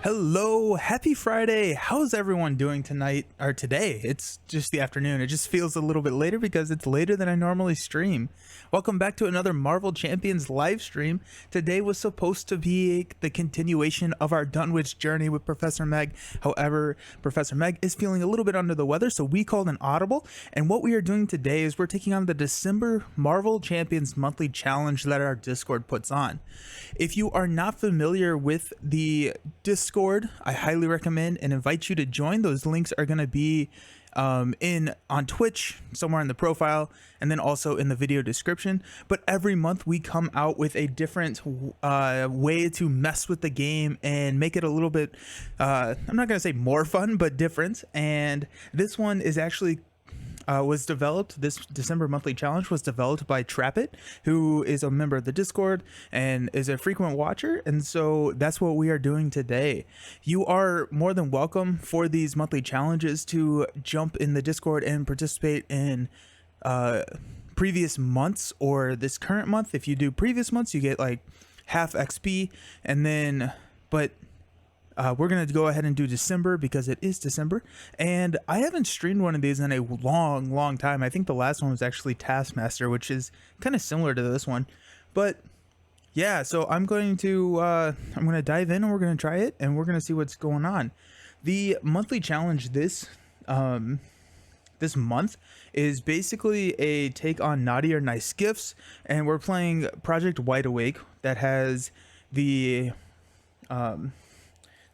Hello, happy Friday. How's everyone doing tonight or today? It's just the afternoon. It just feels a little bit later because it's later than I normally stream. Welcome back to another Marvel Champions live stream. Today was supposed to be the continuation of our Dunwich journey with Professor Meg. However, Professor Meg is feeling a little bit under the weather, so we called an audible. And what we are doing today is we're taking on the December Marvel Champions monthly challenge that our Discord puts on. If you are not familiar with the Discord, I highly recommend and invite you to join. Those links are going to be on Twitch, somewhere in the profile, and then also in the video description. But every month we come out with a different way to mess with the game and make it a little bit, I'm not going to say more fun, but different. And this one is actually was developed. This December monthly challenge was developed by Trapit, who is a member of the Discord and is a frequent watcher, and so that's what we are doing today. You are more than welcome for these monthly challenges to jump in the Discord and participate in previous months or this current month. If you do previous months, you get like half XP, and then we're going to go ahead and do December because it is December. And I haven't streamed one of these in a long time. I think the last one was actually Taskmaster, which is kind of similar to this one. But yeah, so I'm going to dive in and we're going to try it and we're going to see what's going on. The monthly challenge this month is basically a take on Naughty or Nice Gifts, and we're playing Project Wide Awake that has the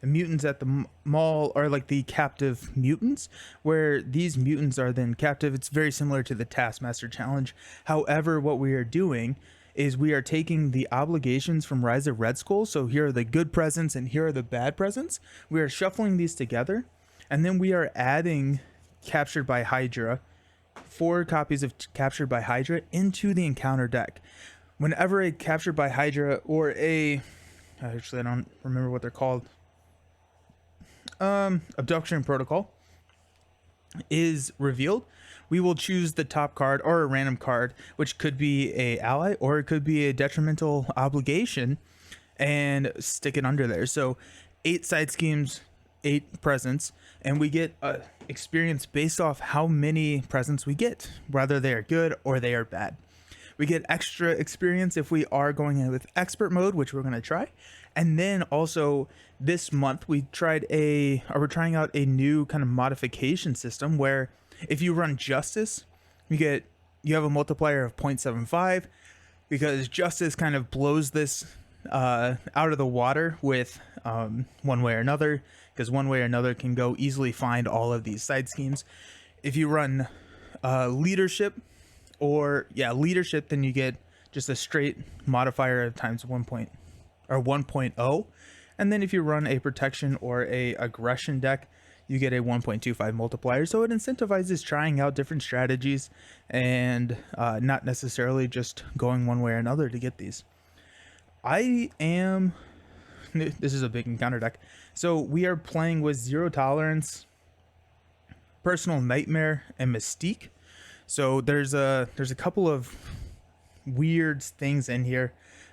mutants at the mall are like the captive mutants, where these mutants are then captive. It's very similar to the Taskmaster challenge. However, what we are doing is we are taking the obligations from Rise of Red Skull. So here are the good presents and here are the bad presents. We are shuffling these together, and then we are adding Captured by Hydra, 4 copies of Captured by Hydra into the encounter deck. Whenever a Captured by Hydra or actually I don't remember what they're called, Abduction Protocol is revealed, we will choose the top card or a random card, which could be a ally or it could be a detrimental obligation, and stick it under there. So 8 side schemes, 8 presents, and we get experience based off how many presents we get, whether they are good or they are bad. We get extra experience if we are going in with expert mode, which we're going to try. And then also this month we're trying out a new kind of modification system where if you run Justice, you have a multiplier of 0.75, because Justice kind of blows this out of the water with one way or another, because one way or another can go easily find all of these side schemes. If you run leadership, then you get just a straight modifier of times 1.0, and then if you run a protection or a aggression deck, you get a 1.25 multiplier. So it incentivizes trying out different strategies and not necessarily just going one way or another to get these. This is a big encounter deck, so we are playing with Zero Tolerance, Personal Nightmare, and Mystique. So there's a couple of weird things in here,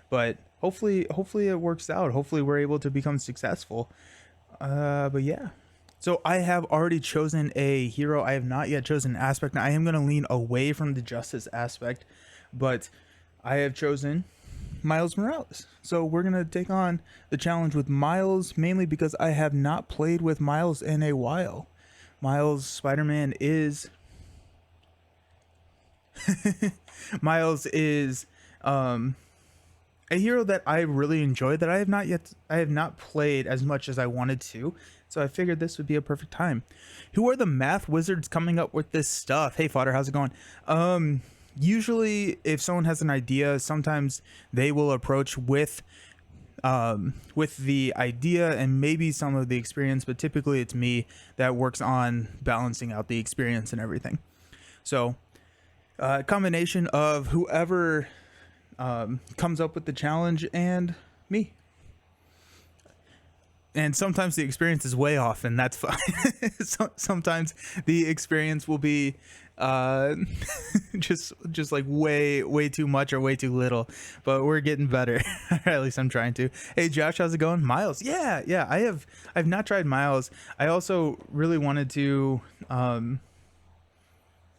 but hopefully it works out. Hopefully we're able to become successful. But yeah. So I have already chosen a hero. I have not yet chosen an aspect. Now I am going to lean away from the Justice aspect, but I have chosen Miles Morales. So we're going to take on the challenge with Miles, mainly because I have not played with Miles in a while. Miles Spider-Man is Miles is a hero that I really enjoy, that I have not played as much as I wanted to, so I figured this would be a perfect time. Who are the math wizards coming up with this stuff? Hey Fodder, how's it going? Usually if someone has an idea, sometimes they will approach with the idea and maybe some of the experience, but typically it's me that works on balancing out the experience and everything. So combination of whoever comes up with the challenge and me. and sometimes the experience is way off, and that's fine. Sometimes the experience will be uh just like way too much or way too little, but we're getting better. At least I'm trying to. Hey Josh, how's it going? Miles, yeah, I've not tried Miles. I also really wanted to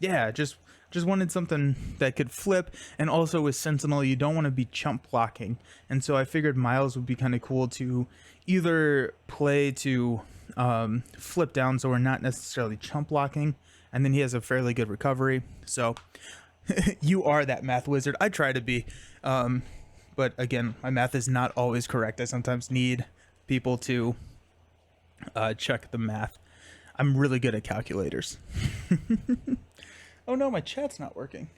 yeah, just wanted something that could flip, and also with Sentinel you don't want to be chump blocking, and so I figured Miles would be kind of cool to either play to flip down so we're not necessarily chump blocking, and then he has a fairly good recovery. So you are that math wizard. I try to be, but again, my math is not always correct. I sometimes need people to check the math. I'm really good at calculators. Oh no, my chat's not working.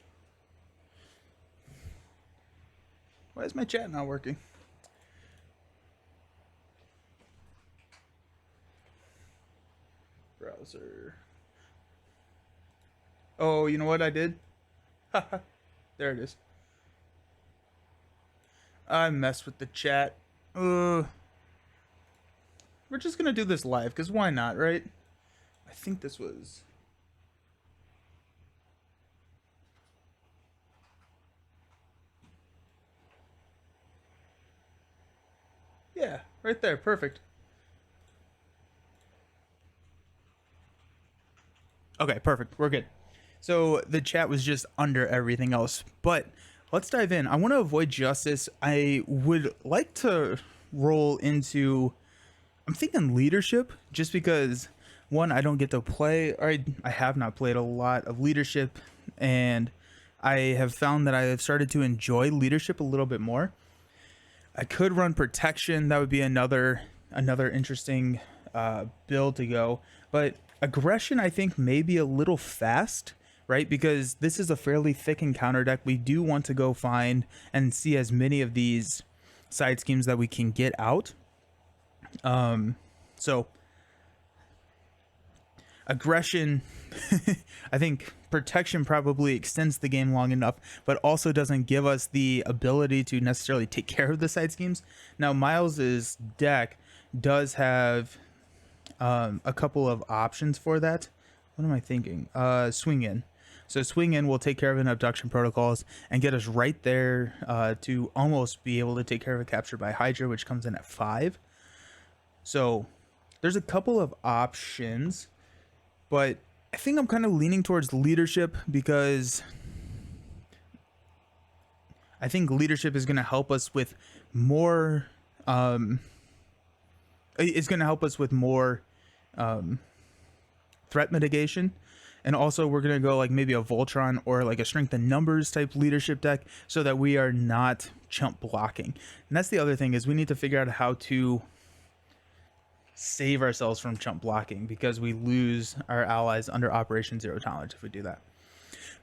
Why is my chat not working? Browser. Oh, you know what I did? There it is. I messed with the chat. We're just gonna do this live, because why not, right? I think this was... Yeah, right there. Perfect. Okay, perfect. We're good. So the chat was just under everything else, but let's dive in. I want to avoid justice. I would like to roll into, I'm thinking leadership, just because one, I don't get to play, or I have not played a lot of leadership, and I have found that I have started to enjoy leadership a little bit more. I could run protection. That would be another interesting build to go. But aggression, I think, may be a little fast, right? Because this is a fairly thick encounter deck. We do want to go find and see as many of these side schemes that we can get out. So aggression, I think protection probably extends the game long enough, but also doesn't give us the ability to necessarily take care of the side schemes. Now, Miles's deck does have a couple of options for that. What am I thinking? Swing in. So swing in will take care of an abduction protocols and get us right there to almost be able to take care of a capture by Hydra, which comes in at 5. So there's a couple of options, but I think I'm kind of leaning towards leadership, because I think leadership is going to help us with more it's going to help us with more threat mitigation, and also we're going to go like maybe a Voltron or like a strength in numbers type leadership deck, so that we are not chump blocking. And that's the other thing, is we need to figure out how to save ourselves from chump blocking, because we lose our allies under Operation Zero Tolerance if we do that.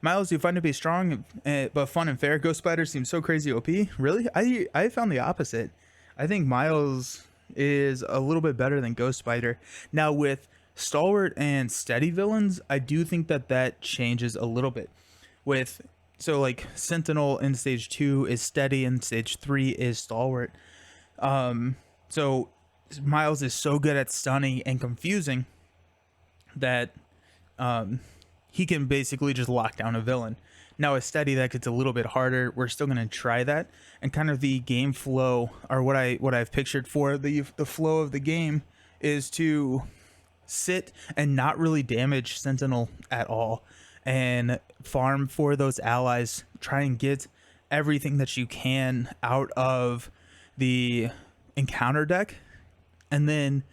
Miles, do you find it to be strong but fun and fair? Ghost Spider seems so crazy OP. Really? I found the opposite. I think Miles is a little bit better than Ghost Spider. Now with Stalwart and Steady villains, I do think that changes a little bit. So like Sentinel in stage 2 is Steady, and stage 3 is Stalwart. So Miles is so good at stunning and confusing that he can basically just lock down a villain. Now a Steady, that gets a little bit harder. We're still going to try that, and kind of the game flow, or what I've pictured for the flow of the game, is to sit and not really damage Sentinel at all, and farm for those allies. Try and get everything that you can out of the encounter deck, and then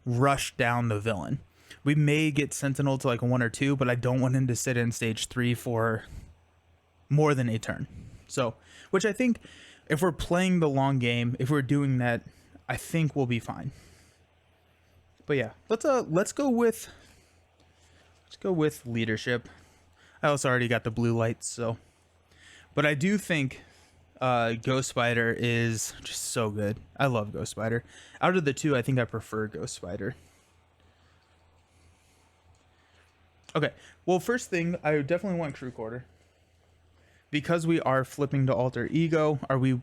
rush down the villain. We may get Sentinel to like 1 or 2, but I don't want him to sit in stage 3 for more than a turn. So, which I think if we're playing the long game, if we're doing that, I think we'll be fine. But yeah, let's go with leadership. I also already got the blue lights, so, but I do think Ghost Spider is just so good. I love Ghost Spider. Out of the two, I think I prefer Ghost Spider. Okay, well, first thing, I definitely want Crew Quarter, because we are flipping to Alter Ego, or we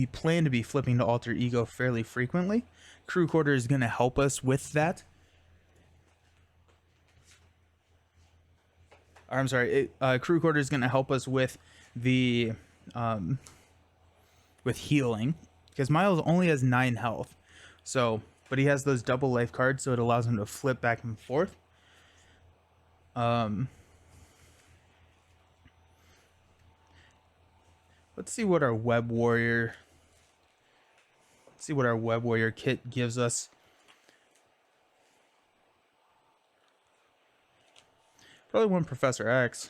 plan to be flipping to Alter Ego fairly frequently. Crew Quarter is going to help us with that. Or, I'm sorry, Crew Quarter is going to help us with the with healing, because Miles only has 9 health. So, but he has those double life cards, so it allows him to flip back and forth. Let's see what our Web Warrior. Let's see what our Web Warrior kit gives us. Probably one Professor X.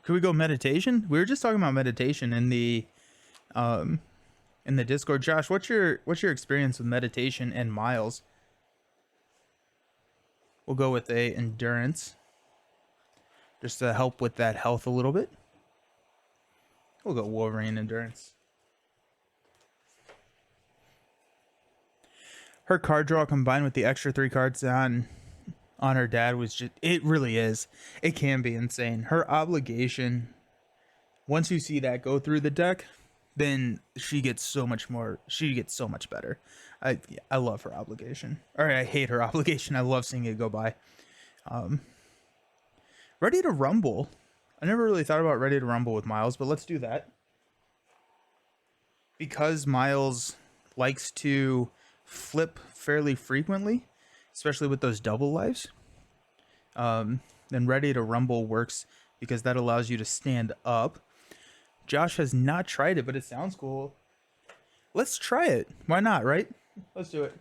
Could we go meditation? We were just talking about meditation in the Discord. Josh, what's your experience with meditation and Miles? We'll go with a endurance, just to help with that health a little bit. We'll go Wolverine endurance. Her card draw combined with the extra 3 cards on her dad was just, it really is. It can be insane. Her obligation, once you see that go through the deck, then she gets so much more. She gets so much better. I love her obligation. Or I hate her obligation. I love seeing it go by. Ready to Rumble. I never really thought about Ready to Rumble with Miles, but let's do that. Because Miles likes to flip fairly frequently, especially with those double lives, then Ready to Rumble works because that allows you to stand up. Josh has not tried it, but it sounds cool. Let's try it. Why not, right? Let's do it.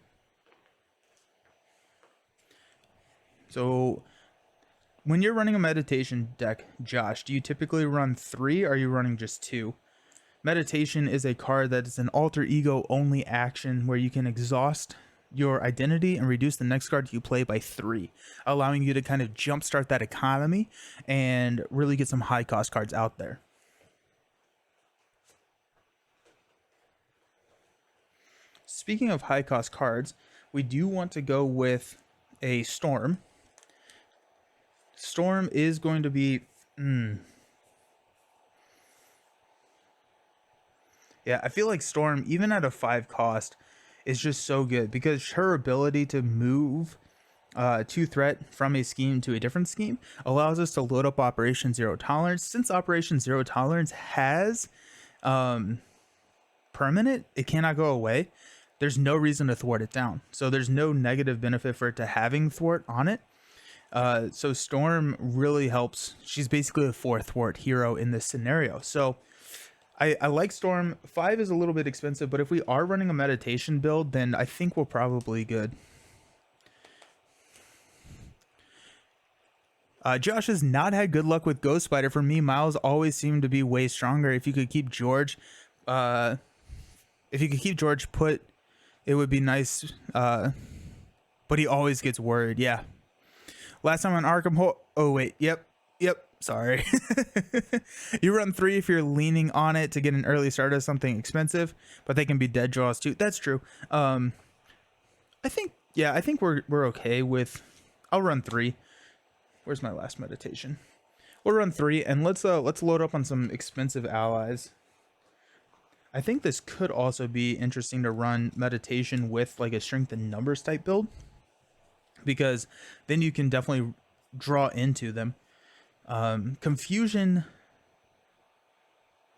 So, when you're running a meditation deck, Josh, do you typically run 3 or are you running just 2? Meditation is a card that is an alter ego only action where you can exhaust your identity and reduce the next card you play by 3, allowing you to kind of jumpstart that economy and really get some high cost cards out there. Speaking of high cost cards, we do want to go with a Storm. Storm is going to be yeah, I feel like Storm, even at a 5 cost, is just so good because her ability to move 2 threat from a scheme to a different scheme allows us to load up Operation Zero Tolerance. Since Operation Zero Tolerance has permanent, it cannot go away. There's no reason to thwart it down. So there's no negative benefit for it to having thwart on it. So Storm really helps. She's basically a 4 thwart hero in this scenario. So I like Storm. 5 is a little bit expensive, but if we are running a meditation build, then I think we're probably good. Josh has not had good luck with Ghost Spider. For me, Miles always seemed to be way stronger. If you could keep George, put, it would be nice. But he always gets worried. Yeah. Last time on Arkham. Oh wait. Yep. Sorry. You run 3 if you're leaning on it to get an early start of something expensive, but they can be dead draws too. That's true. I think we're okay with. I'll run 3. Where's my last meditation? We'll run 3 and let's load up on some expensive allies. I think this could also be interesting to run meditation with like a strength and numbers type build, because then you can definitely draw into them. Confusion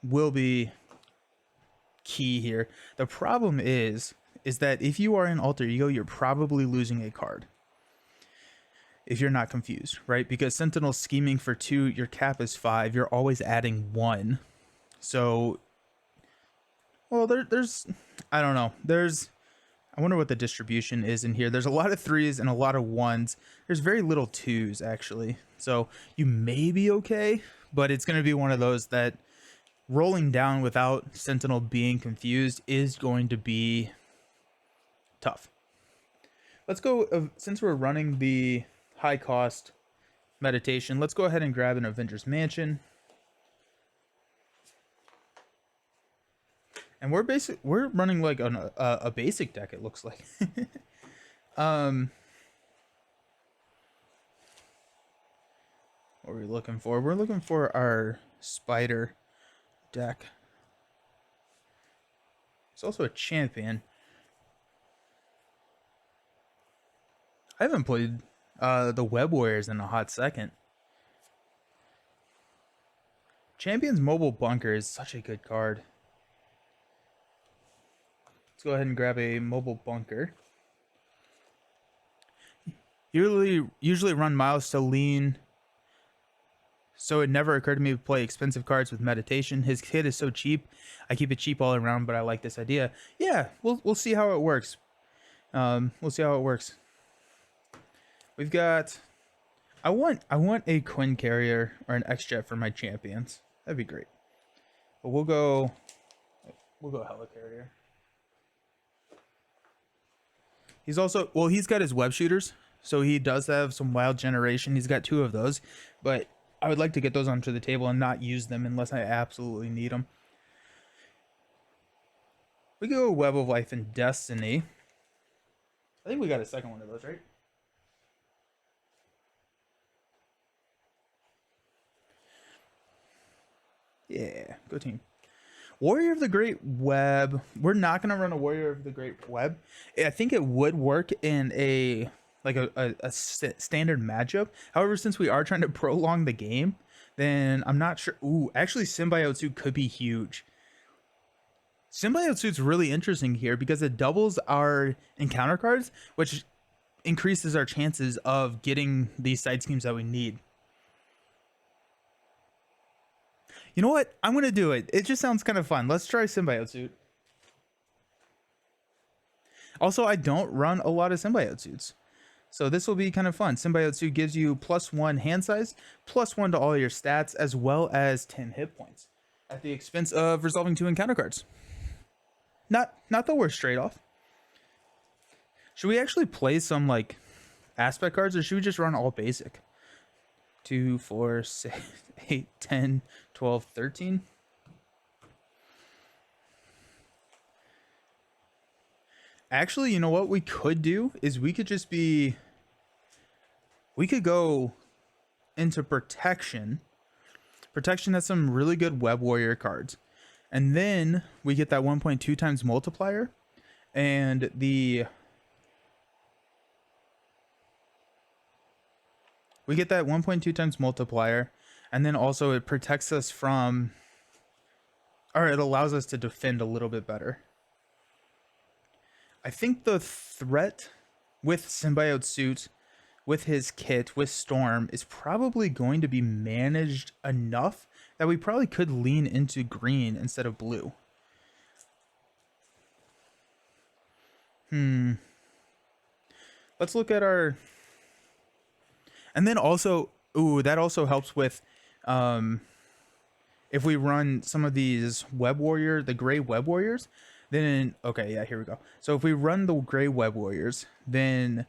will be key here. The problem is that if you are in alter ego, you're probably losing a card if you're not confused, right? Because Sentinel scheming for 2, your cap is 5, you're always adding 1. So, well, there's I don't know. I wonder what the distribution is in here. There's a lot of 3s and a lot of 1s. There's very little 2s, actually. So you may be okay, but it's going to be one of those that rolling down without Sentinel being confused is going to be tough. Let's go, since we're running the high cost meditation, let's go ahead and grab an Avengers Mansion. And we're running like a basic deck, it looks like. What are we looking for? We're looking for our spider deck. He's also a champion. I haven't played the Web Warriors in a hot second. Champion's Mobile Bunker is such a good card. Let's go ahead and grab a Mobile Bunker. Usually run Miles to lean, so it never occurred to me to play expensive cards with meditation. His kit is so cheap. I keep it cheap all around, but I like this idea. Yeah, we'll see how it works. We'll see how it works. We've got. I want a Quinn Carrier or an X-Jet for my champions. That'd be great. But we'll go Helicarrier. He's also, well, he's got his web shooters, so he does have some wild generation. He's got 2 of those, but I would like to get those onto the table and not use them unless I absolutely need them. We go Web of Life and Destiny. I think we got a second one of those, right? Yeah, go team. Warrior of the Great Web. We're not going to run a Warrior of the Great Web. I think it would work in a standard matchup. However, since we are trying to prolong the game, then I'm not sure. Ooh, actually, Symbiote Suit could be huge. Symbiote Suit's really interesting here because it doubles our encounter cards, which increases our chances of getting these side schemes that we need. You know what? I'm going to do it. It just sounds kind of fun. Let's try Symbiote Suit. Also, I don't run a lot of Symbiote Suits, so this will be kind of fun. Symbiote Suit gives you +1 hand size, +1 to all your stats, as well as 10 hit points at the expense of resolving 2 encounter cards. Not the worst trade-off. Should we actually play some like aspect cards, or should we just run all basic? 2, 4, 6, 8, 10, 12, 13. Actually, you know what we could do is we could go into protection. Protection has some really good Web Warrior cards. And then we get that 1.2 times multiplier, and we get that 1.2 times multiplier, and then also it protects us from, or it allows us to defend a little bit better. I think the threat with Symbiote Suit, with his kit, with Storm, is probably going to be managed enough that we probably could lean into green instead of blue. Let's look at our... And then also, ooh, that also helps with if we run some of these Web Warrior, the Gray Web Warriors, then, okay, yeah, here we go. So if we run the Gray Web Warriors, then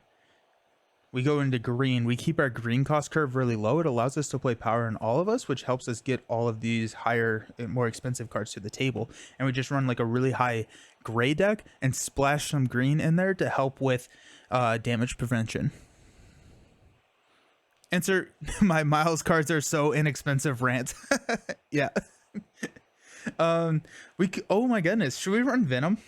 we go into green. We keep our green cost curve really low. It allows us to play power in all of us, which helps us get all of these higher, more expensive cards to the table. And we just run like a really high gray deck and splash some green in there to help with damage prevention. Answer my Miles cards are so inexpensive rant. Yeah. Oh my goodness, should we run Venom?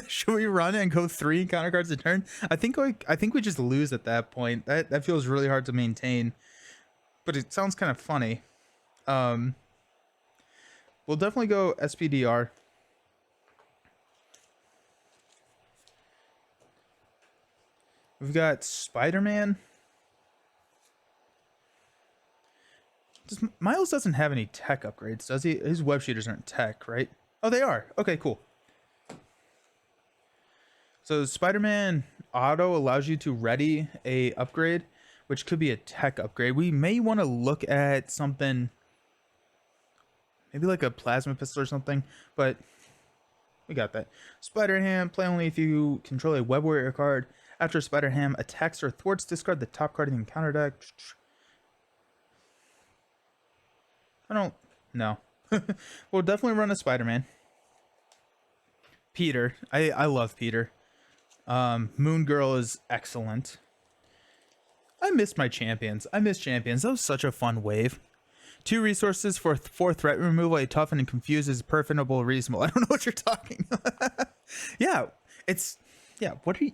Should we run and go 3 encounter cards a turn? I think we just lose at that point. That feels really hard to maintain, but it sounds kind of funny. We'll definitely go SPDR. We've got Spider-Man. Miles doesn't have any tech upgrades, does he? His web shooters aren't tech, right? Oh, they are. Okay, cool. So Spider-Man Auto allows you to ready a upgrade, which could be a tech upgrade. We may want to look at something, maybe like a plasma pistol or something, but we got that. Spider-Ham, play only if you control a Web Warrior card. After Spider-Ham attacks or thwarts, discard the top card in the encounter deck. I don't know. We'll definitely run a Spider-Man. Peter. I love Peter. Moon Girl is excellent. I missed my champions. I miss champions. That was such a fun wave. 2 resources for 4 threat removal. A toughen and confuse is perfectable, reasonable. I don't know what you're talking about. Yeah, it's, yeah, what are you?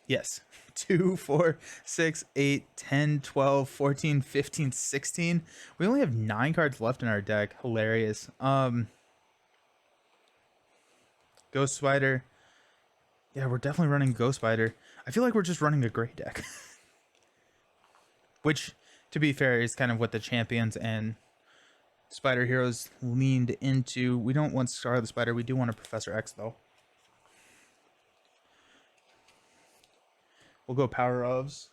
Yes. 2, 4, 6, 8, 10, 12, 14, 15, 16. We only have 9 cards left in our deck. Hilarious. Ghost Spider. Yeah, we're definitely running Ghost Spider. I feel like we're just running a gray deck. Which, to be fair, is kind of what the champions and Spider Heroes leaned into. We don't want Star of the Spider. We do want a Professor X, though. We'll go Power Ofs.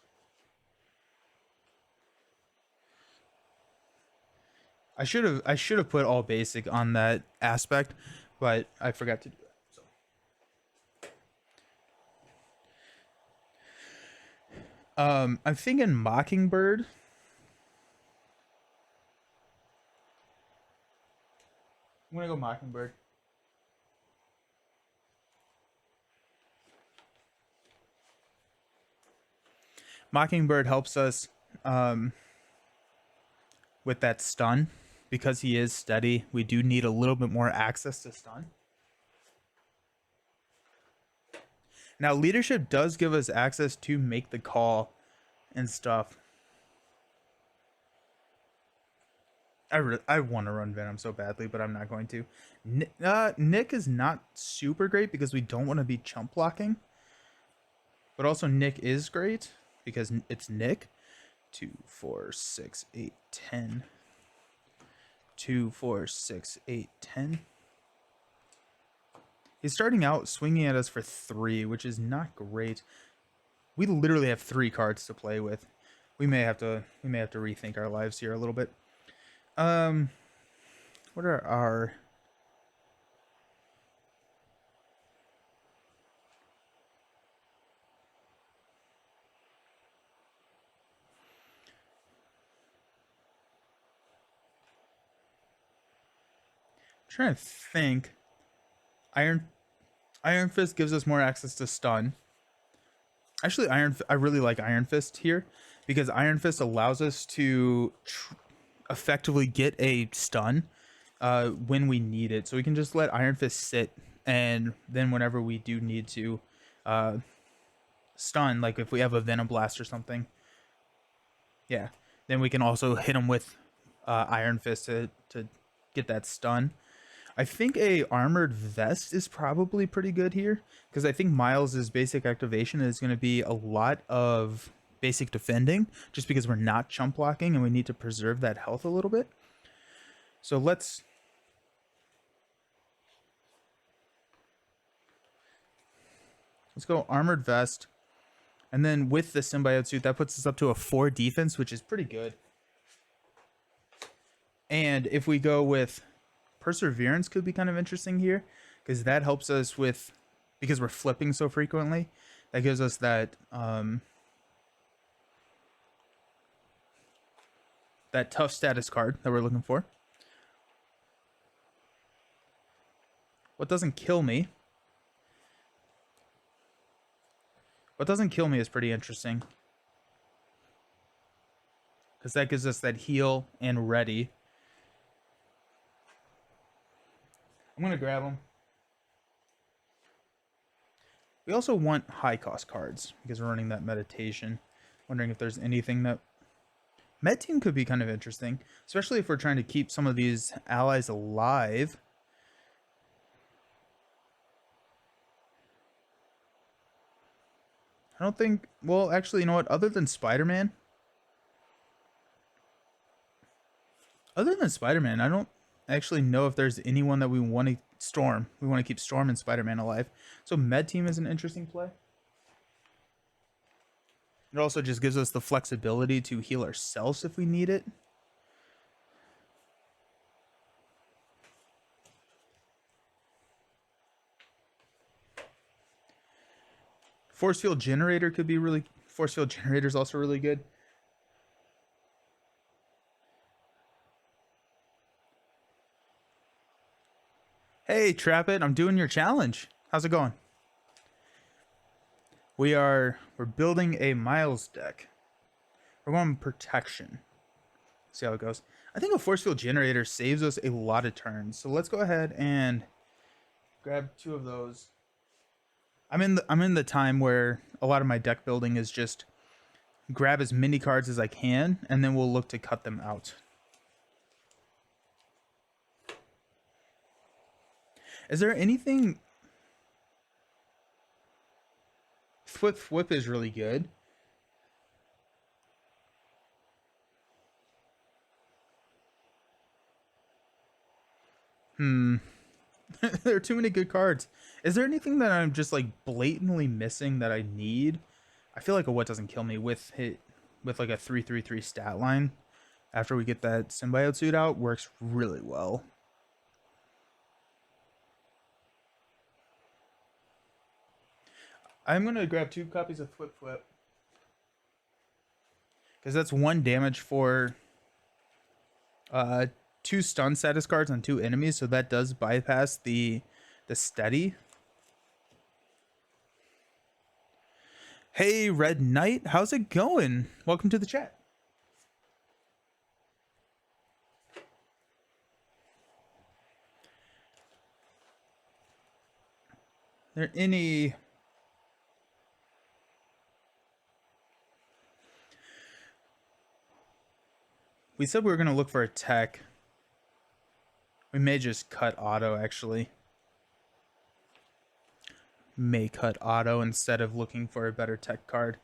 I should have put all basic on that aspect, but I forgot to do that. So. I'm thinking Mockingbird. I'm gonna go Mockingbird. Mockingbird helps us with that stun. Because he is steady, we do need a little bit more access to stun. Now, leadership does give us access to make the call and stuff. I want to run Venom so badly, but I'm not going to. Nick is not super great because we don't want to be chump blocking. But also Nick is great because it's Nick. 2, 4, 6, 8, 10. 2, 4, 6, 8, 10. He's starting out swinging at us for 3, which is not great. We literally have 3 cards to play with. We may have to rethink our lives here a little bit. What are our... trying to think. Iron Fist gives us more access to stun. Actually, I really like Iron Fist here because Iron Fist allows us to effectively get a stun when we need it. So we can just let Iron Fist sit, and then whenever we do need to stun, like if we have a Venom Blast or something, yeah, then we can also hit him with Iron Fist to get that stun. I think a Armored Vest is probably pretty good here because I think Miles' basic activation is going to be a lot of basic defending just because we're not chump blocking and we need to preserve that health a little bit. So let's go Armored Vest, and then with the Symbiote Suit that puts us up to a 4 defense, which is pretty good. And if we go with Perseverance, could be kind of interesting here because that helps us with, because we're flipping so frequently, that gives us that that tough status card that we're looking for. What doesn't kill me? What doesn't kill me is pretty interesting because that gives us that heal and ready. I'm going to grab them. We also want high cost cards because we're running that meditation. Wondering if there's anything that... Med Team could be kind of interesting, especially if we're trying to keep some of these allies alive. I don't think... Well, actually, you know what? Other than Spider-Man, I don't actually know if there's anyone that we want to Storm. We want to keep Storm and Spider-Man alive. So Med Team is an interesting play. It also just gives us the flexibility to heal ourselves if we need it. Force Field Generator could be really... Force Field Generator is also really good. Hey, Trap It, I'm doing your challenge. How's it going? We're building a Miles deck. We're going protection. See how it goes. I think a force field generator saves us a lot of turns. So let's go ahead and grab 2 of those. I'm in the time where a lot of my deck building is just grab as many cards as I can, and then we'll look to cut them out. Is there anything? Whip is really good. There are too many good cards. Is there anything that I'm just like blatantly missing that I need? I feel like a what doesn't kill me with like a 3/3/3 stat line after we get that symbiote suit out works really well. I'm gonna grab 2 copies of Flip because that's 1 damage for 2 stun status cards on 2 enemies, so that does bypass the steady. Hey Red Knight, how's it going? Welcome to the chat. There any We said we were gonna look for a tech. We may just cut auto actually. May cut auto instead of looking for a better tech card.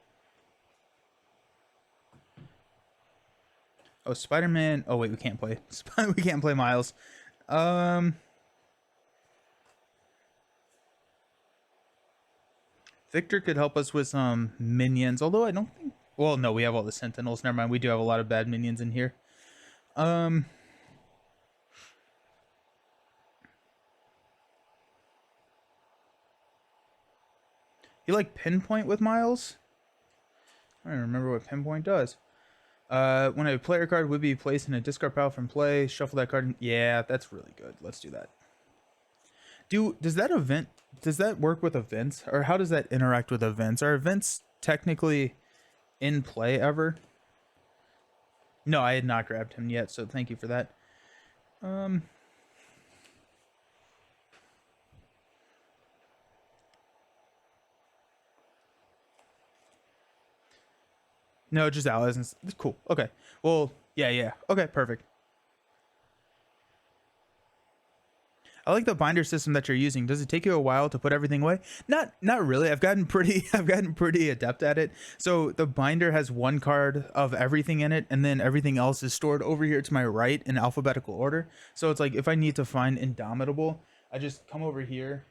Oh, Spider-Man. Oh wait, we can't play. We can't play Miles. Victor could help us with some minions, although I don't think. Well, no, we have all the Sentinels. Never mind. We do have a lot of bad minions in here. You like Pinpoint with Miles? I don't remember what Pinpoint does. When a player card would be placed in a discard pile from play, shuffle that card. Yeah, that's really good. Let's do that. Does that work with events, or how does that interact with events? Are events technically in play ever? No, I had not grabbed him yet, so thank you for that. No, just allies. It's cool. Okay. Well, yeah. Okay, perfect. I like the binder system that you're using. Does it take you a while to put everything away? Not really. I've gotten pretty adept at it. So the binder has 1 card of everything in it, and then everything else is stored over here to my right in alphabetical order. So it's like if I need to find Indomitable, I just come over here,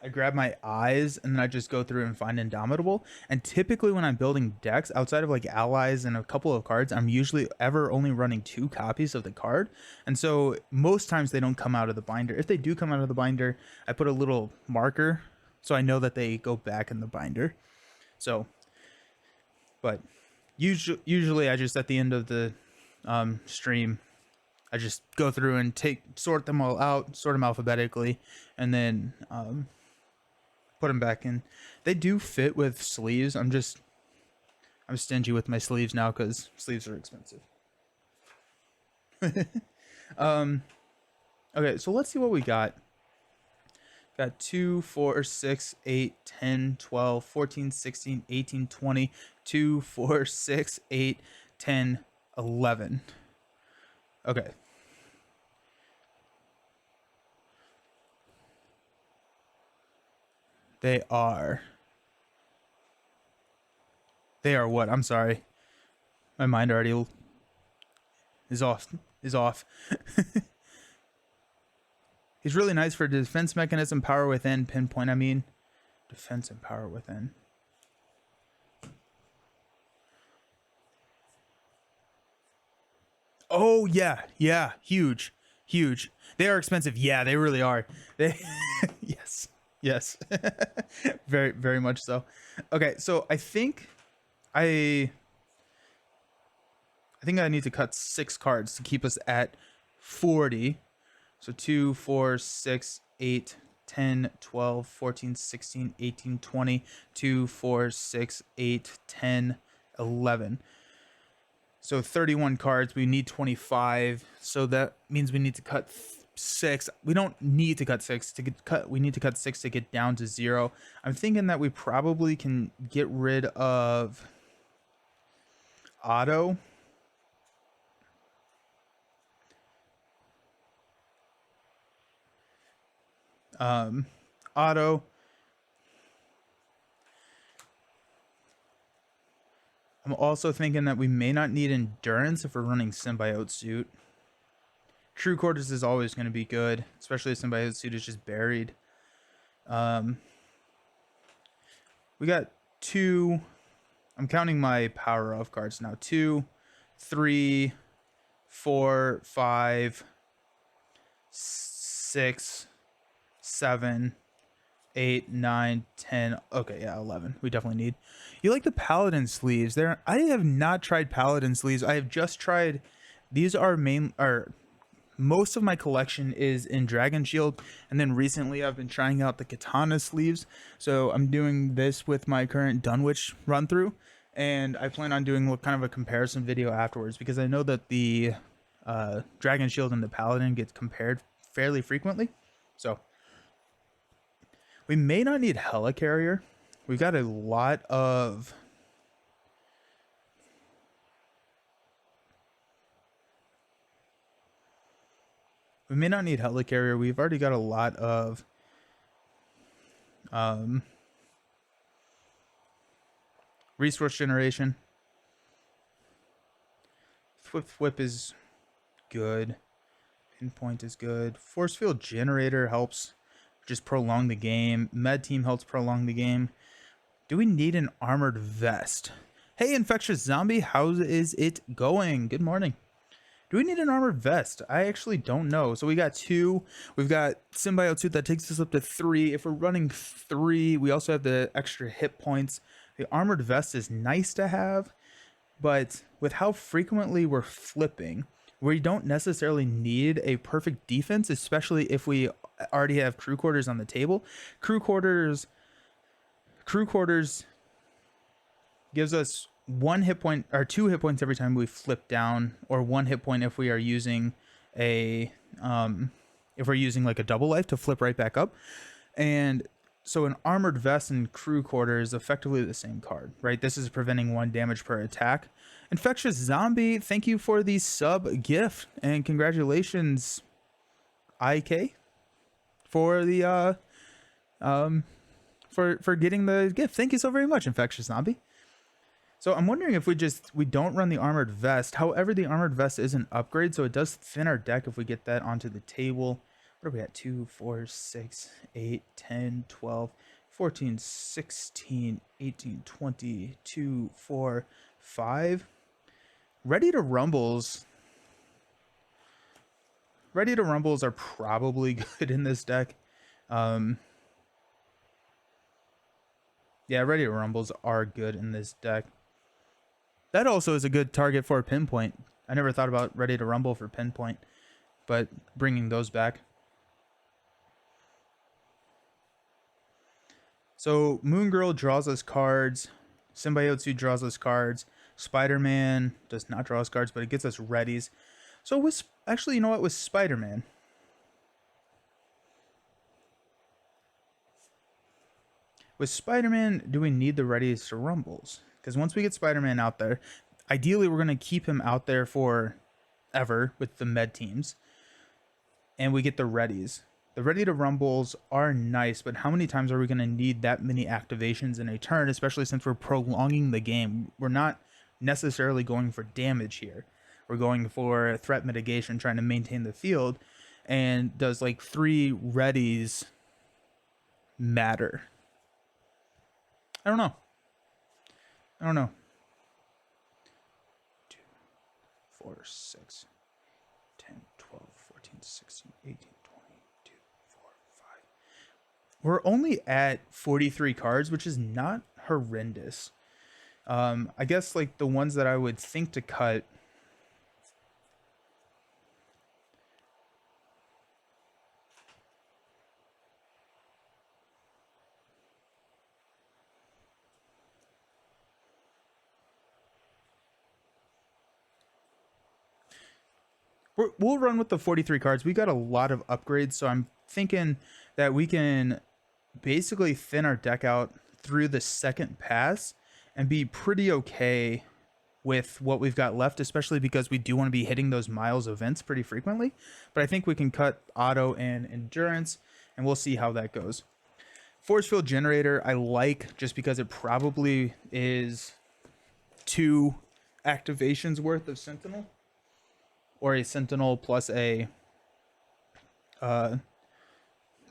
I grab my eyes, and then I just go through and find Indomitable. And typically when I'm building decks, outside of like allies and a couple of cards, I'm usually ever only running 2 copies of the card. And so most times they don't come out of the binder. If they do come out of the binder, I put a little marker so I know that they go back in the binder. So, but usually I just, at the end of the stream, I just go through and sort them all out, sort them alphabetically, and then put them back in. They do fit with sleeves. I'm stingy with my sleeves now because sleeves are expensive. Okay, so let's see what we got. Got 2, 4, 6, 8, 10, 12, 14, 16, 18, 20, 2, 4, 6, 8, 10, 11. Okay. They are what? I'm sorry. My mind already is off. He's really nice for defense mechanism, power within, pinpoint. I mean, defense and power within. Oh yeah, huge. They are expensive. Yeah, they really are. They yes, very much so. Okay, so I think I need to cut 6 cards to keep us at 40. So 2, 4, 6, 8, 10, 12, 14, 16, 18, 20, 2, 4, 6, 8, 10, 11. So 31 cards, we need 25. So that means we need to cut 6. We don't need to cut 6 to get cut. We need to cut 6 to get down to 0. I'm thinking that we probably can get rid of Otto. Otto. I'm also thinking that we may not need endurance if we're running symbiote suit. True quarters is always going to be good, especially if symbiote suit is just buried. We got 2. I'm counting my power of cards now. 2, 3, 4, 5, 6, 7, 8, 9, 10. Okay, yeah, 11. We definitely need. You like the paladin sleeves? There, I have not tried paladin sleeves. I have just tried. These are most of my collection is in Dragon Shield, and then recently I've been trying out the katana sleeves. So I'm doing this with my current Dunwich run through, and I plan on doing kind of a comparison video afterwards because I know that the Dragon Shield and the paladin gets compared fairly frequently. So we may not need Helicarrier. We've got a lot of. We may not need Helicarrier. We've already got a lot of resource generation. Whip is good. Pinpoint is good. Force field generator helps just prolong the game. Med team helps prolong the game. Do we need an armored vest? Hey, infectious zombie, how is it going? Good morning. Do we need an armored vest? I actually don't know. So we got 2. We've got symbiote suit that takes us up to 3. If we're running 3, we also have the extra hit points. The armored vest is nice to have, but with how frequently we're flipping, we don't necessarily need a perfect defense, especially if we already have crew quarters on the table. Crew quarters gives us 1 hit point or 2 hit points every time we flip down, or 1 hit point if we are using a like a double life to flip right back up. And so an armored vest and crew quarter is effectively the same card, right? This is preventing 1 damage per attack. Infectious zombie, thank you for the sub gift, and congratulations, IK, for the for getting the gift. Thank you so very much, infectious zombie. So I'm wondering if we don't run the armored vest. However, the armored vest is an upgrade, so it does thin our deck if we get that onto the table. What are we at? 2, 4, 6, 8, 10, 12, 14, 16, 18, 20, 2, 4, 5. Ready to Rumbles. Ready to Rumbles are probably good in this deck. Yeah, Ready to Rumbles are good in this deck. That also is a good target for a Pinpoint. I never thought about Ready to Rumble for Pinpoint, but bringing those back. So Moon Girl draws us cards. Symbiote Suit draws us cards. Spider-Man does not draw us cards, but it gets us readies. So with actually, you know what? With Spider-Man, do we need the readies to Rumbles? Because once we get Spider-Man out there, ideally we're going to keep him out there for ever with the med teams, and we get the readies. The Ready to Rumbles are nice, but how many times are we going to need that many activations in a turn, especially since we're prolonging the game? We're not necessarily going for damage here. We're going for threat mitigation, trying to maintain the field. And does like 3 readies matter? I don't know. 2, 4, 6, 10, 12, 14, 16, 18, 20, 2, 4, 5. We're only at 43 cards, which is not horrendous. I guess like the ones that I would think to cut. We'll run with the 43 cards. We got a lot of upgrades, so I'm thinking that we can basically thin our deck out through the second pass and be pretty okay with what we've got left, especially because we do want to be hitting those Miles events pretty frequently. But I think we can cut auto and endurance, and we'll see how that goes. Force field generator I like just because it probably is 2 activations worth of Sentinel, or a Sentinel plus a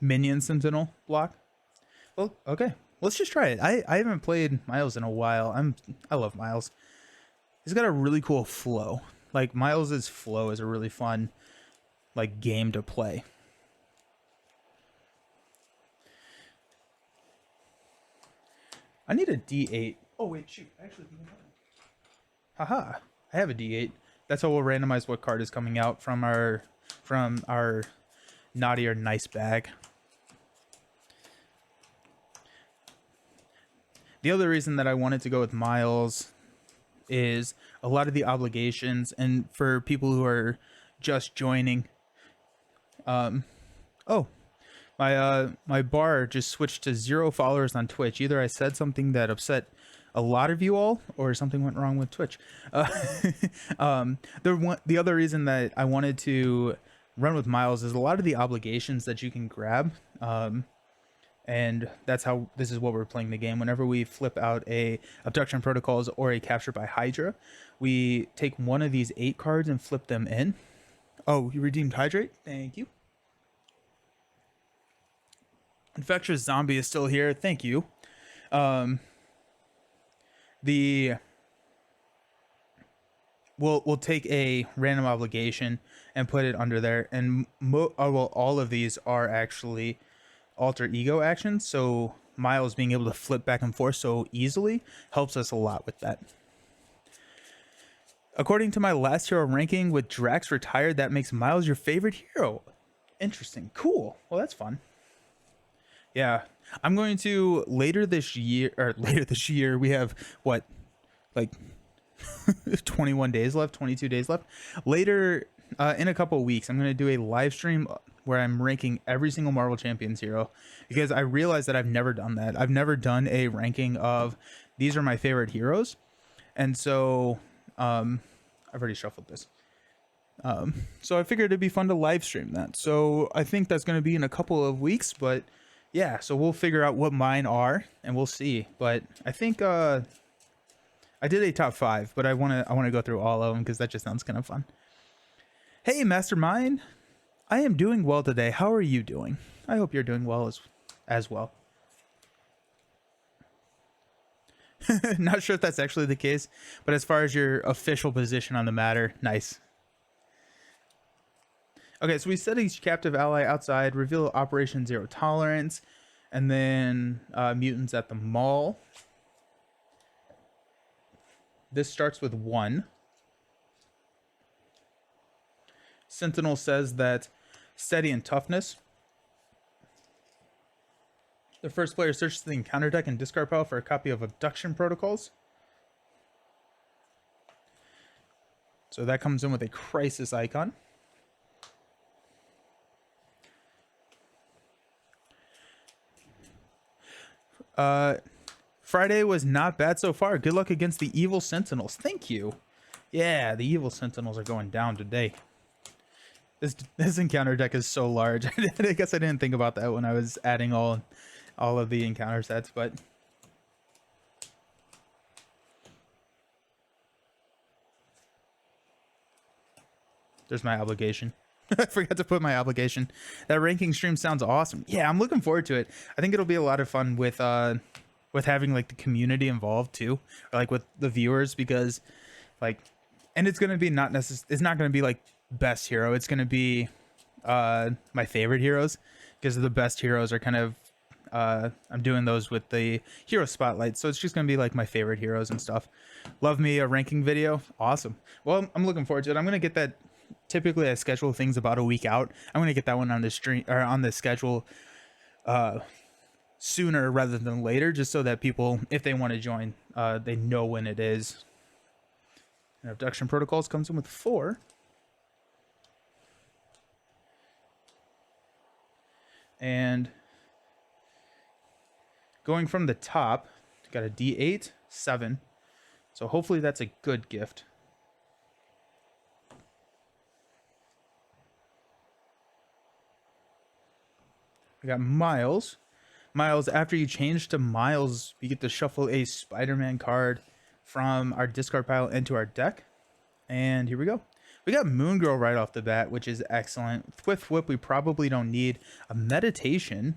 minion Sentinel block. Well, okay, let's just try it. I haven't played Miles in a while. I love Miles. He's got a really cool flow. Like, Miles's flow is a really fun, like, game to play. I need a D8. Oh wait, shoot. Actually, haha. I have a D8. That's how we'll randomize what card is coming out from our naughty or nice bag. The other reason that I wanted to go with Miles is a lot of the obligations, and for people who are just joining, oh, my bar just switched to 0 followers on Twitch. Either I said something that upset a lot of you all, or something went wrong with Twitch. The other reason that I wanted to run with Miles is a lot of the obligations that you can grab, and that's how this is what we're playing the game. Whenever we flip out a Abduction Protocols or a Capture by Hydra, we take one of these 8 cards and flip them in. Oh, you redeemed Hydrate? Thank you. Infectious Zombie is still here. Thank you. We'll take a random obligation and put it under there, and all of these are actually alter ego actions, so Miles being able to flip back and forth so easily helps us a lot with that. According to my last hero ranking, with Drax retired, that makes Miles your favorite hero. Interesting. Cool. Well, that's fun. Yeah, I'm going to later this year, we have what, like 21 days left, 22 days left. Later, in a couple of weeks, I'm going to do a live stream where I'm ranking every single Marvel Champions hero, because I realized that I've never done that. I've never done a ranking of these are my favorite heroes. And so, I've already shuffled this. So I figured it'd be fun to live stream that. So I think that's going to be in a couple of weeks, but yeah, so we'll figure out what mine are and we'll see. But I think, I did a top 5, but I want to go through all of them because that just sounds kind of fun. Hey, Mastermind. I am doing well today. How are you doing? I hope you're doing well as well. Not sure if that's actually the case, but as far as your official position on the matter, nice. Okay, so we set each captive ally outside, reveal Operation Zero Tolerance, and then mutants at the mall. This starts with 1. Sentinel says that steady and toughness. The first player searches the encounter deck and discard pile for a copy of Abduction Protocols. So that comes in with a crisis icon. Friday was not bad so far. Good luck against the Evil Sentinels. Thank you. Yeah, the Evil Sentinels are going down today. This encounter deck is so large. I guess I didn't think about that when I was adding all of the encounter sets, but there's my obligation. I forgot to put my obligation. That ranking stream sounds awesome. Yeah, I'm looking forward to it. I think it'll be a lot of fun with having like the community involved too, or like with the viewers, because like, and it's gonna be it's not gonna be like best hero. It's gonna be my favorite heroes, because the best heroes are kind of I'm doing those with the hero spotlight, so it's just gonna be like my favorite heroes and stuff. Love me a ranking video. Awesome. Well, I'm looking forward to it. I'm gonna get that. Typically I schedule things about a week out. I'm gonna get that one on the stream, or on the schedule sooner rather than later, just so that people, if they want to join, they know when it is. And Abduction Protocols comes in with 4. And going from the top, got a D8, 7. So hopefully that's a good gift. We got Miles. Miles, after you change to Miles, you get to shuffle a Spider-Man card from our discard pile into our deck. And here we go. We got Moon Girl right off the bat, which is excellent. Swift Whip, we probably don't need. A Meditation.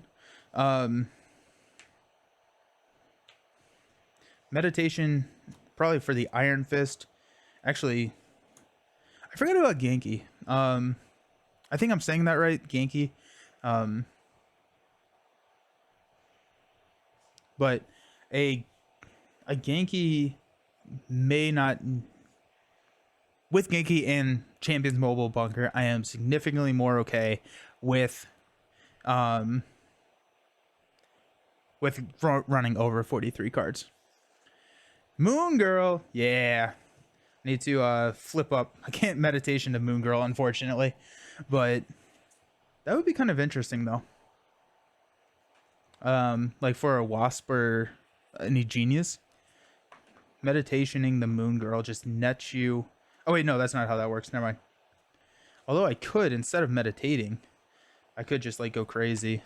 Meditation, probably for the Iron Fist. Actually, I forgot about Genki. I think I'm saying that right, Genki. But a Genki may not... With Genki and Champions Mobile Bunker, I am significantly more okay with running over 43 cards. Moon Girl, yeah. Need to flip up. I can't meditation to Moon Girl, unfortunately, but that would be kind of interesting though. Like for a Wasp or any Genius, meditationing the Moon Girl just nets you. Oh wait, no, that's not how that works. Never mind. Although I could, instead of meditating, I could just like go crazy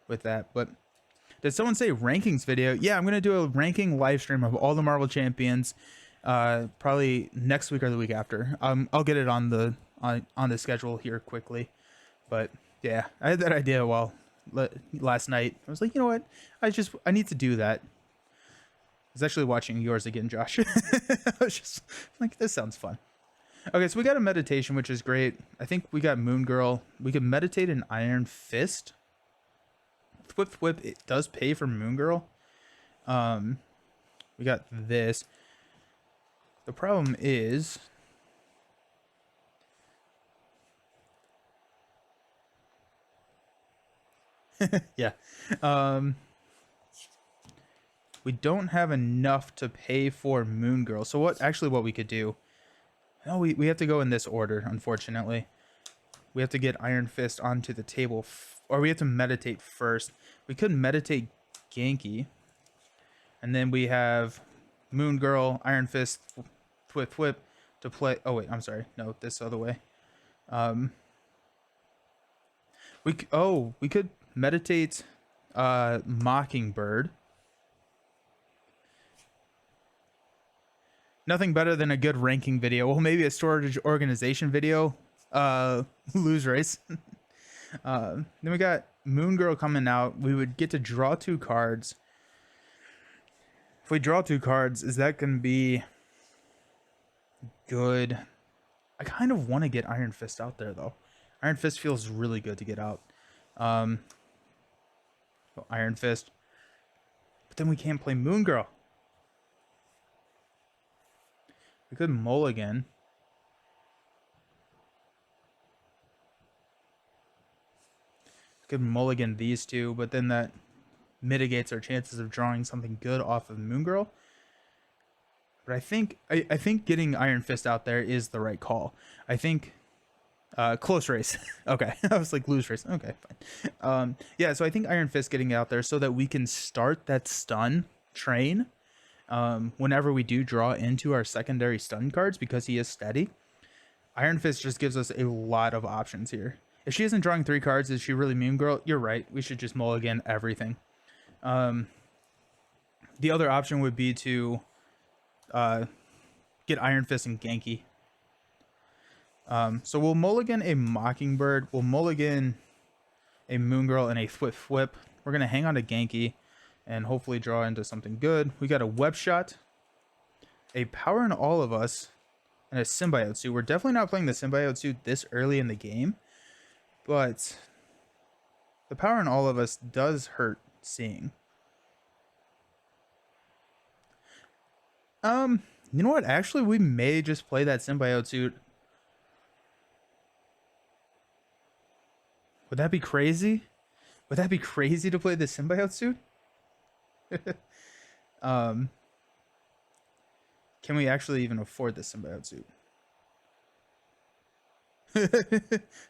with that. But did someone say rankings video? Yeah, I'm gonna do a ranking live stream of all the Marvel champions, probably next week or the week after. I'll get it on the schedule here quickly. But yeah, I had that idea last night. I was like, you know what? I need to do that. I was actually watching yours again, Josh. I was just like, this sounds fun. Okay, so we got a meditation, which is great. I think we got Moon Girl. We can meditate an Iron Fist. Whip, it does pay for Moon Girl. We got this. The problem is... yeah. We don't have enough to pay for Moon Girl. So what we could do... No, we have to go in this order, unfortunately. We have to get Iron Fist onto the table, or we have to meditate first. We could meditate Genki. And then we have Moon Girl, Iron Fist, Whip to play. Oh, wait, I'm sorry. No, this other way. We could meditate Mockingbird. Nothing better than a good ranking video. Well, maybe a storage organization video. Lose race. Then we got Moon Girl coming out. We would get to draw 2 cards. If we draw 2 cards, is that going to be good? I kind of want to get Iron Fist out there, though. Iron Fist feels really good to get out. Iron Fist. But then we can't play Moon Girl. We could mulligan. We could mulligan these two, but then that mitigates our chances of drawing something good off of Moon Girl. But I think getting Iron Fist out there is the right call. I think close race. Okay. I was like lose race. Okay, fine. Yeah, so I think Iron Fist getting out there so that we can start that stun train. Whenever we do draw into our secondary stun cards, because he is steady, Iron Fist just gives us a lot of options here. If she isn't drawing 3 cards, is she really Moon Girl? You're right. We should just mulligan everything. The other option would be to get Iron Fist and Genki. So we'll mulligan a Mockingbird. We'll mulligan a Moon Girl and a Whip. We're going to hang on to Genki and hopefully draw into something good. We got a Web Shot, a Power in All of Us, and a Symbiote Suit. We're definitely not playing the Symbiote Suit this early in the game, but the Power in All of Us does hurt seeing. You know what? Actually, we may just play that Symbiote Suit. Would that be crazy? Would that be crazy to play the Symbiote Suit? Can we actually even afford the Symbiote Suit?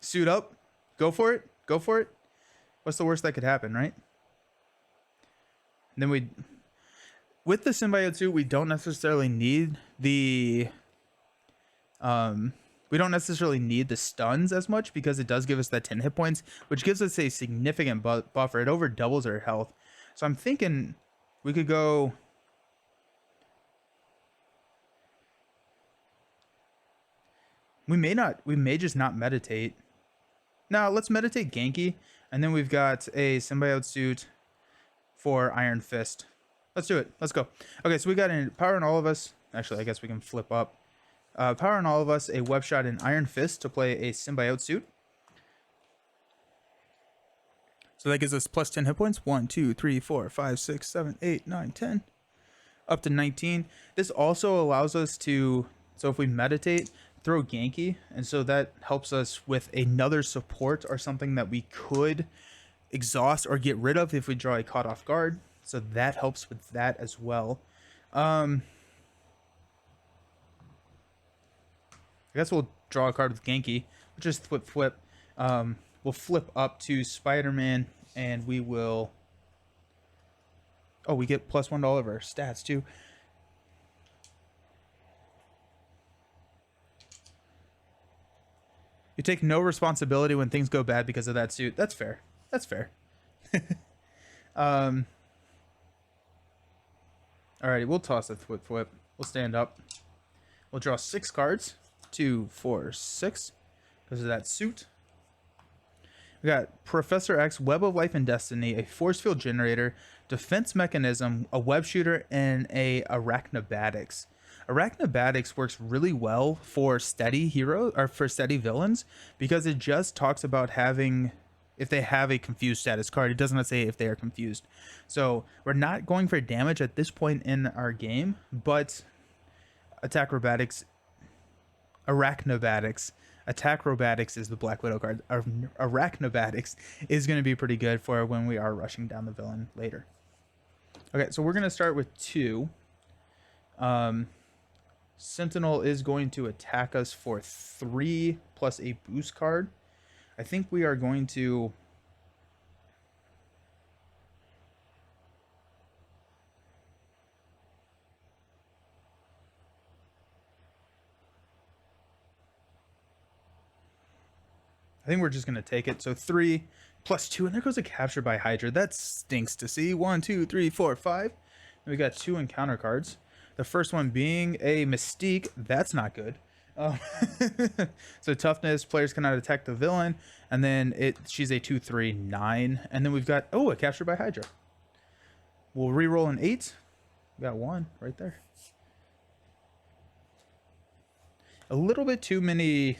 Suit up. Go for it. Go for it. What's the worst that could happen, right? And then with the symbiote suit, we don't necessarily need the stuns as much because it does give us that 10 hit points, which gives us a significant buffer. It over doubles our health. So I'm thinking we could go. We may just not meditate. Now let's meditate Genki, and then we've got a symbiote suit for Iron Fist. Let's do it. Let's go. Okay, so we got a Power in All of Us. Actually, I guess we can flip up. Power in All of Us, a Web Shot, and Iron Fist to play a symbiote suit. So that gives us plus 10 hit points. 1, 2, 3, 4, 5, 6, 7, 8, 9, 10. Up to 19. This also allows us to, so if we meditate, throw Genki, and so that helps us with another support or something that we could exhaust or get rid of if we draw a Caught Off Guard. So that helps with that as well. I guess we'll draw a card with Genki. We'll just flip. We'll flip up to Spider-Man, and we will. Oh, we get +1 to all of our stats too. You take no responsibility when things go bad because of that suit. That's fair. That's fair. Alrighty, we'll toss a flip. We'll stand up. We'll draw 6 cards. 2, 4, 6. Because of that suit. We got Professor X, Web of Life and Destiny, a force field generator, defense mechanism, a web shooter, and a Arachnobatics. Arachnobatics works really well for steady heroes or for steady villains because it just talks about having, if they have a confused status card, it does not say if they are confused. So we're not going for damage at this point in our game, but Attack Robotics, Arachnobatics, Attack Robotics is the Black Widow card. Arachnobatics is going to be pretty good for when we are rushing down the villain later. Okay, so we're going to start with 2. Sentinel is going to attack us for 3 plus a boost card. I think we are going to... I think we're just going to take it. So 3 plus 2, and there goes a Captured by Hydra. That stinks to see. 1, 2, 3, 4, 5. And we got 2 encounter cards. The first one being a Mystique. That's not good. So toughness, players cannot attack the villain. And then she's a 2/3/9. And then we've got, a Captured by Hydra. We'll re-roll an 8. We got 1 right there. A little bit too many...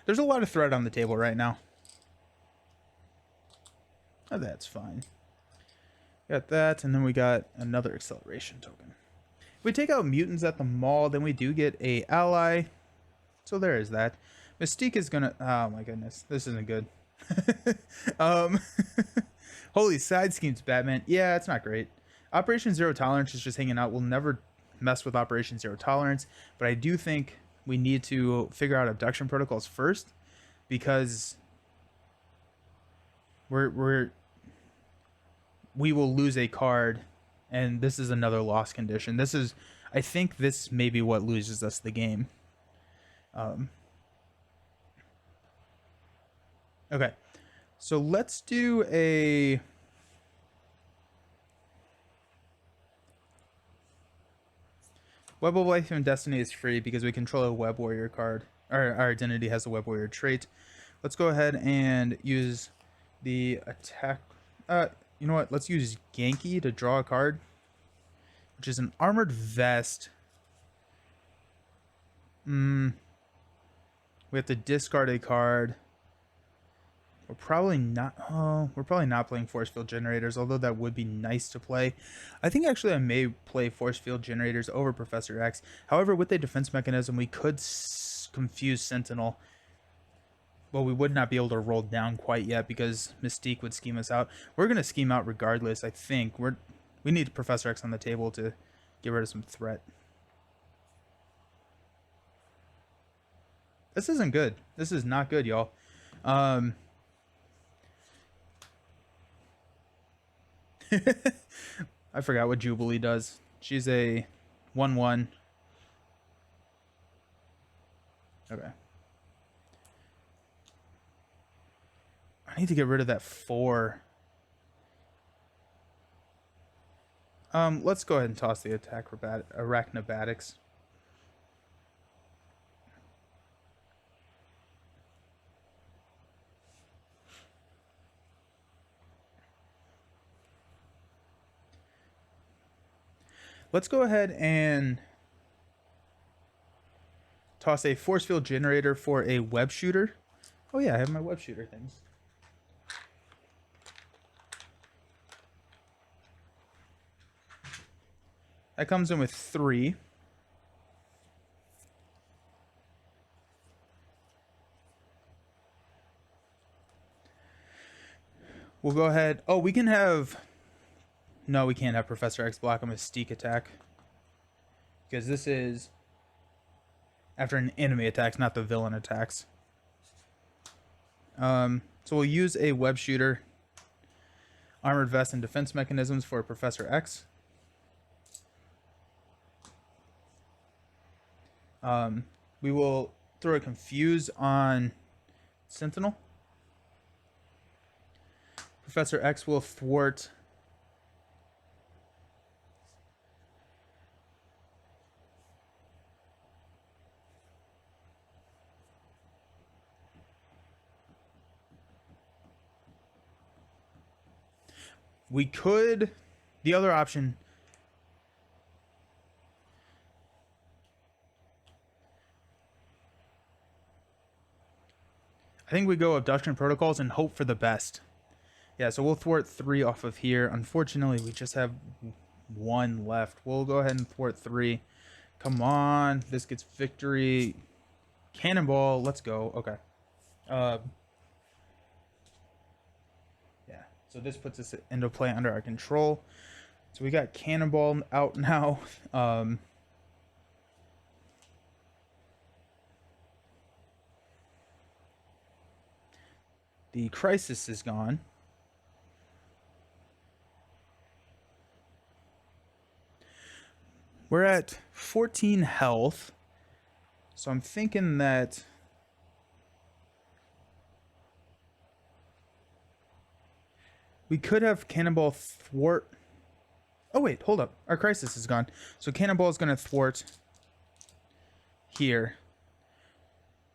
There's a lot of threat on the table right now. Oh, that's fine. Got that, and then we got another acceleration token. If we take out mutants at the mall, then we do get a ally. So there is that. Mystique is gonna... Oh my goodness, this isn't good. Holy side schemes, Batman. Yeah, it's not great. Operation Zero Tolerance is just hanging out. We'll never mess with Operation Zero Tolerance, but I do think we need to figure out abduction protocols first, because we will lose a card, and this is another loss condition. I think this may be what loses us the game. Okay, so let's do a... Web of Life and Destiny is free because we control a Web Warrior card. Our identity has a Web Warrior trait. Let's go ahead and use the attack... you know what? Let's use Genki to draw a card, which is an Armored Vest. We have to discard a card. We're probably not playing Force Field Generators, although that would be nice to play. I think actually I may play Force Field Generators over Professor X. However, with a defense mechanism, we could confuse Sentinel. Well, we would not be able to roll down quite yet because Mystique would scheme us out. We're going to scheme out regardless, I think. We need Professor X on the table to get rid of some threat. This isn't good. This is not good, y'all. I forgot what Jubilee does. She's a 1/1. Okay. I need to get rid of that 4. Let's go ahead and toss the attack Arachnobatics. Let's go ahead and toss a force field generator for a web shooter. Oh yeah, I have my web shooter things. That comes in with 3. We'll go ahead. Oh, we can have... No, we can't have Professor X block a Mystique attack. Because this is after an enemy attacks, not the villain attacks. So we'll use a web shooter, armored vest, and defense mechanisms for Professor X. We will throw a confuse on Sentinel. Professor X will thwart we could the other option. I think we go Abduction Protocols and hope for the best. Yeah, so we'll thwart 3 off of here. Unfortunately, we just have 1 left. We'll go ahead and thwart 3. Come on. This gets victory. Cannonball. Let's go. Okay. Yeah, so this puts us into play under our control. So we got Cannonball out now. The Crisis is gone. We're at 14 health. So I'm thinking that we could have Cannonball thwart. Oh, wait, hold up. Our Crisis is gone. So Cannonball is going to thwart here.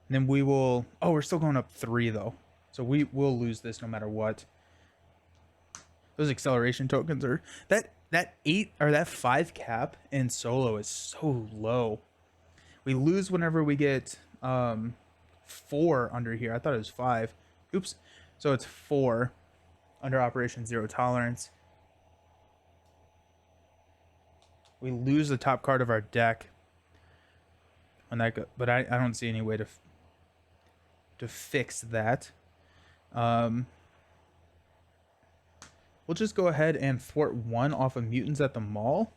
And then we will... Oh, we're still going up 3, though. So we will lose this no matter what. Those acceleration tokens are... That 8 or that 5 cap in solo is so low. We lose whenever we get 4 under here. I thought it was 5. Oops. So it's 4 under Operation Zero Tolerance. We lose the top card of our deck when that but I don't see any way to fix that. We'll just go ahead and thwart 1 off of Mutants at the Mall.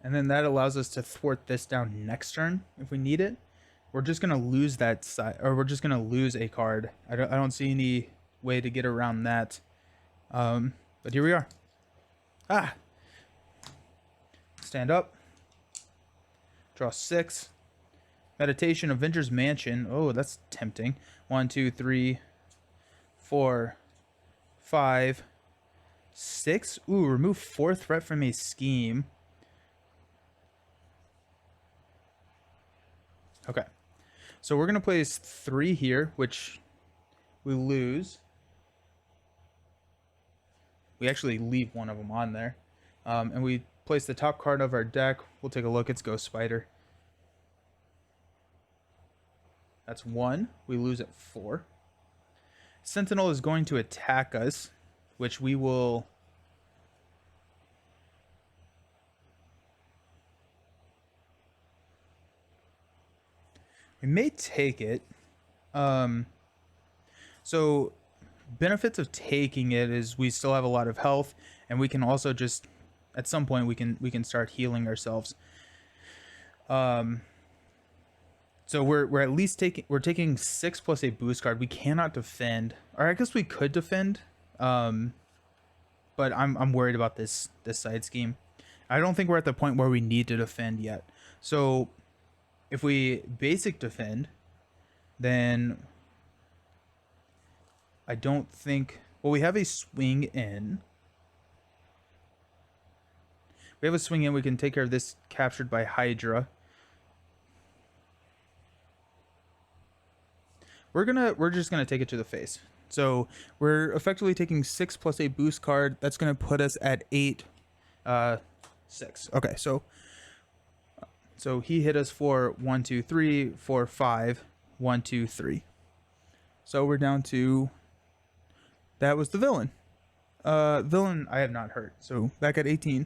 And then that allows us to thwart this down next turn if we need it. We're just going to lose that side, or we're just going to lose a card. I don't see any way to get around that. But here we are. Ah! Stand up. Draw 6. Meditation, Avengers Mansion. Oh, that's tempting. 1, 2, 3, 4, 5, 6. Ooh, remove 4 threat from a scheme. Okay. So we're going to place 3 here, which we lose. We actually leave one of them on there. And we place the top card of our deck. We'll take a look. It's Ghost Spider. That's 1. We lose at 4. Sentinel is going to attack us, which we will... We may take it. So benefits of taking it is we still have a lot of health, and we can also just at some point we can start healing ourselves. So we're at least taking 6 plus a boost card. We cannot defend, or I guess we could defend, but I'm worried about this side scheme. I don't think we're at the point where we need to defend yet. So if we basic defend, then I don't think. Well, we have a swing in. We have a swing in. We can take care of this captured by Hydra. We're just gonna take it to the face. So we're effectively taking 6 plus a boost card. That's gonna put us at 8, 6. Okay, so he hit us for 1, 2, 3, 4, 5, 1, 2, 3. So we're down to. That was the villain. Villain I have not hurt. So back at 18.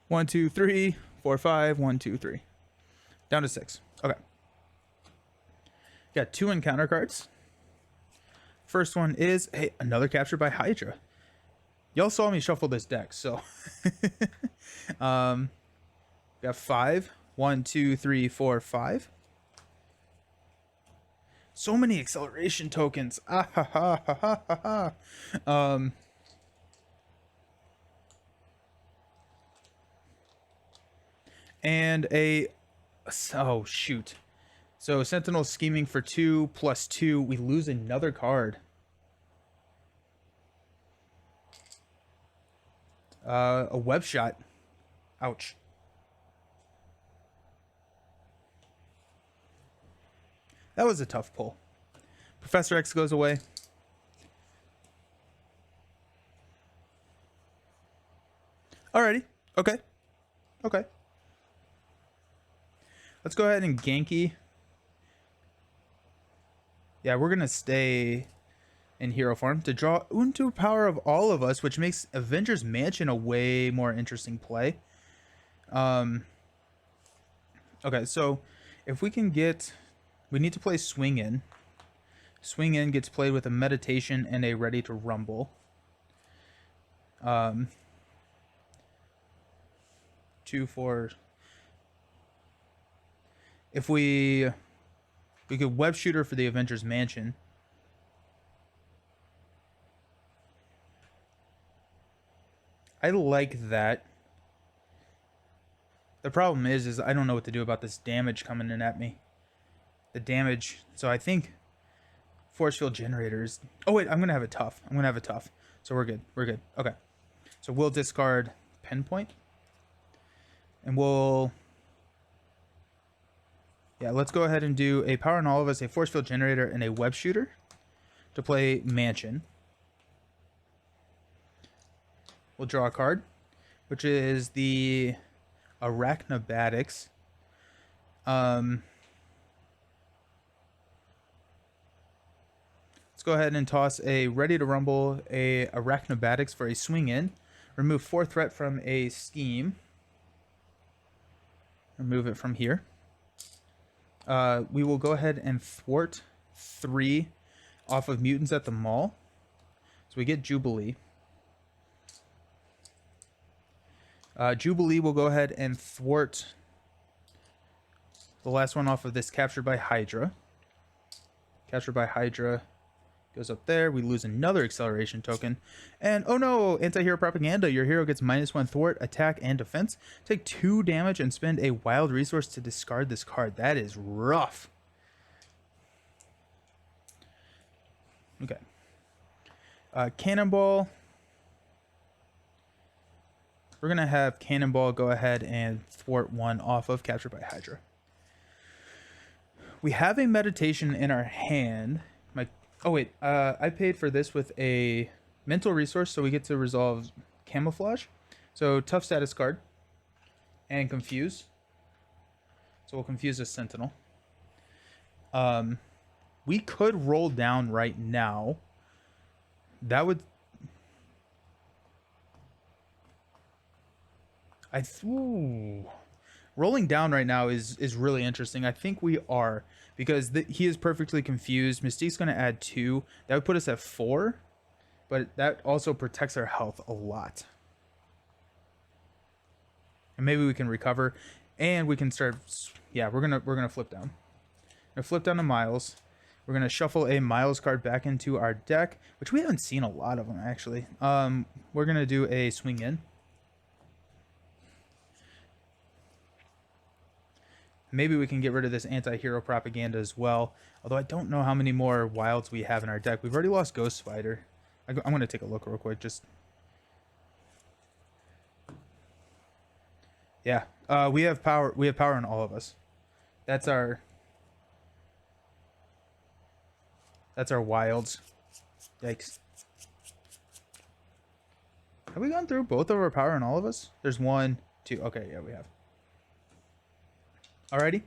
1, 2, 3, 4, 5, 1, 2, 3. Down to 6. Okay. Got 2 encounter cards. First one is, hey, another capture by Hydra. Y'all saw me shuffle this deck, so got 5. 1, 2, 3, 4, 5. So many acceleration tokens. Ah ha ha ha ha ha ha. And a, oh shoot. So Sentinel scheming for 2 plus 2. We lose another card. A web shot. Ouch. That was a tough pull. Professor X goes away. Alrighty. Okay. Okay. Let's go ahead and Genki. Yeah, we're going to stay in hero form to draw Unto Power of All of Us, which makes Avengers Mansion a way more interesting play. Okay, so if we can get... We need to play Swing In. Swing In gets played with a Meditation and a Ready to Rumble. 2, 4... If we could Web Shooter for the Avengers Mansion. I like that. The problem is I don't know what to do about this damage coming in at me. The damage. So I think Force Field Generators. Oh wait, I'm gonna have it tough. So we're good. We're good. Okay. So we'll discard Pinpoint. And we'll. Yeah, let's go ahead and do a Power on All of Us, a Force Field Generator, and a Web Shooter to play Mansion. We'll draw a card, which is the Arachnobatics. Let's go ahead and toss a Ready to Rumble, a Arachnobatics for a Swing In. Remove 4 threat from a scheme. Remove it from here. We will go ahead and thwart 3 off of Mutants at the Mall. So we get Jubilee. Jubilee will go ahead and thwart the last one off of this Captured by Hydra. Captured by Hydra goes up there. We lose another acceleration token. And oh no, anti-hero propaganda. Your hero gets -1 thwart, attack, and defense. Take 2 damage and spend a wild resource to discard this card. That is rough. Okay. Cannonball. We're going to have Cannonball go ahead and thwart 1 off of Captured by Hydra. We have a Meditation in our hand. Oh wait, I paid for this with a mental resource, so we get to resolve Camouflage. So tough status card and Confuse. So we'll confuse a Sentinel. We could roll down right now. That would. Rolling down right now is really interesting. I think we are, because he is perfectly confused. Mystique's going to add 2. That would put us at 4, but that also protects our health a lot. And maybe we can recover, and we can start. Yeah, we're gonna flip down. We're gonna flip down to Miles. We're gonna shuffle a Miles card back into our deck, which we haven't seen a lot of them actually. We're gonna do a swing in. Maybe we can get rid of this anti-hero propaganda as well. Although I don't know how many more wilds we have in our deck. We've already lost Ghost Spider. I'm gonna take a look real quick. Just yeah, we have power. We have power in all of us. That's our wilds. Yikes. Have we gone through both of our power in all of us? There's 1, 2. Okay, yeah, we have. Alrighty.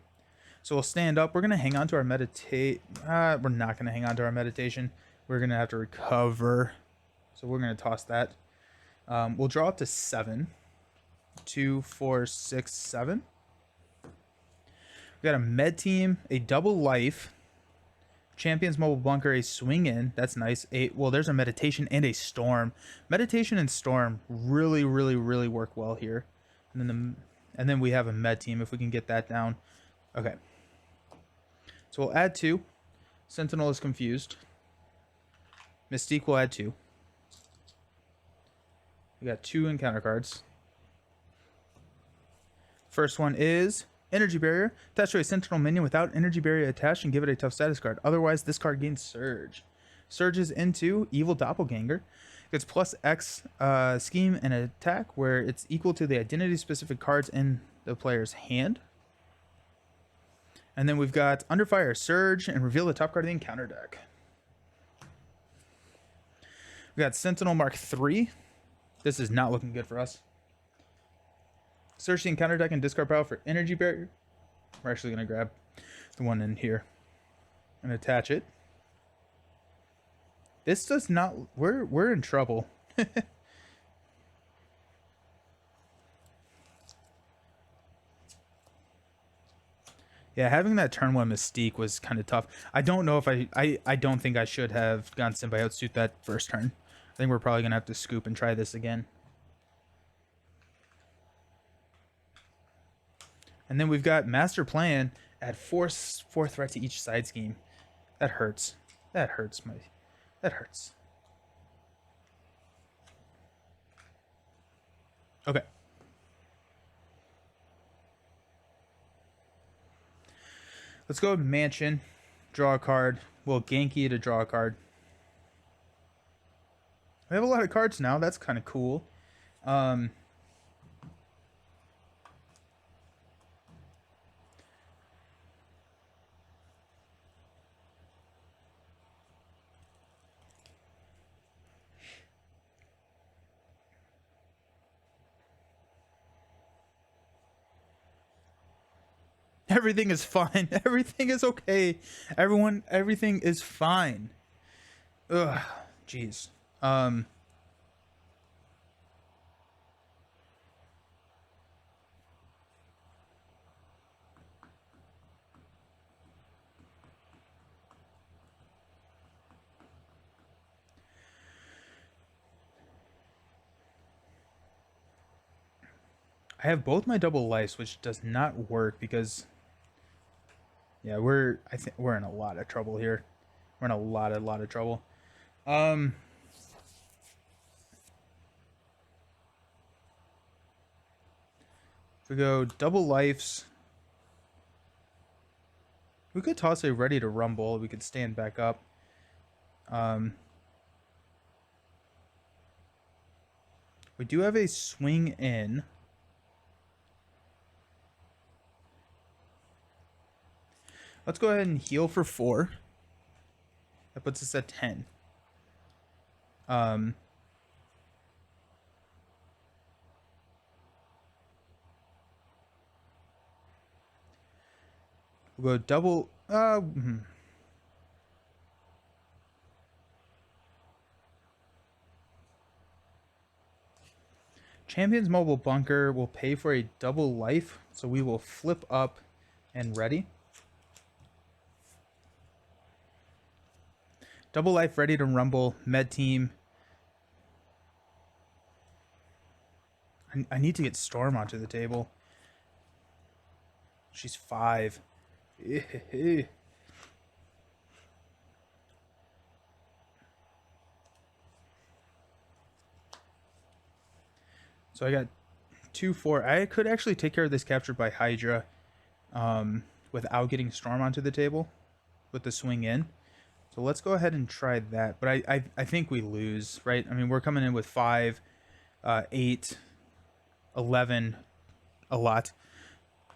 So we'll stand up. We're going to hang on to our meditate. We're not going to hang on to our meditation. We're going to have to recover. So we're going to toss that. We'll draw up to 7. 2, 4, 6, 7. We got a med team, a double life. Champions Mobile Bunker, a swing in. That's nice. Well, there's a meditation and a storm. Meditation and storm really, really, really work well here. And then we have a med team if we can get that down. Okay. So we'll add 2. Sentinel is confused. Mystique will add 2. We got 2 encounter cards. First one is Energy Barrier. Attach to a Sentinel minion without Energy Barrier attached and give it a tough status card. Otherwise, this card gains Surge. Surges into Evil Doppelganger. Gets plus X scheme and attack where it's equal to the identity-specific cards in the player's hand. And then we've got Under Fire, Surge, and reveal the top card of the encounter deck. We got Sentinel Mark III. This is not looking good for us. Search the encounter deck and discard power for Energy Barrier. We're actually going to grab the one in here and attach it. This does not... We're in trouble. Yeah, having that turn 1 Mystique was kind of tough. I don't know if I don't think I should have gone Symbiote Suit that first turn. I think we're probably going to have to scoop and try this again. And then we've got Master Plan at 4 threat to each side scheme. That hurts. That hurts. That hurts. Okay. Let's go Mansion. Draw a card. We'll Genki to draw a card. We have a lot of cards now. That's kind of cool. Everything is fine. Everything is okay. Everyone, everything is fine. Ugh, jeez. I have both my double lives, which does not work because, yeah, I think we're in a lot of trouble here. We're in a lot of trouble. If we go double lives, we could toss a Ready to Rumble. We could stand back up. We do have a swing in. Let's go ahead and heal for 4. That puts us at 10. We'll go double. Champions Mobile Bunker will pay for a double life, so we will flip up and ready. Double life, ready to rumble, med team. I need to get Storm onto the table. She's 5. So I got 2-4. I could actually take care of this captured by Hydra without getting Storm onto the table with the swing in. So let's go ahead and try that. But I think we lose, right? I mean, we're coming in with 5, 8, 11, a lot.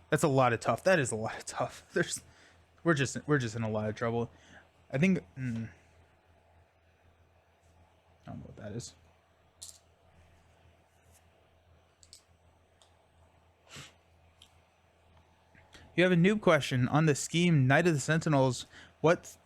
That's a lot of tough. That is a lot of tough. We're just in a lot of trouble. I think I don't know what that is. You have a noob question on the scheme Knight of the Sentinels. What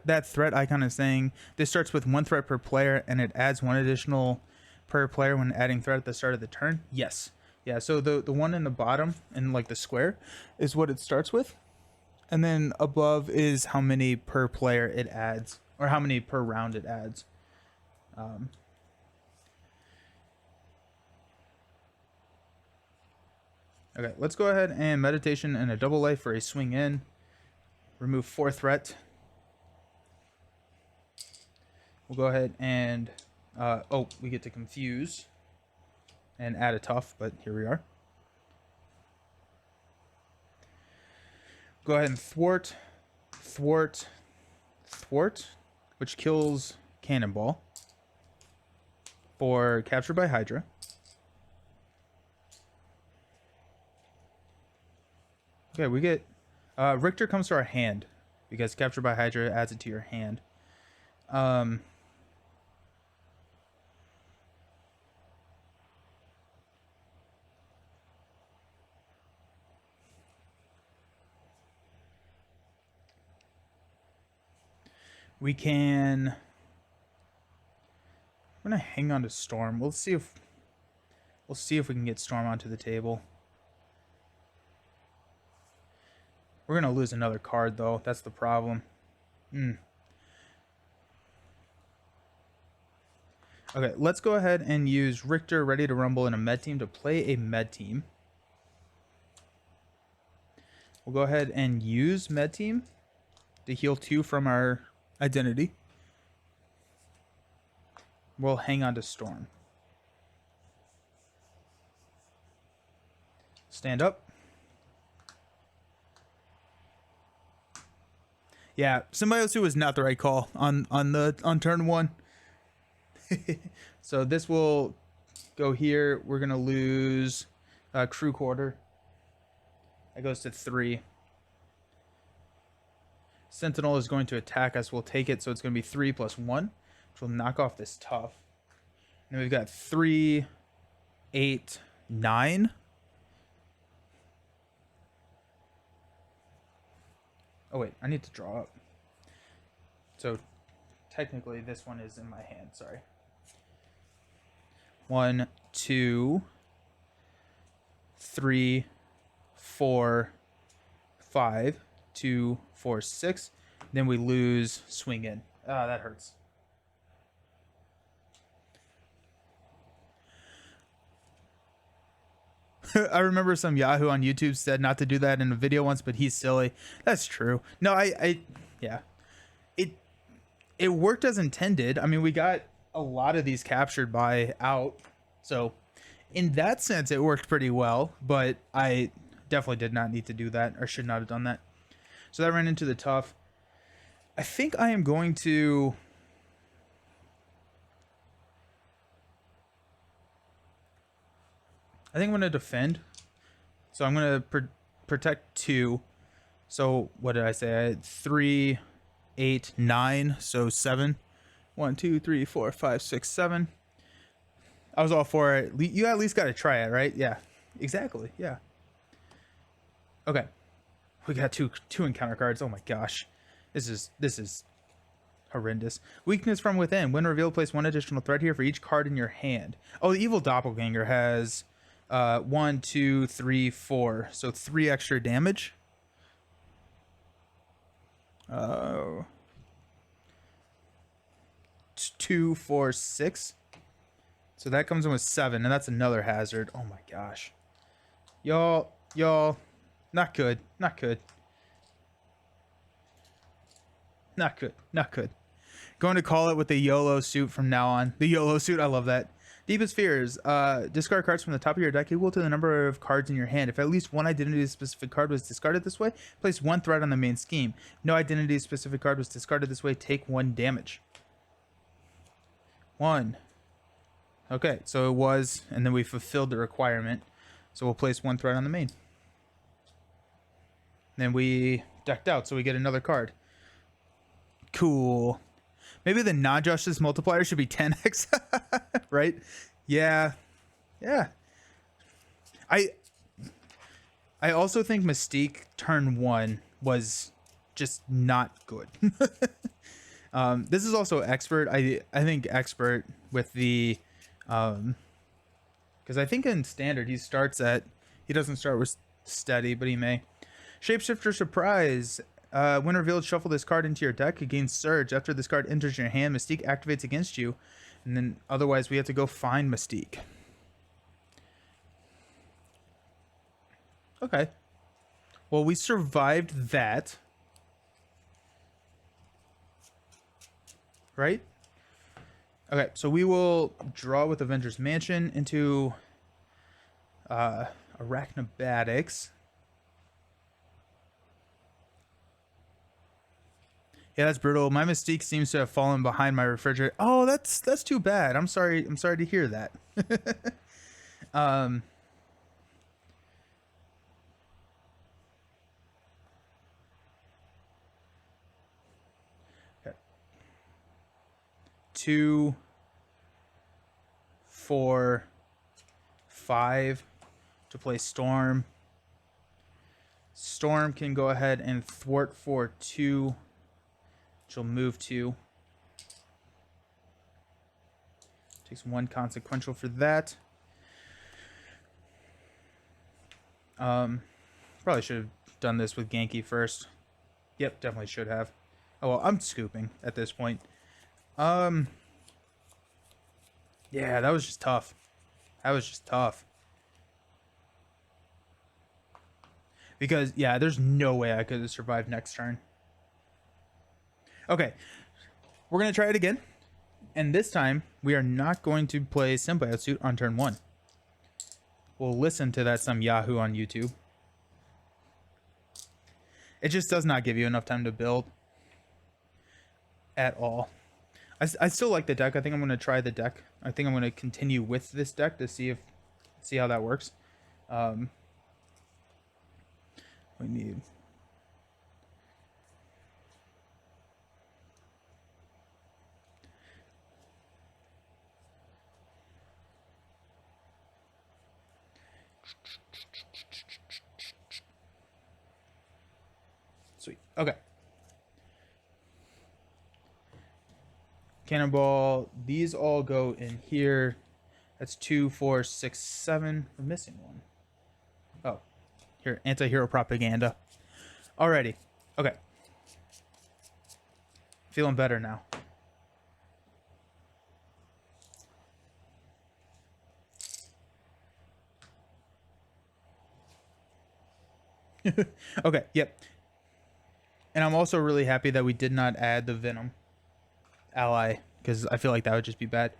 that threat icon is saying? This starts with 1 threat per player and it adds 1 additional per player when adding threat at the start of the turn. Yes. Yeah, so the one in the bottom in like the square is what it starts with. And then above is how many per player it adds, or how many per round it adds. Okay, let's go ahead and meditation and a double life for a swing in. Remove 4 threat. We'll go ahead and we get to confuse and add a tough, but here we are. Go ahead and thwart, which kills Cannonball for captured by Hydra. Okay, we get Richter comes to our hand because captured by Hydra adds it to your hand. We can. I'm gonna hang on to Storm. We'll see if we can get Storm onto the table. We're gonna lose another card though. That's the problem. Okay, let's go ahead and use Richter ready to rumble in a med team to play a med team. We'll go ahead and use med team to heal 2 from our identity. We'll hang on to Storm. Stand up. Yeah, Symbiosis was not the right call on turn 1. So this will go here. We're gonna lose crew quarter. That goes to 3. Sentinel is going to attack us. We'll take it, so it's going to be 3 + 1, which will knock off this tough. And we've got 3, 8, 9. Oh wait, I need to draw up. So technically this one is in my hand, sorry. 1, 2, 3, 4, 5, 2, 4, 6. Then we lose swing in. Ah, that hurts. I remember some Yahoo on YouTube said not to do that in a video once, but he's silly. That's true. No, yeah. It worked as intended. I mean, we got a lot of these captured by out. So in that sense, it worked pretty well, but I definitely did not need to do that, or should not have done that. So that ran into the tough. I think I am going to... I think I'm going to defend. So I'm going to protect 2. So what did I say? I had 3, 8, 9. So 7. 1, 2, 3, 4, 5, 6, 7. I was all for it. You at least got to try it, right? Yeah, exactly. Yeah. Okay. We got two encounter cards. Oh my gosh. This is horrendous. Weakness from within. When revealed, place 1 additional threat here for each card in your hand. Oh, the evil doppelganger has 1, 2, 3, 4. So 3 extra damage. Oh. 2, 4, 6. So that comes in with 7, and that's another hazard. Oh my gosh. Y'all, not good, not good. Not good, not good. Going to call it with the YOLO suit from now on. The YOLO suit, I love that. Deepest Fears. Discard cards from the top of your deck equal to the number of cards in your hand. If at least one identity-specific card was discarded this way, place 1 threat on the main scheme. No identity-specific card was discarded this way, take 1 damage. 1. Okay, so it was, and then we fulfilled the requirement. So we'll place 1 threat on the main. Then we decked out, so we get another card. Cool. Maybe the non-justice multiplier should be 10x, right? Yeah. Yeah. I also think Mystique turn 1 was just not good. This is also Expert. I think Expert with the because I think in Standard he doesn't start with Steady, but he may. Shapeshifter Surprise. When revealed, shuffle this card into your deck. It gains Surge. After this card enters your hand, Mystique activates against you. And then otherwise we have to go find Mystique. Okay. Well, we survived that. Right? Okay, so we will draw with Avengers Mansion into Arachnobatics. Yeah, that's brutal. My Mystique seems to have fallen behind my refrigerator. Oh, that's too bad. I'm sorry to hear that. Okay. 2, 4, 5 to play Storm. Storm can go ahead and thwart for 2. She'll move 2. Takes 1 consequential for that. Probably should have done this with Genki first. Yep, definitely should have. Oh well, I'm scooping at this point. Yeah, that was just tough. That was just tough. Because yeah, there's no way I could have survived next turn. Okay, we're going to try it again. And this time, we are not going to play Symbiote Suit on turn 1. We'll listen to that some Yahoo on YouTube. It just does not give you enough time to build. At all. I still like the deck. I think I'm going to try the deck. I think I'm going to continue with this deck to see how that works. We need... Sweet. Okay. Cannonball. These all go in here. That's 2, 4, 6, 7. We're missing one. Oh. Here. Anti-hero propaganda. Alrighty. Okay. Feeling better now. Okay. Yep. And I'm also really happy that we did not add the Venom ally, because I feel like that would just be bad.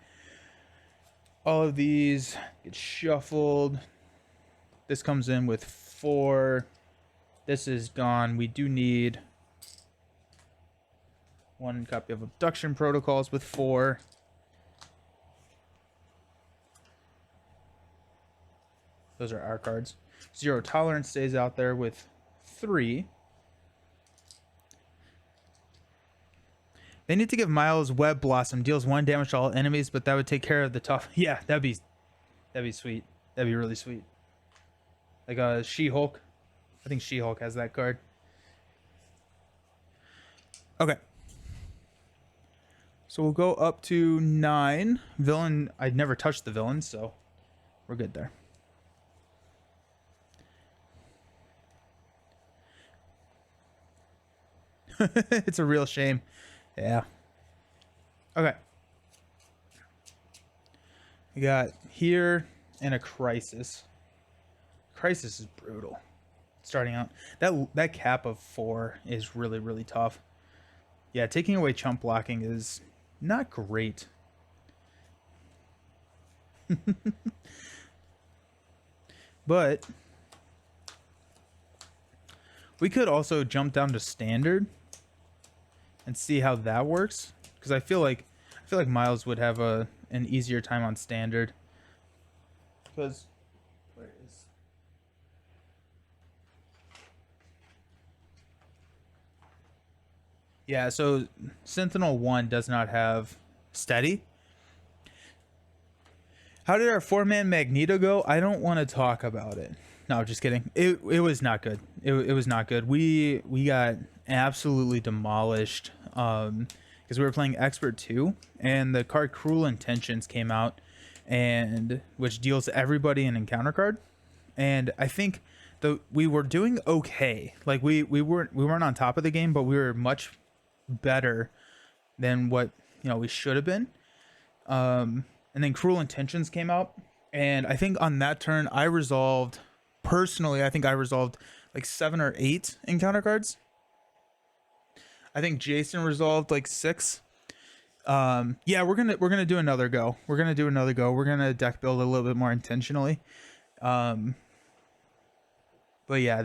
All of these get shuffled. This comes in with 4. This is gone. We do need 1 copy of Abduction Protocols with 4. Those are our cards. Zero Tolerance stays out there with 3. They need to give Miles Web Blossom. Deals 1 damage to all enemies, but that would take care of the tough... Yeah, that'd be sweet. That'd be really sweet. Like She-Hulk. I think She-Hulk has that card. Okay. So we'll go up to 9. Villain... I'd never touched the villain, so we're good there. It's a real shame. Yeah. Okay. We got here and a crisis. Crisis is brutal. Starting out, that cap of 4 is really, really tough. Yeah, taking away chump blocking is not great. But we could also jump down to standard and see how that works, because I feel like Miles would have an easier time on standard. Because where is yeah, so Sentinel 1 does not have steady. How did our 4-man Magneto go? I don't want to talk about it. No, just kidding. It was not good. It was not good. We got absolutely demolished because we were playing Expert 2 and the card Cruel Intentions came out, and which deals everybody an encounter card. And I think we were doing okay. Like we weren't on top of the game, but we were much better than what we should have been. And then Cruel Intentions came out, and I think on that turn I resolved personally. I think I resolved like 7 or 8 encounter cards. I think Jason resolved like 6. Yeah, we're gonna do another go. We're gonna deck build a little bit more intentionally. But yeah,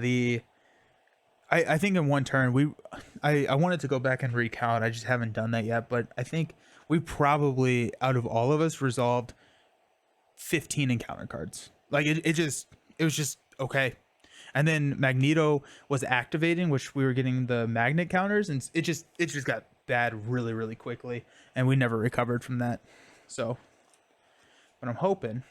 I think in one turn I wanted to go back and recount. I just haven't done that yet, but I think we probably, out of all of us, resolved 15 encounter cards. Like it was just okay. And then Magneto was activating, which we were getting the magnet counters, and it just got bad really, really quickly, and we never recovered from that. So, but I'm hoping.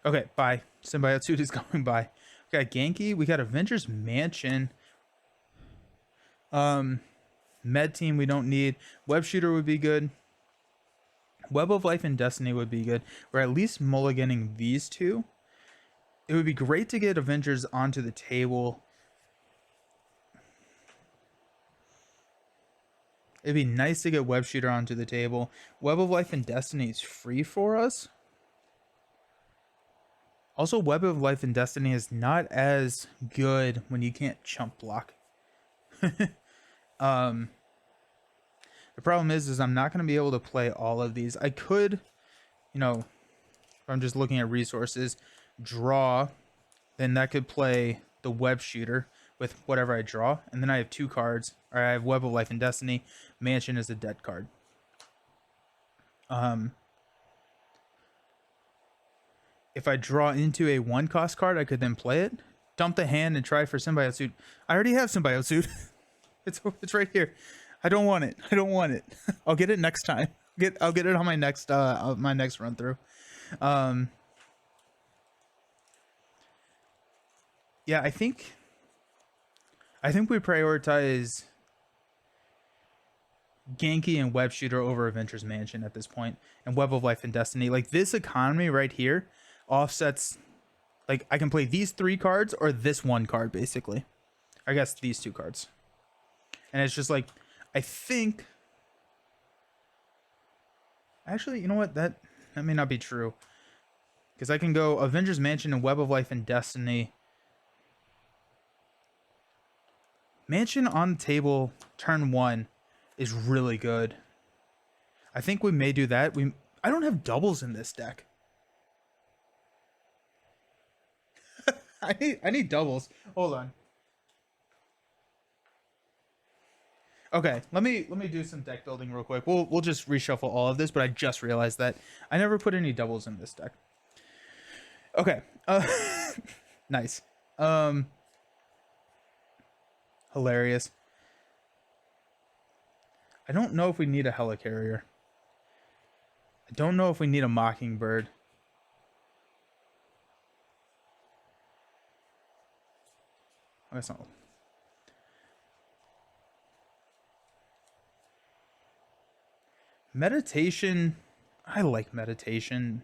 Okay, bye. Symbiote suit is going by. We got Genki. We got Avengers Mansion. Med team we don't need. Web shooter would be good. Web of Life and Destiny would be good. We're at least mulliganing these two. It would be great to get Avengers onto the table. It'd be nice to get Web shooter onto the table. Web of Life and Destiny is free for us. Also, Web of Life and Destiny is not as good when you can't chump block. The problem is I'm not going to be able to play all of these. I could, if I'm just looking at resources, draw, then that could play the Web shooter with whatever I draw, and then I have 2 cards. Or I have Web of Life and Destiny. Mansion is a dead card. If I draw into a 1-cost card, I could then play it, dump the hand, and try for Symbiote Suit. I already have Symbiote Suit. It's right here. I don't want it. I'll get it next time. I'll get it on my next run through. Yeah, I think we prioritize Genki and Web Shooter over Avengers Mansion at this point, and Web of Life and Destiny. Like, this economy right here offsets, like, I can play these 3 cards or this 1 card, basically. I guess these 2 cards. And it's just like, I think, actually, you know what, that may not be true, because I can go Avengers Mansion and Web of Life and Destiny. Mansion on the table turn 1 is really good. I think we may do that. I don't have doubles in this deck. I need doubles. Hold on. Okay, let me do some deck building real quick. We'll just reshuffle all of this, but I just realized that I never put any doubles in this deck. Okay. Nice. Hilarious. I don't know if we need a helicarrier. I don't know if we need a Mockingbird. Oh, that's not. Meditation. I like meditation.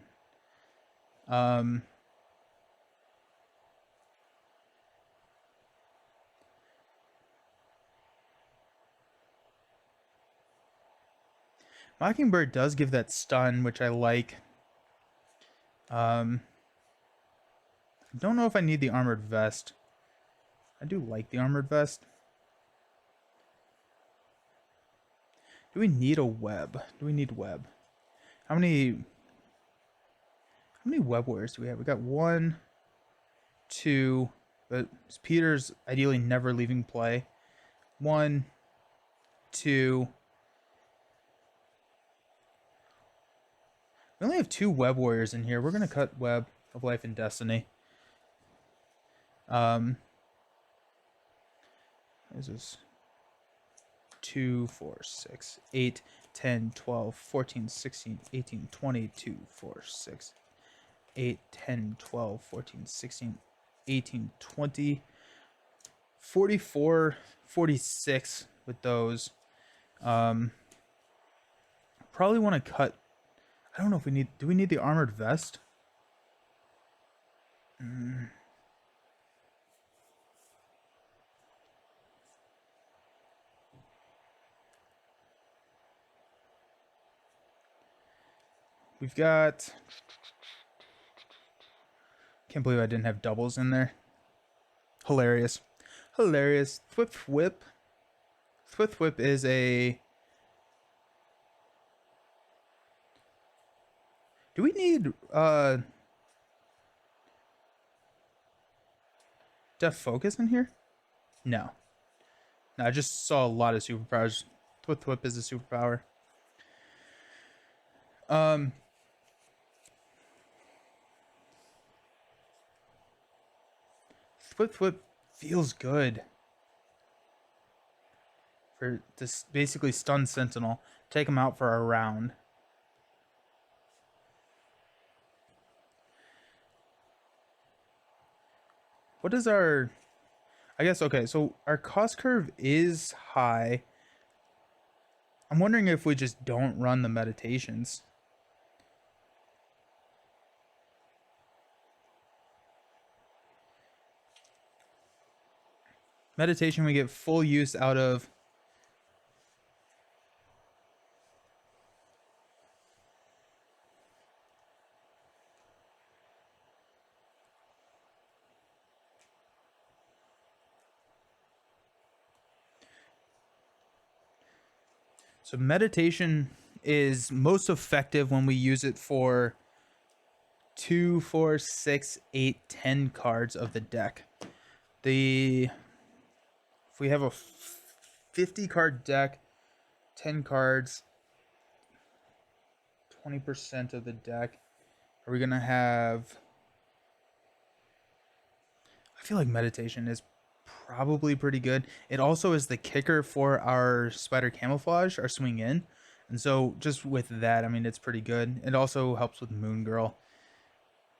Mockingbird does give that stun, which I like. I don't know if I need the armored vest. I do like the armored vest. Do we need a web? Do we need web? How many web warriors do we have? We got 1, 2, but Peter's ideally never leaving play. 1, 2. We only have 2 web warriors in here. We're gonna cut Web of Life and Destiny. This is 2, 4, 6, 8, 10, 12, 14, 16, 18, 20, 2, 4, 6, 8, 10, 12, 14, 16, 18, 20, 44, 46 with those. Probably want to cut. I don't know if we need. Do we need the armored vest? We've got. Can't believe I didn't have doubles in there. Hilarious. Hilarious. Thwip Whip. Thwip Whip is a. Do we need Def Focus in here? No. No, I just saw a lot of superpowers. Thwip Whip is a superpower. Thwip feels good. For this basically stun Sentinel. Take him out for a round. What is our... I guess, okay, so our cost curve is high. I'm wondering if we just don't run the meditations. Meditation, we get full use out of... So meditation is most effective when we use it for 2, 4, 6, 8, 10 cards of the deck. If we have a 50 card deck, 10 cards, 20% of the deck, are we gonna have... I feel like meditation is probably pretty good. It also is the kicker for our Spider Camouflage, our swing in. And so just with that, I mean, it's pretty good. It also helps with Moon Girl.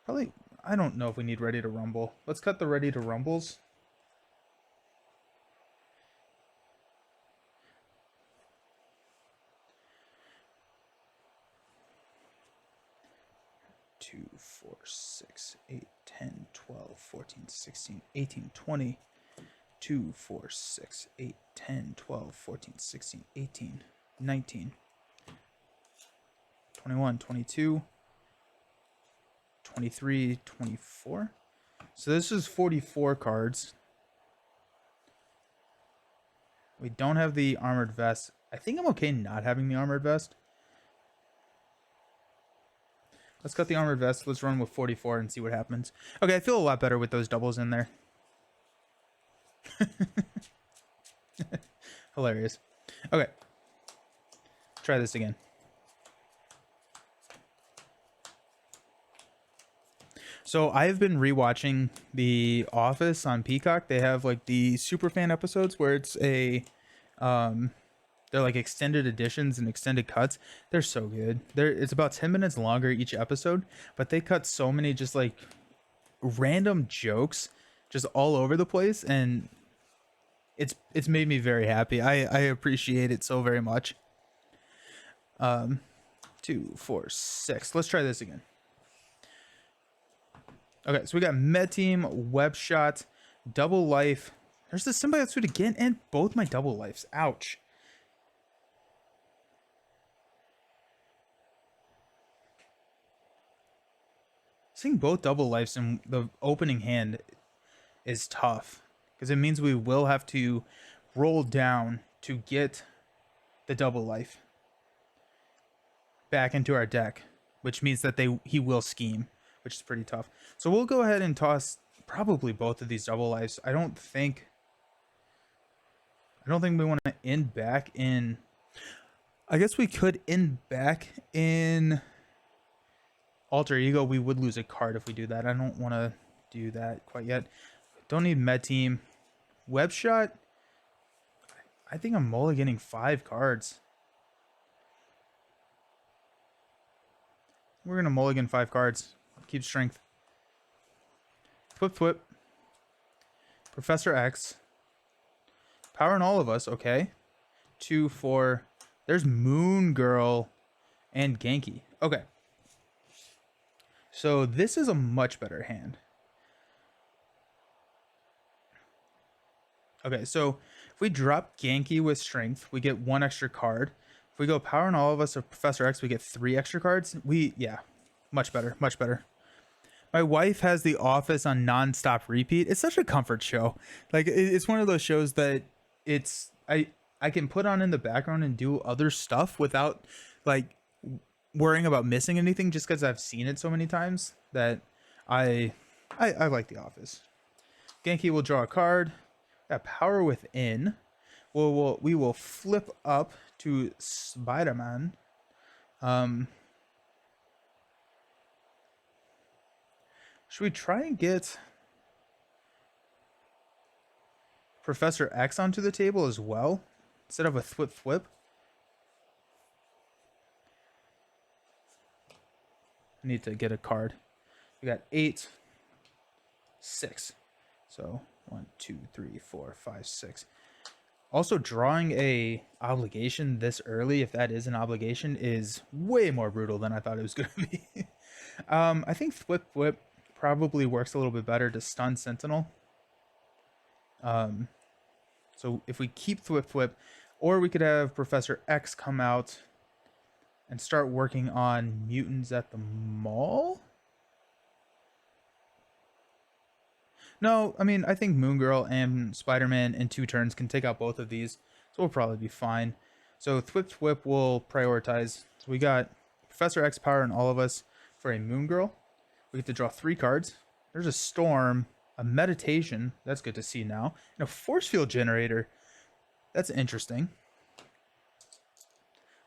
Probably, I don't know if we need Ready to Rumble. Let's cut the Ready to Rumbles. Two, 4, 6, 8, 10, 12, 14, 16, 18, 20. 2, 4, 6, 8, 10, 12, 14, 16, 18, 19, 21, 22, 23, 24. So this is 44 cards. We don't have the armored vest. I think I'm okay not having the armored vest. Let's cut the armored vest. Let's run with 44 and see what happens. Okay, I feel a lot better with those doubles in there. Hilarious. Okay. Try this again. So I've been rewatching The Office on Peacock. They have like the Superfan episodes where it's a they're like extended editions and extended cuts. They're so good. It's about 10 minutes longer each episode, but they cut so many just like random jokes just all over the place, and it's made me very happy. I appreciate it so very much. 2, 4, 6. Let's try this again. Okay, so we got Med Team, Web Shot, Double Life. There's the Symbiote Suit again, and both my double lives. Ouch. Seeing both double lives in the opening hand is tough because it means we will have to roll down to get the double life back into our deck, which means that he will scheme, which is pretty tough. So we'll go ahead and toss probably both of these double lives. I don't think we want to end back in. I guess we could end back in Alter Ego. We would lose a card if we do that. I don't want to do that quite yet. Don't need Med Team. Web Shot. I think I'm mulliganing 5 cards. We're going to mulligan 5 cards. Keep strength. Thwip. Professor X. Power in all of us. Okay. 2, 4. There's Moon Girl and Genki. Okay. So this is a much better hand. Okay, so if we drop Genki with strength, we get 1 extra card. If we go power in all of us of Professor X, we get 3 extra cards. Yeah, much better, much better. My wife has The Office on nonstop repeat. It's such a comfort show. Like, it's one of those shows that I can put on in the background and do other stuff without like worrying about missing anything, just because I've seen it so many times that I like The Office. Genki will draw a card. Got Power Within. We will flip up to Spider-Man. Should we try and get Professor X onto the table as well instead of a Thwip? I need to get a card. We got 8, 6. So 1, 2, 3, 4, 5, 6. Also, drawing a obligation this early, if that is an obligation, is way more brutal than I thought it was going to be. I think Thwip probably works a little bit better to stun Sentinel. So if we keep Thwip, or we could have Professor X come out and start working on mutants at the mall. No, I mean, I think Moon Girl and Spider-Man in 2 turns can take out both of these, so we'll probably be fine. So Thwip will prioritize. So we got Professor X power in all of us for a Moon Girl. We get to draw 3 cards. There's a Storm, a Meditation. That's good to see now. And a Force Field Generator. That's interesting.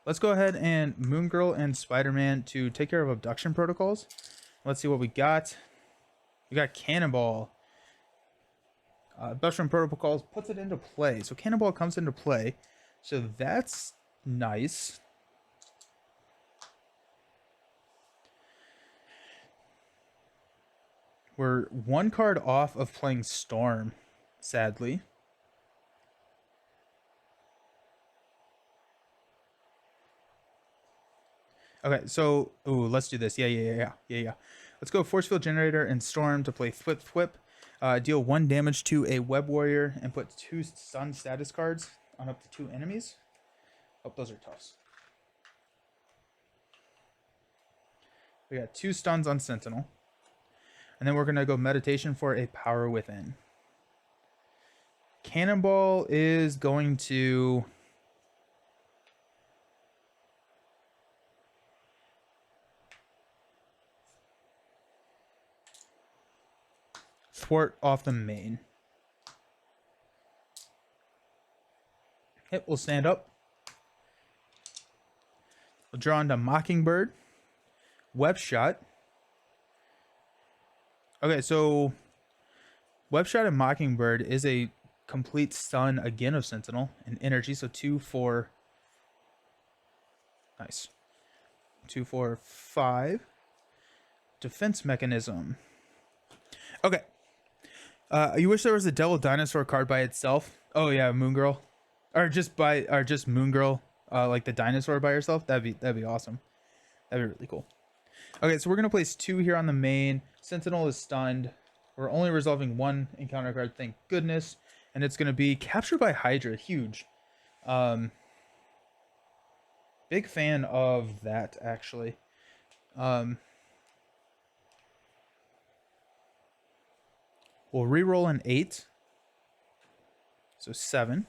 Let's go ahead and Moon Girl and Spider-Man to take care of abduction protocols. Let's see what we got. We got Cannonball. Abduction protocols puts it into play. So Cannonball comes into play. So that's nice. We're 1 card off of playing Storm, sadly. Okay, so let's do this. Yeah. Let's go Force Field Generator and Storm to play Thwip. Deal 1 damage to a Web Warrior and put 2 stun status cards on up to 2 enemies. Oh, those are toughs. We got 2 stuns on Sentinel. And then we're going to go Meditation for a Power Within. Cannonball is going to thwart off the main. Hit will stand up. We'll draw into Mockingbird. Web Shot. Okay, so Web Shot and Mockingbird is a complete stun again of Sentinel and energy. So 2, 4. Nice. 2, 4, 5. Defense Mechanism. Okay. You wish there was a Devil Dinosaur card by itself. Oh yeah, Moon Girl, or just Moon Girl, like the dinosaur by herself. That'd be awesome. That'd be really cool. Okay, so we're gonna place 2 here on the main. Sentinel is stunned. We're only resolving 1 encounter card, thank goodness, and it's gonna be Captured by Hydra. Huge. Big fan of that actually. We'll re-roll an 8. So 7.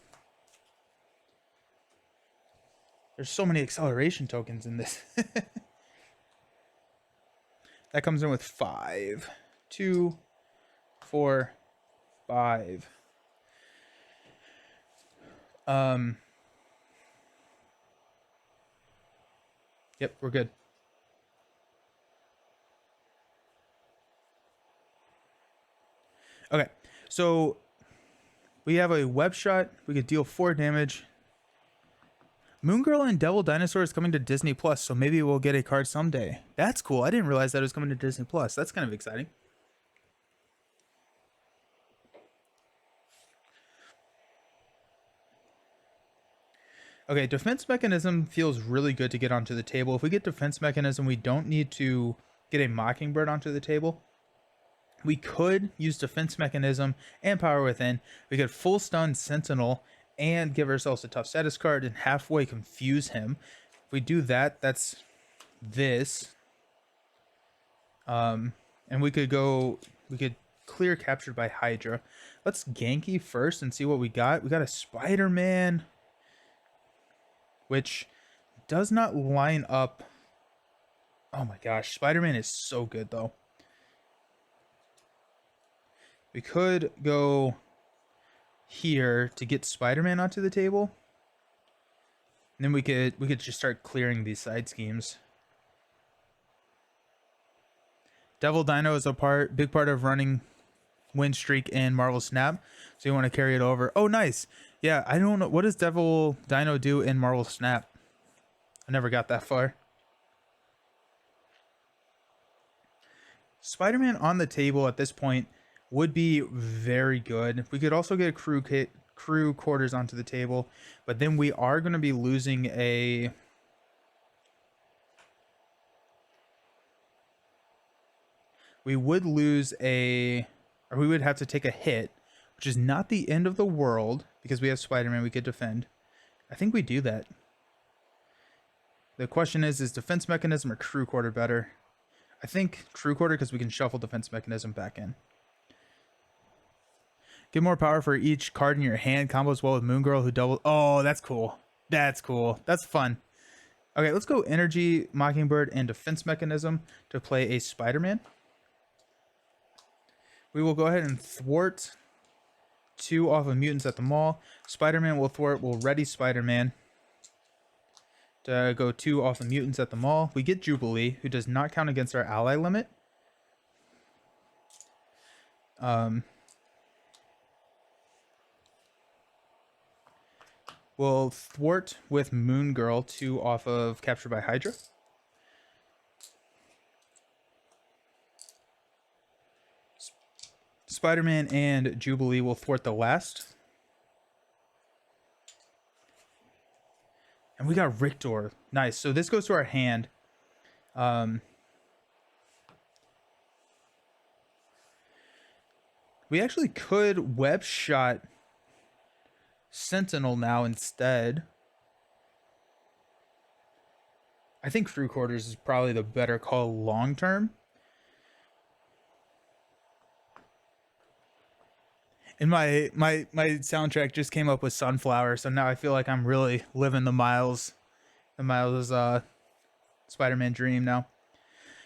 There's so many acceleration tokens in this. That comes in with 5. 2, 4, 5. Yep, we're good. Okay, so we have a web shot. We could deal 4 damage. Moon Girl and Devil Dinosaur is coming to Disney Plus, so maybe we'll get a card someday. That's cool. I didn't realize that it was coming to Disney Plus. That's kind of exciting. Okay, Defense Mechanism feels really good to get onto the table. If we get Defense Mechanism, we don't need to get a Mockingbird onto the table. We could use Defense Mechanism and Power Within. We could full stun Sentinel and give ourselves a tough status card and halfway confuse him. If we do that, that's this. And we could clear Captured by Hydra. Let's Genki first and see what we got. We got a Spider-Man, which does not line up. Oh my gosh, Spider-Man is so good though. We could go here to get Spider-Man onto the table. And then we could just start clearing these side schemes. Devil Dino is a big part of running Win Streak and Marvel Snap. So you want to carry it over. Oh, nice. Yeah, I don't know. What does Devil Dino do in Marvel Snap? I never got that far. Spider-Man on the table at this point would be very good. We could also get a crew quarters onto the table, but then we are going to be losing a... We would lose a... Or we would have to take a hit, which is not the end of the world, because we have Spider-Man we could defend. I think we do that. The question is Defense Mechanism or Crew Quarter better? I think Crew Quarter, because we can shuffle Defense Mechanism back in. Get more power for each card in your hand. Combos well with Moon Girl, who doubles. Oh, that's cool. That's cool. That's fun. Okay, let's go Energy, Mockingbird, and Defense Mechanism to play a Spider-Man. We will go ahead and thwart 2 off of Mutants at the Mall. Spider-Man will thwart. We'll ready Spider-Man to go 2 off of Mutants at the Mall. We get Jubilee, who does not count against our ally limit. We'll thwart with Moon Girl 2 off of Captured by Hydra. Spider-Man and Jubilee will thwart the last. And we got Rictor. Nice. So this goes to our hand. We actually could web shot Sentinel now instead. I think Crew Quarters is probably the better call long term. And my soundtrack just came up with Sunflower, so now I feel like I'm really living the Miles Spider-Man dream now.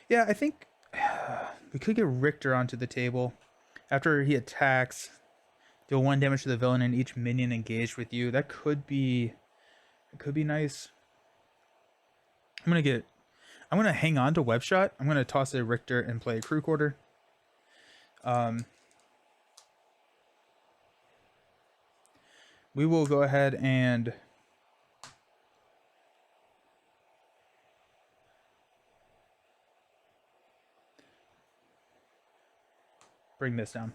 Yeah, I think we could get Richter onto the table. After he attacks, deal 1 damage to the villain and each minion engaged with you. That could be nice. I'm gonna hang on to Web Shot. I'm gonna toss a Richter and play a Crew Quarter. We will go ahead and bring this down.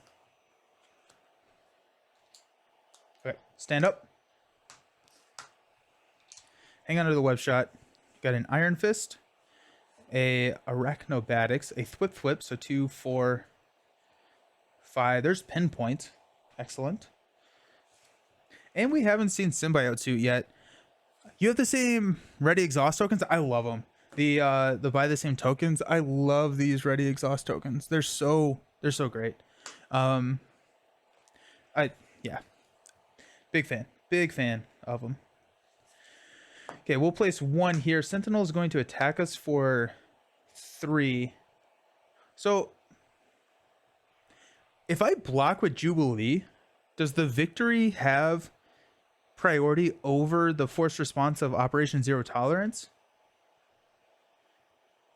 Okay, stand up. Hang on to the Web Shot. Got an Iron Fist, a Arachnobatics, a Thwip, so 2, 4, 5. There's Pinpoint. Excellent. And we haven't seen Symbiote Suit yet. You have the same Ready Exhaust tokens. I love them. The buy the same tokens. I love these Ready Exhaust tokens. They're so great. Yeah, big fan of them. Okay, we'll place 1 here. Sentinel is going to attack us for 3. So if I block with Jubilee, does the victory have priority over the forced response of Operation Zero Tolerance?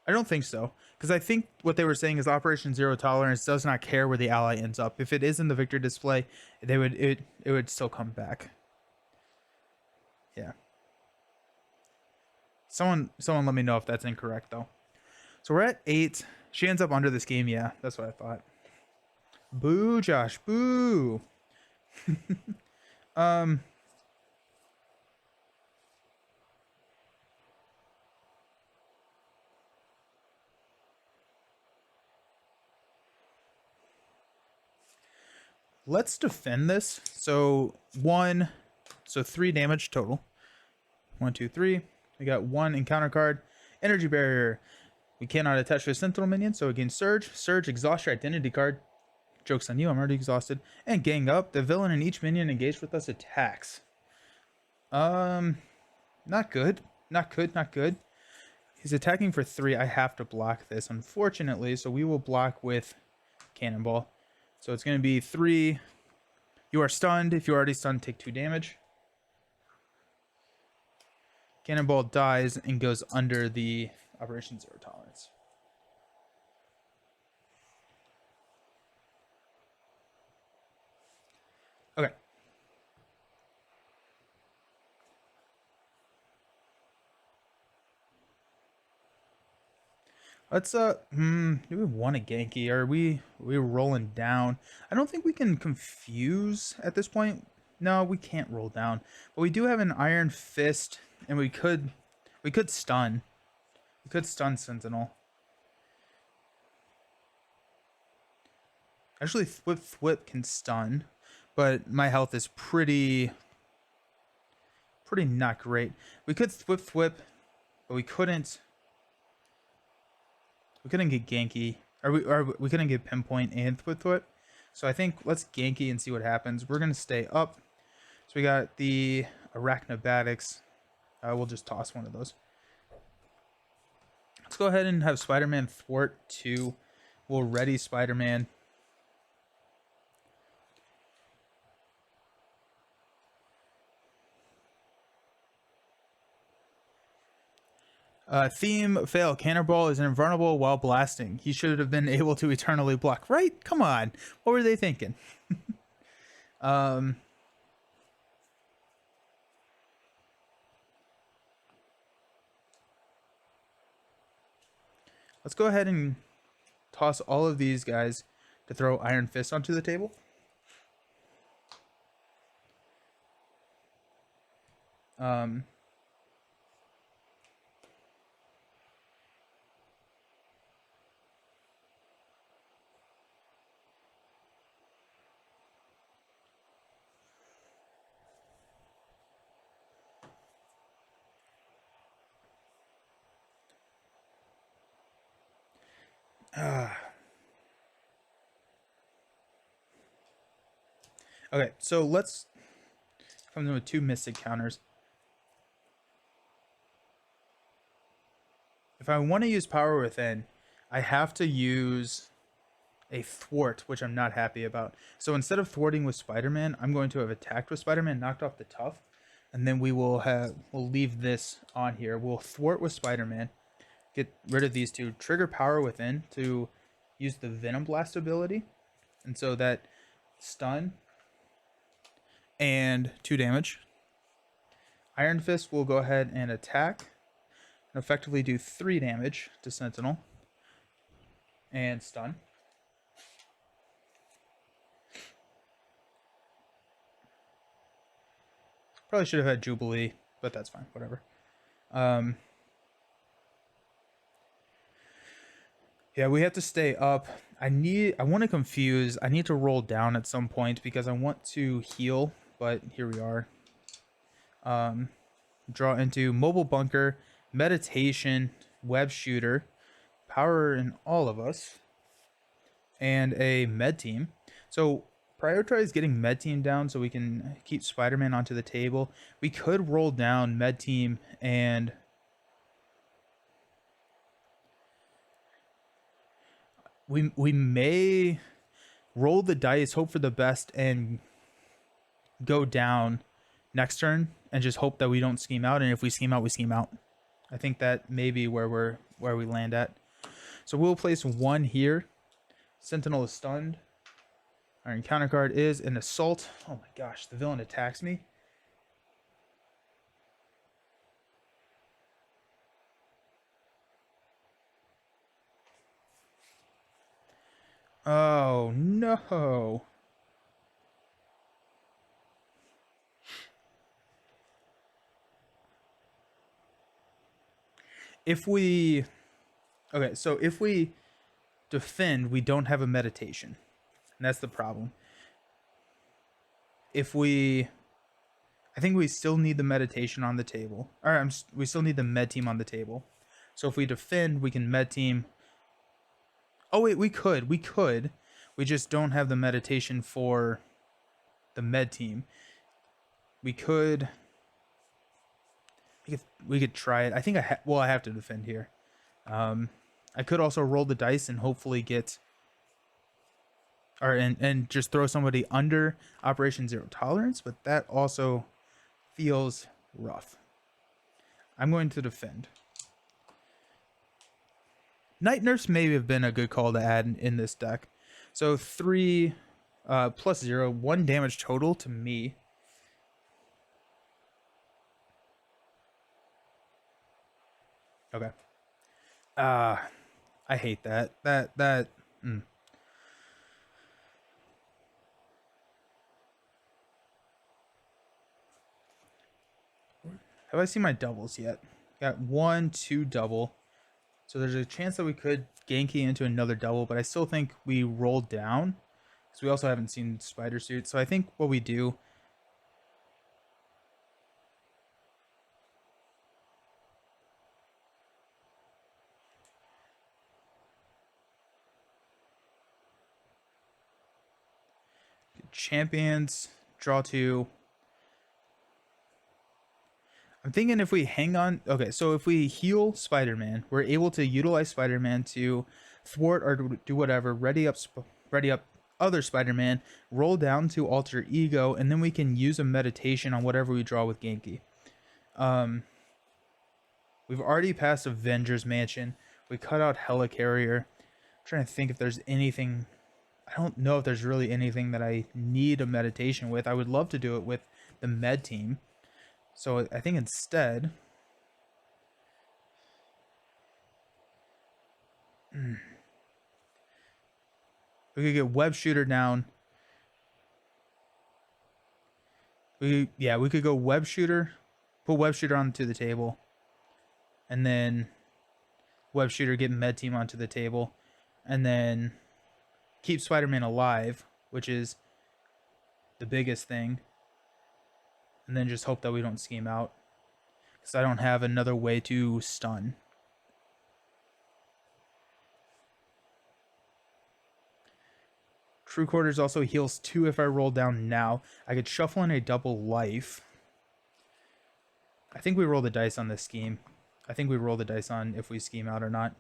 I don't think so, because I think what they were saying is Operation Zero Tolerance does not care where the ally ends up. If it is in the victory display, it would still come back. Yeah. Someone let me know if that's incorrect though. So we're at 8. She ends up under this game. Yeah, that's what I thought. Boo, Josh. Boo. Let's defend this. So 3 damage total. 1, 2, 3. We got 1 encounter card. Energy barrier. We cannot attach to a sentinel minion, so again, Surge. Surge, exhaust your identity card. Joke's on you, I'm already exhausted. And gang up. The villain and each minion engaged with us attacks. Not good. Not good. He's attacking for 3. I have to block this, unfortunately. So we will block with Cannonball. So it's going to be 3. You are stunned. If you're already stunned, take 2 damage. Cannonball dies and goes under the Operation Zero Tolerance. Okay. Let's do we want a Genki? Are we rolling down? I don't think we can confuse at this point. No, we can't roll down. But we do have an Iron Fist, and we could stun. We could stun Sentinel. Actually, Thwip can stun, but my health is pretty not great. We could Thwip, but we couldn't. We couldn't get Genki, or we couldn't get Pinpoint and Thwip. So I think let's Genki and see what happens. We're gonna stay up. So we got the Arachnobatics. We'll just toss one of those. Let's go ahead and have Spider-Man thwart 2. We'll ready Spider-Man. Theme fail. Cannonball is invulnerable while blasting. He should have been able to eternally block. Right? Come on. What were they thinking? Let's go ahead and toss all of these guys to throw Iron Fist onto the table. Okay, so let's come in with 2 Mystic counters. If I want to use Power Within, I have to use a thwart, which I'm not happy about. So instead of thwarting with Spider-Man, I'm going to have attacked with Spider-Man, knocked off the tough, and then we'll leave this on here. We'll thwart with Spider-Man, get rid of these 2, trigger Power Within to use the Venom Blast ability, and so that stun and 2 damage. Iron Fist will go ahead and attack and effectively do 3 damage to Sentinel and stun. Probably should have had Jubilee, but that's fine, whatever. Yeah, we have to stay up. I want to confuse. I need to roll down at some point because I want to heal, but here we are. Draw into Mobile Bunker, Meditation, Web Shooter, Power in All of Us, and a Med Team. So prioritize getting Med Team down so we can keep Spider-Man onto the table. We could roll down Med Team and we may roll the dice, hope for the best, and go down next turn and just hope that we don't scheme out. And if we scheme out, we scheme out. I think that may be where we land at. So we'll place 1 here. Sentinel is stunned. Our encounter card is an assault. Oh my gosh, the villain attacks me. Oh no. If we... Okay, so if we defend, we don't have a meditation. And that's the problem. If we... I think we still need the meditation on the table. Or we still need the med team on the table. So if we defend, we can med team. Oh wait, we could. We just don't have the meditation for the med team. We could try it. I think I have to defend here. I could also roll the dice and hopefully get and just throw somebody under Operation Zero Tolerance, but that also feels rough. I'm going to defend. Night Nurse may have been a good call to add in this deck. So 3 plus 0, 1 damage total to me. Okay. I hate that. Have I seen my doubles yet? Got 1, 2 double. So there's a chance that we could Genki into another double, but I still think we roll down. Because we also haven't seen Spider Suit. So I think what we do... Champions, draw 2. I'm thinking if we hang on... Okay, so if we heal Spider-Man, we're able to utilize Spider-Man to thwart or do whatever, ready up other Spider-Man, roll down to Alter Ego, and then we can use a meditation on whatever we draw with Genki. We've already passed Avengers Mansion. We cut out Helicarrier. I'm trying to think if there's anything... I don't know if there's really anything that I need a meditation with. I would love to do it with the med team. So I think instead... we could get Web Shooter down. We could go Web Shooter, put Web Shooter onto the table, and then Web Shooter get Med Team onto the table, and then keep Spider-Man alive, which is the biggest thing, and then just hope that we don't scheme out, because I don't have another way to stun. True Quarters also heals 2 if I roll down now. I could shuffle in a double life. I think we roll the dice on this scheme. I think we roll the dice on if we scheme out or not.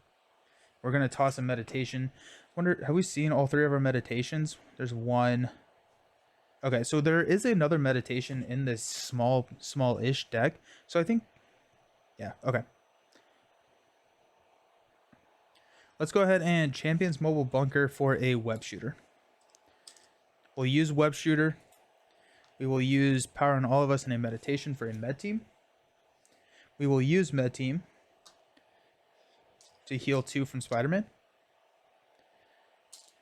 We're going to toss a meditation. Wonder, have we seen all 3 of our meditations? There's 1. Okay, so there is another meditation in this small-ish deck. So I think, yeah, okay. Let's go ahead and Champions Mobile Bunker for a Web Shooter. We'll use Web Shooter. We will use Power on All of Us in a meditation for a Med Team. We will use Med Team to heal 2 from Spider-Man.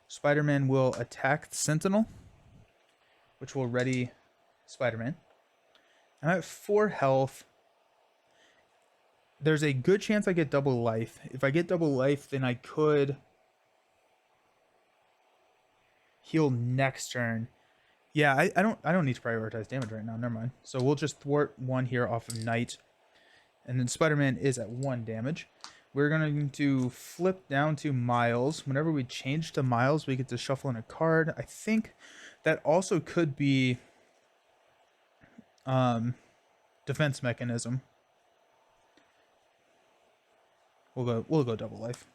Spider-Man will attack the Sentinel, which will ready Spider-Man. I'm at 4 health. There's a good chance I get double life. If I get double life, then I could heal next turn. Yeah, I don't need to prioritize damage right now. Never mind. So we'll just thwart 1 here off of Knight. And then Spider-Man is at 1 damage. We're going to flip down to Miles. Whenever we change to Miles, we get to shuffle in a card. I think That also could be defense mechanism. We'll go double life.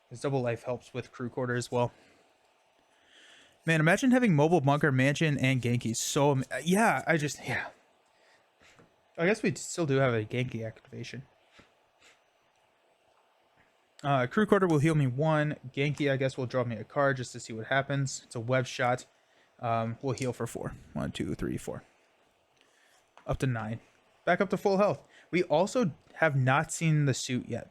Because double life helps with crew quarter as well. Man, imagine having mobile bunker, mansion, and Genki. So yeah, I guess we still do have a Genki activation. Crew quarter will heal me 1. Genki, I guess, will draw me a card just to see what happens. It's a web shot. We'll heal for 4. 1, 2, 3, 4. Up to 9. Back up to full health. We also have not seen the suit yet.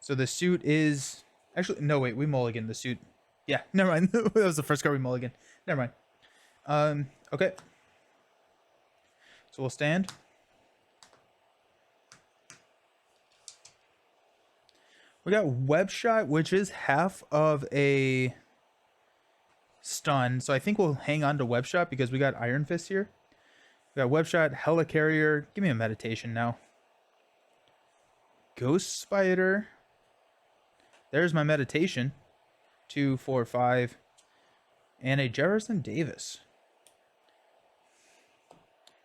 So the suit is... Actually, no, wait. We mulligan the suit. Yeah, never mind. That was the first card we mulligan. Never mind. Okay. So we'll stand. We got web shot, which is half of a stun. So I think we'll hang on to web shot because we got Iron Fist here. We got web shot, helicarrier. Give me a meditation now. Ghost spider. There's my meditation. 2, 4, 5. And a Jefferson Davis.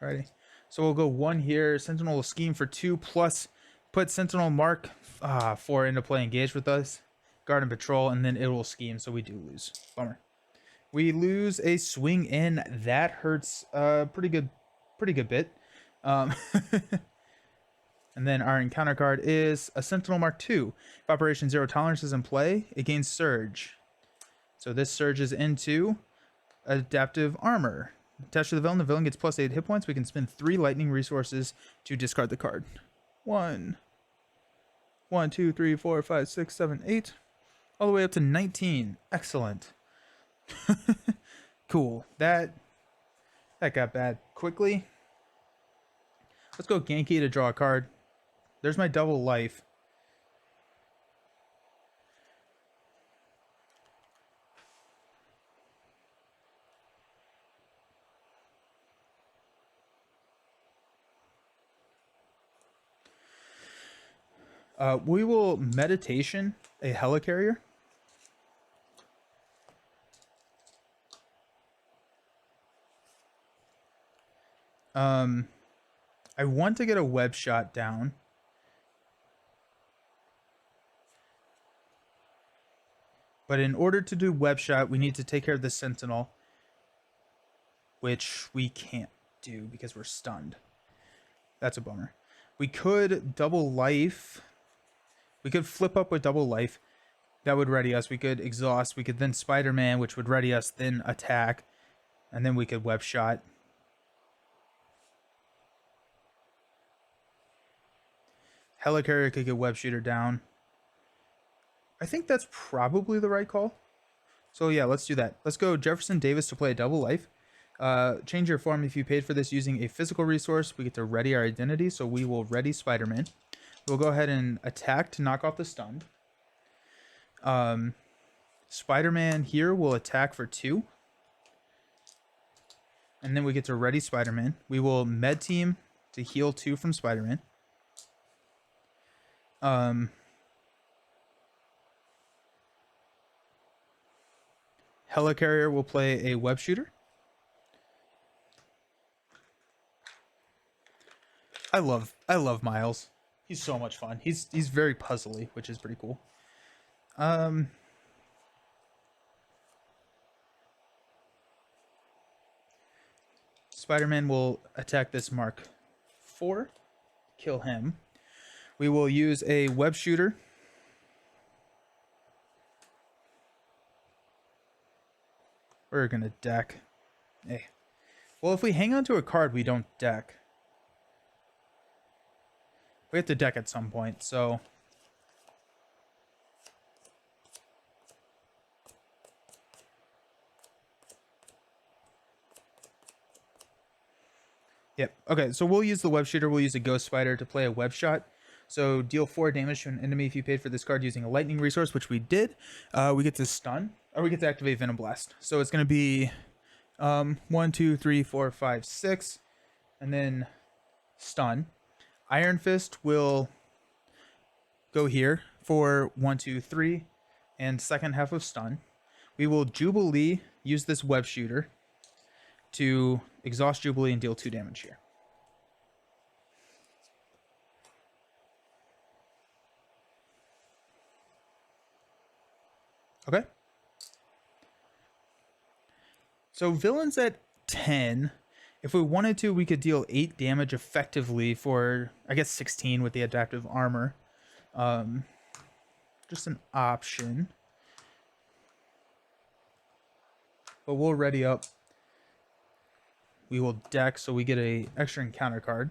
Alrighty. So we'll go 1 here. Sentinel will scheme for 2 plus put Sentinel Mark 4 into play, engage with us. Guard and patrol, and then it will scheme, so we do lose. Bummer. We lose a swing in. That hurts pretty good bit. And then our encounter card is a Sentinel Mark 2. If Operation Zero Tolerance is in play, it gains Surge. So this surges into Adaptive Armor. Attached to the villain gets plus 8 hit points. We can spend 3 lightning resources to discard the card. 1, 2, 3, 4, 5, 6, 7, 8. All the way up to 19. Excellent. Cool. That got bad quickly. Let's go Genki to draw a card. There's my double life. We will meditation a helicarrier. I want to get a web shot down. But in order to do web shot, we need to take care of the Sentinel, which we can't do because we're stunned. That's a bummer. We could double life. We could flip up with double life. That would ready us. We could exhaust. We could then Spider-Man, which would ready us, then attack. And then we could web shot. Helicarrier could get web shooter down. I think that's probably the right call. So yeah, let's do that. Let's go Jefferson Davis to play a double life. Change your form if you paid for this using a physical resource. We get to ready our identity, so we will ready Spider-Man. We'll go ahead and attack to knock off the stun. Spider-Man here will attack for 2. And then we get to ready Spider-Man. We will med team to heal 2 from Spider-Man. Helicarrier will play a web shooter. I love Miles. He's so much fun. He's very puzzly, which is pretty cool. Spider-Man will attack this Mark 4, kill him. We will use a web shooter. We're gonna deck. Hey. Well, if we hang on to a card, we don't deck. We have to deck at some point, so... Yep. Okay, so we'll use the web shooter. We'll use a ghost spider to play a web shot. So deal 4 damage to an enemy if you paid for this card using a lightning resource, which we did. We get to stun, or we get to activate Venom Blast. So it's going to be 1, 2, 3, 4, 5, 6, and then stun. Iron Fist will go here for 1, 2, 3, and second half of stun. We will Jubilee use this web shooter to exhaust Jubilee and deal 2 damage here. Okay. So villains at 10. If we wanted to, we could deal 8 damage effectively for, I guess, 16 with the adaptive armor. Just an option. But we'll ready up. We will deck so we get a extra encounter card.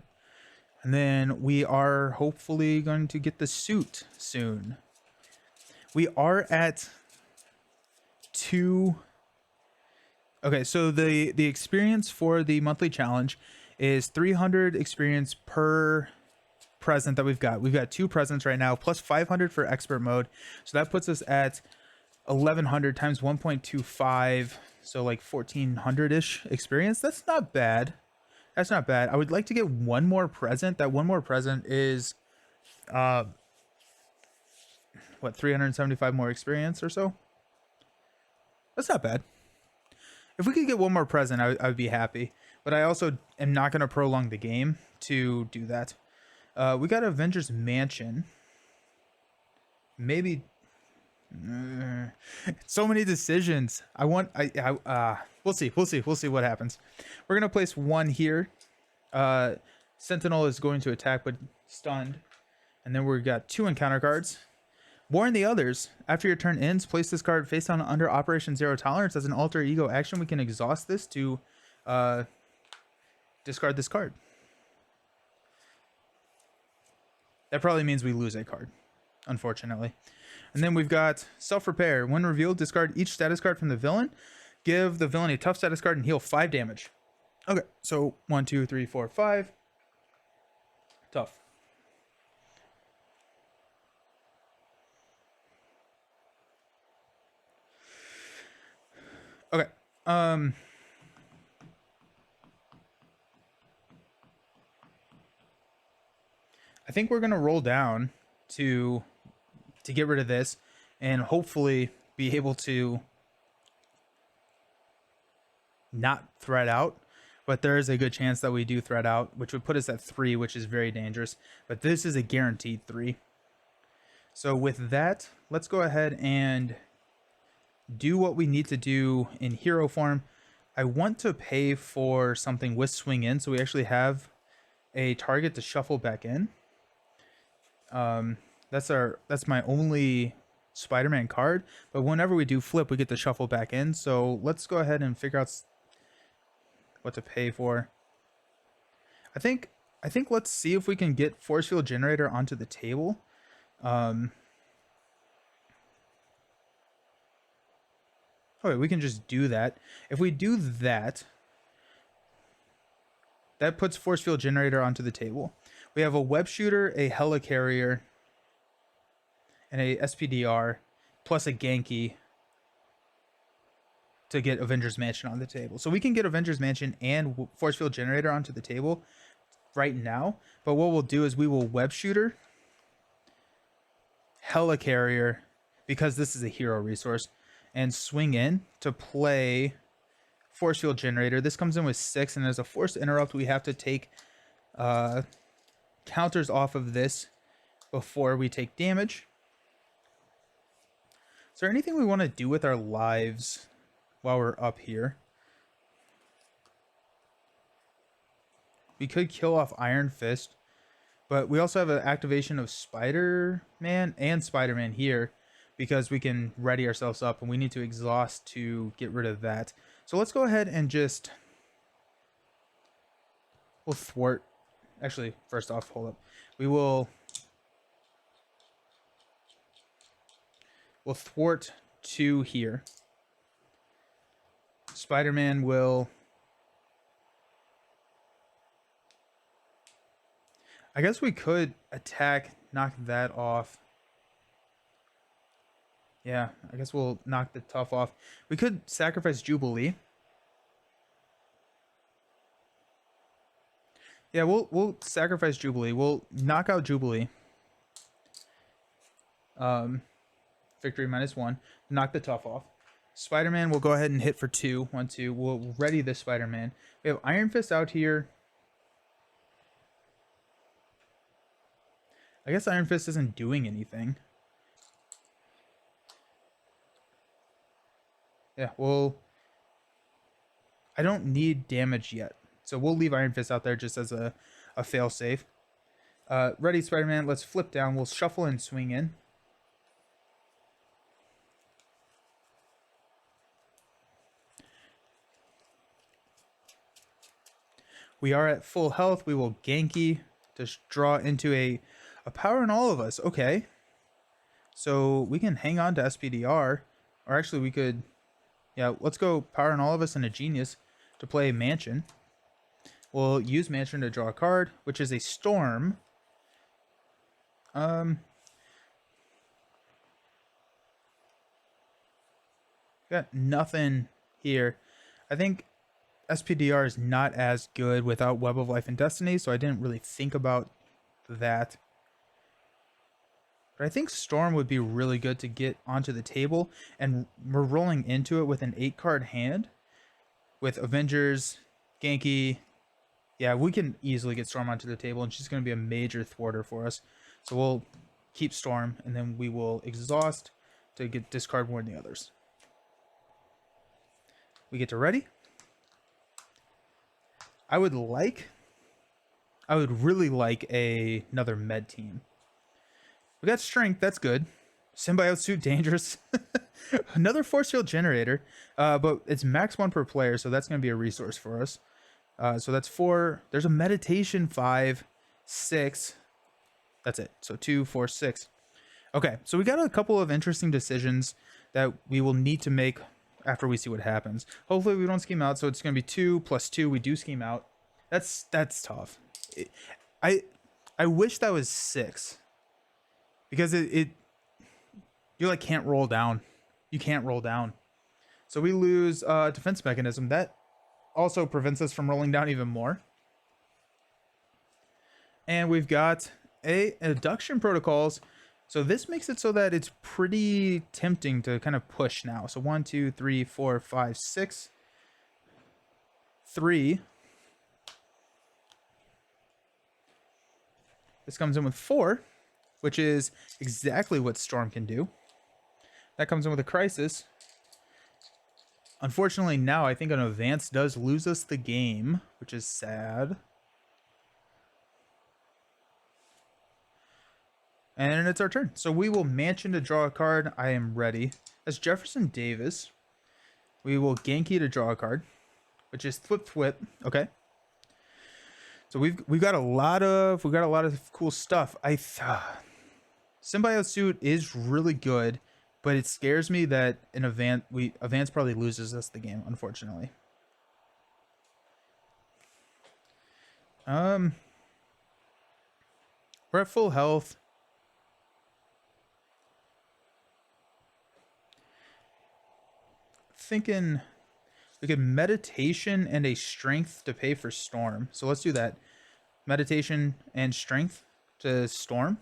And then we are hopefully going to get the suit soon. We are at 2. Okay, so the experience for the monthly challenge is 300 experience per present that we've got. We've got 2 presents right now, plus 500 for expert mode. So that puts us at 1100 times 1.25, so like 1400-ish experience. That's not bad. That's not bad. I would like to get one more present. That one more present is, what, 375 more experience or so? That's not bad. If we could get one more present, I would be happy. But I also am not going to prolong the game to do that. We got Avengers Mansion. Maybe. So many decisions. We'll see. We'll see what happens. We're going to place 1 here. Sentinel is going to attack, but stunned. And then we've got 2 encounter cards. Warn the others. After your turn ends, place this card face down under Operation Zero Tolerance. As an alter ego action, we can exhaust this to discard this card. That probably means we lose a card, unfortunately. And then we've got Self-Repair. When revealed, discard each status card from the villain. Give the villain a tough status card and heal 5 damage. Okay, so 1, 2, 3, 4, 5. Tough. Okay. I think we're gonna roll down to get rid of this and hopefully be able to not threat out. But there is a good chance that we do threat out, which would put us at 3, which is very dangerous. But this is a guaranteed 3. So with that, let's go ahead and do what we need to do in hero form. I want to pay for something with swing in, so we actually have a target to shuffle back in. That's my only Spider-Man card, but whenever we do flip, we get to shuffle back in. So let's go ahead and figure out what to pay for. I think let's see if we can get Force Field Generator onto the table. Okay, we can just do that. If we do that, that puts Force Field Generator onto the table. We have a Web Shooter, a Helicarrier, and a SPDR, plus a Genki to get Avengers Mansion on the table. So we can get Avengers Mansion and Force Field Generator onto the table right now. But what we'll do is we will Web Shooter, Helicarrier, because this is a hero resource, and swing in to play Force Field Generator. This comes in with 6, and as a forced interrupt, we have to take counters off of this before we take damage. Is there anything we want to do with our lives while we're up here? We could kill off Iron Fist, but we also have an activation of Spider-Man and Spider-Man here, because we can ready ourselves up, and we need to exhaust to get rid of that. So let's go ahead and we'll thwart. Actually, first off, hold up. We'll thwart 2 here. Spider-Man will... I guess we could attack, knock that off. Yeah, I guess we'll knock the tough off. We could sacrifice Jubilee. Yeah, we'll sacrifice Jubilee. We'll knock out Jubilee. Victory -1. Knock the tough off. Spider-Man will go ahead and hit for 2. 1, 2. We'll ready this Spider-Man. We have Iron Fist out here. I guess Iron Fist isn't doing anything. Yeah, well, I don't need damage yet. So we'll leave Iron Fist out there just as a fail-safe. Ready, Spider-Man. Let's flip down. We'll shuffle and swing in. We are at full health. We will Genki to draw into a power in all of us. Okay. So we can hang on to SPDR. Or actually we could... Yeah, let's go power in all of us and a genius to play Mansion. We'll use Mansion to draw a card, which is a Storm. Got nothing here. I think SPDR is not as good without Web of Life and Destiny, so I didn't really think about that. But I think Storm would be really good to get onto the table, and we're rolling into it with an 8-card hand with Avengers, Genki. Yeah, we can easily get Storm onto the table, and she's going to be a major thwarter for us. So we'll keep Storm, and then we will exhaust to get discard more than the others. We get to ready. I would really like another med team. We got strength, that's good. Symbiote suit, dangerous. Another force field generator, but it's max 1 per player, so that's going to be a resource for us. So that's 4. There's a meditation, 5, 6. That's it. So 2, 4, 6. Okay, so we got a couple of interesting decisions that we will need to make after we see what happens. Hopefully we don't scheme out, so it's going to be 2 plus 2. We do scheme out. That's tough. I wish that was 6. Because you like can't roll down. You can't roll down. So we lose defense mechanism. That also prevents us from rolling down even more. And we've got adduction protocols. So this makes it so that it's pretty tempting to kind of push now. So 1, 2, 3, 4, 5, 6. 3. This comes in with 4. Which is exactly what Storm can do. That comes in with a crisis. Unfortunately, now I think an advance does lose us the game, which is sad. And it's our turn. So we will Mansion to draw a card. I am ready. As Jefferson Davis, we will Genki to draw a card, which is Thwip. Okay. So we've got a lot of cool stuff. Symbiote suit is really good, but it scares me that in Advance probably loses us the game, unfortunately. We're at full health. Thinking we could meditation and a strength to pay for Storm. So let's do that. Meditation and strength to Storm.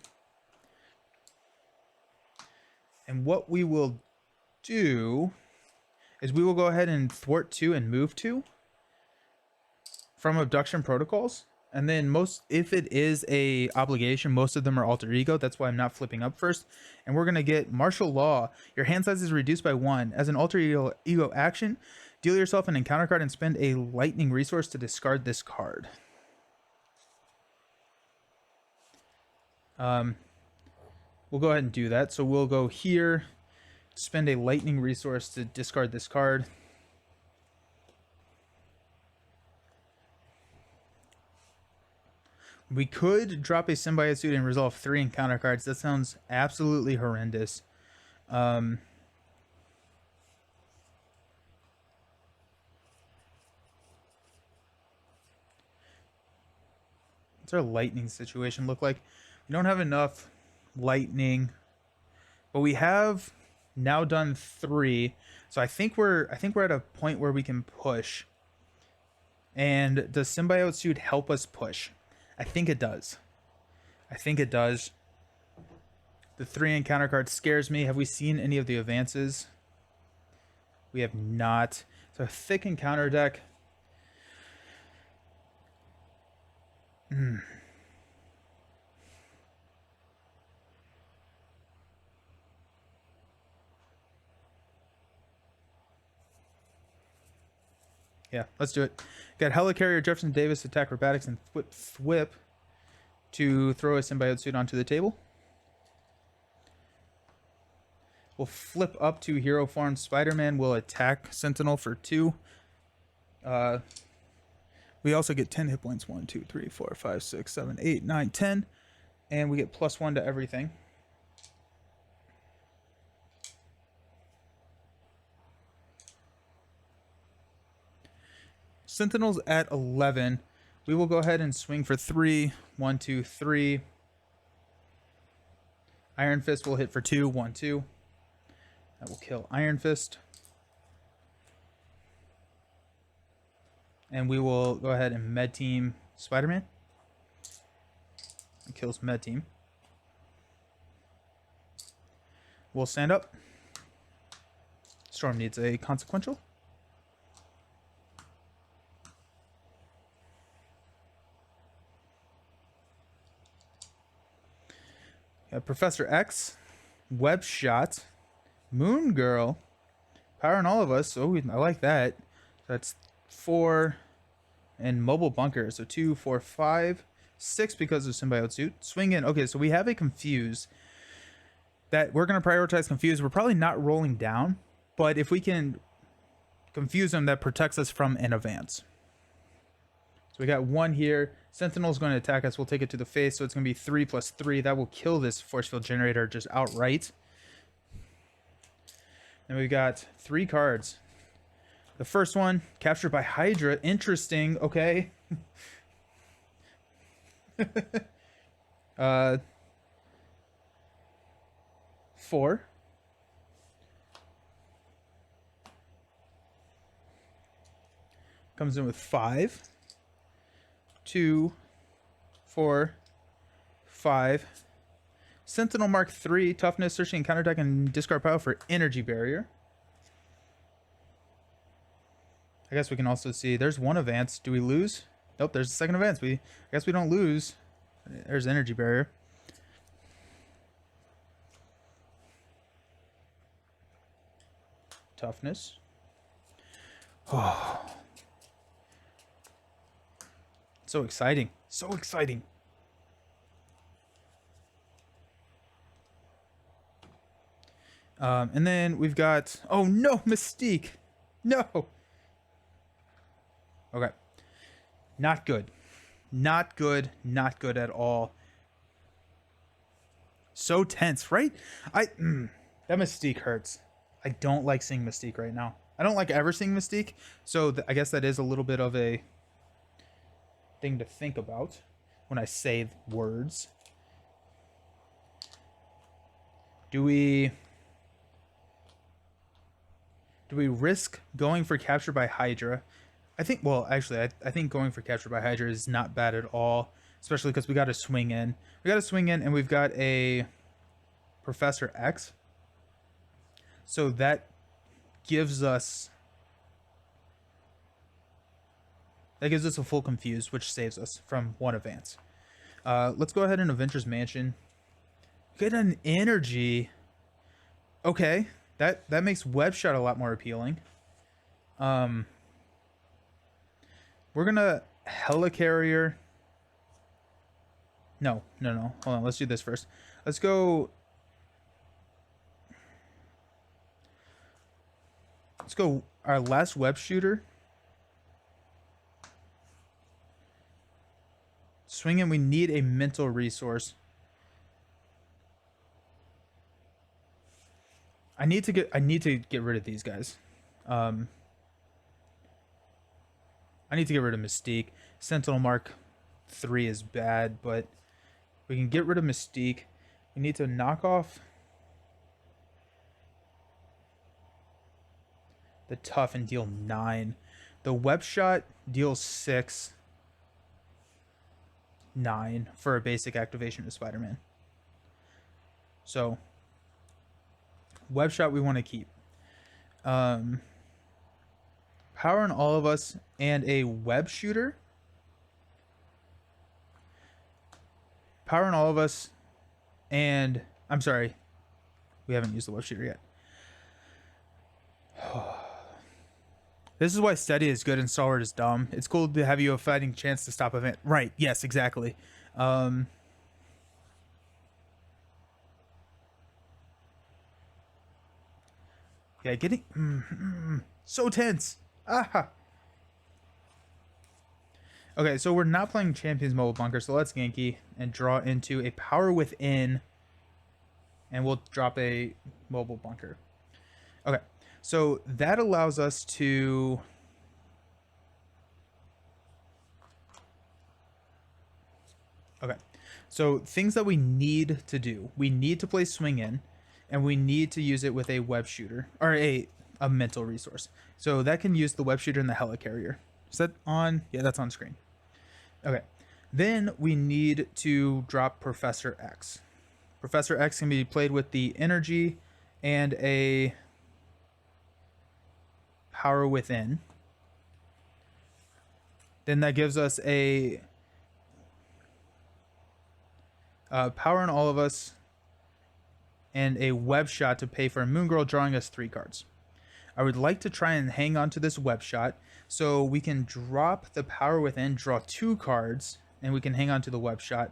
And what we will do is we will go ahead and thwart 2 and move 2 from abduction protocols. And then if it is a obligation, most of them are alter ego. That's why I'm not flipping up first. And we're going to get martial law. Your hand size is reduced by 1. As an alter ego action, deal yourself an encounter card and spend a lightning resource to discard this card. We'll go ahead and do that. So we'll go here, spend a lightning resource to discard this card. We could drop a symbiote suit and resolve 3 encounter cards. That sounds absolutely horrendous. What's our lightning situation look like? We don't have enough lightning, but we have now done 3. So I think we're at a point where we can push. And does symbiote suit help us push? I think it does. The 3 encounter card scares me. Have we seen any of the advances? We have not. So thick encounter deck. Yeah, let's do it. Got Helicarrier, Jefferson Davis, Attack Acrobatics, and Thwip to throw a Symbiote Suit onto the table. We'll flip up to Hero Form. Spider-Man will attack Sentinel for 2. We also get 10 hit points. 1, 2, 3, 4, 5, 6, 7, 8, 9, 10. And we get +1 to everything. Sentinel's at 11. We will go ahead and swing for 3. 1, 2, 3. Iron Fist will hit for 2. 1, 2. That will kill Iron Fist. And we will go ahead and Med Team Spider-Man. It kills Med Team. We'll stand up. Storm needs a consequential. Professor X, Web Shot, Moon Girl, Powering All of Us. Oh, I like that. That's 4, and Mobile Bunker. So 2, 4, 5, 6 because of Symbiote Suit. Swing in. Okay, so we have a Confuse. That we're going to prioritize Confuse. We're probably not rolling down, but if we can confuse them, that protects us from an advance. So we got 1 here. Sentinel's going to attack us. We'll take it to the face. So it's going to be 3 + 3. That will kill this Force Field Generator just outright. And we've got 3 cards. The first one, Captured by Hydra. Interesting. Okay. 4. Comes in with 5. 2, 4, 5. Sentinel Mark 3, toughness, searching and counterattack, and discard pile for Energy Barrier. I guess we can also see there's 1 advance. Do we lose? Nope, there's a second advance. I guess we don't lose. There's Energy Barrier. Toughness. Oh. So exciting. So exciting. And then we've got... Oh, no! Mystique! No! Okay. Not good. Not good. Not good at all. So tense, right? That Mystique hurts. I don't like seeing Mystique right now. I don't like ever seeing Mystique. So I guess that is a little bit of a thing to think about when I say words. Do we risk going for Captured by Hydra? I think, well, actually, I think going for Captured by Hydra is not bad at all, especially because we got to swing in. We got to swing in, and we've got a Professor X. So that gives us... That gives us a full Confuse, which saves us from 1 advance. Let's go ahead and Avengers Mansion. Get an Energy. Okay, that makes Web Shot a lot more appealing. We're gonna Helicarrier. No. Hold on, let's do this first. Let's go. Let's go our last Web Shooter. Swing in, we need a mental resource. I need to get rid of these guys. I need to get rid of Mystique. Sentinel Mark 3 is bad, but we can get rid of Mystique. We need to knock off the Tough and deal 9. The Web Shot deals 6. 9 for a basic activation of Spider-Man. So Web Shot we want to keep. Power on all of us and a web shooter. Power on all of us and I'm sorry, we haven't used the web shooter yet. This is why steady is good and stalwart is dumb. It's cool to have you a fighting chance to stop event. Right, yes, exactly. Yeah, getting so tense. Ah. Okay, so we're not playing Champions Mobile Bunker, so let's Genki and draw into a Power Within, and we'll drop a Mobile Bunker. Okay, so that allows us to... Okay, so things that we need to do. We need to play Swing In, and we need to use it with a web shooter, or a mental resource. So that can use the web shooter and the helicarrier. Is that on? Yeah, that's on screen. Okay. Then we need to drop Professor X. Professor X can be played with the energy and a Power Within. Then that gives us a Power on all of us and a web shot to pay for a Moon Girl, drawing us 3 cards. I would like to try and hang on to this web shot so we can drop the Power Within, draw 2 cards, and we can hang on to the web shot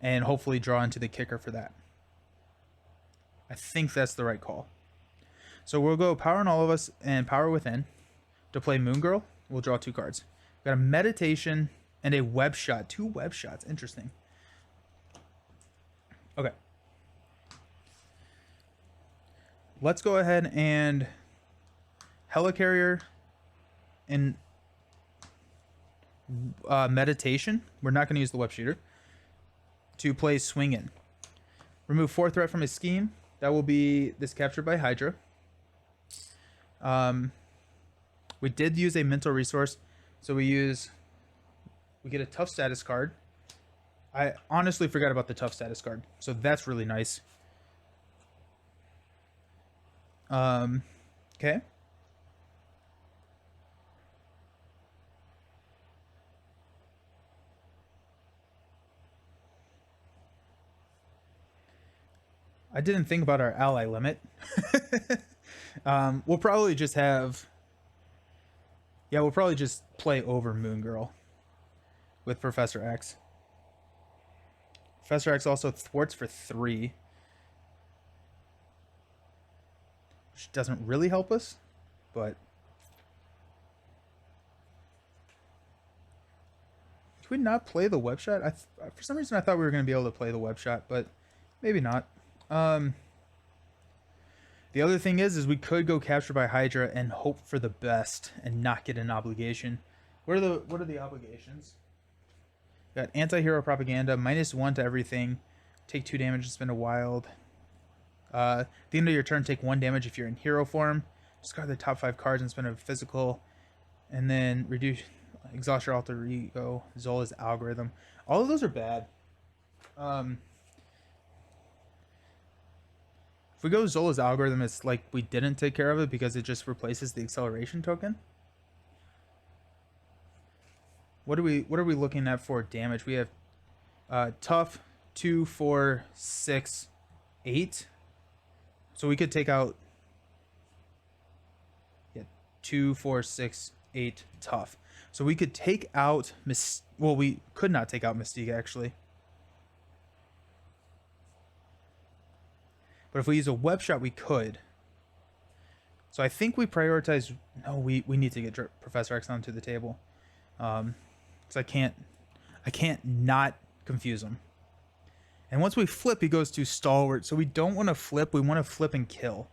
and hopefully draw into the kicker for that. I think that's the right call. So we'll go Power on all of us and Power Within to play Moon Girl. We'll draw 2 cards. We've got a Meditation and a web shot. 2 web shots. Interesting. Okay. Let's go ahead and helicarrier and meditation. We're not going to use the web shooter to play Swing In. Remove 4 threat from his scheme. That will be this captured by Hydra. We did use a mental resource, so we get a tough status card. I honestly forgot about the tough status card, so that's really nice. Okay. I didn't think about our ally limit. We'll probably just have... Yeah, we'll probably just play over Moon Girl with Professor X. Professor X also thwarts for 3. Which doesn't really help us, but... Did we not play the web shot? For some reason I thought we were going to be able to play the web shot, but maybe not. The other thing is we could go capture by Hydra and hope for the best and not get an obligation. What are the obligations? Got anti-hero propaganda, -1 to everything, take 2 damage and spend a wild. At the end of your turn, take 1 damage if you're in hero form. Discard the top 5 cards and spend a physical, and then exhaust your alter ego. Zola's algorithm. All of those are bad. If we go Zola's algorithm, it's like we didn't take care of it because it just replaces the acceleration token. What are we looking at for damage? We have tough 2, 4, 6, 8. So we could take out 2, 4, 6, 8 tough. So we could take out well, we could not take out Mystique actually. But if we use a web shot, we could. So I think we prioritize... No, we need to get Professor X onto the table. Because I can't not confuse him. And once we flip, he goes to Stalwart. So we don't want to flip. We want to flip and kill.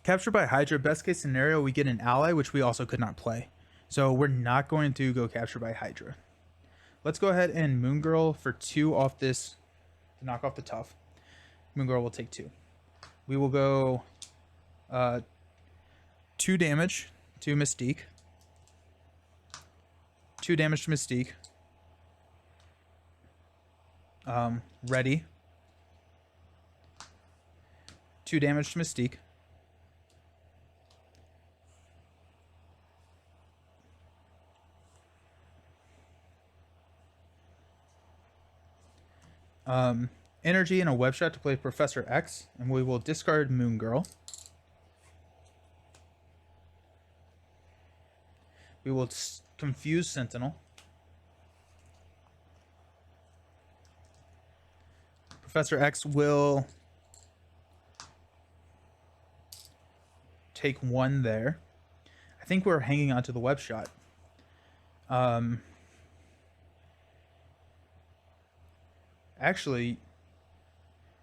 Captured by Hydra. Best case scenario, we get an ally, which we also could not play. So we're not going to go capture by Hydra. Let's go ahead and Moon Girl for 2 off this to knock off the tough. Moon Girl will take 2. We will go 2 damage to Mystique. 2 damage to Mystique. Ready. 2 damage to Mystique. Energy and a web shot to play Professor X, and we will discard Moon Girl. We will confuse Sentinel. Professor X will take 1 there. I think we're hanging on to the web shot. Actually,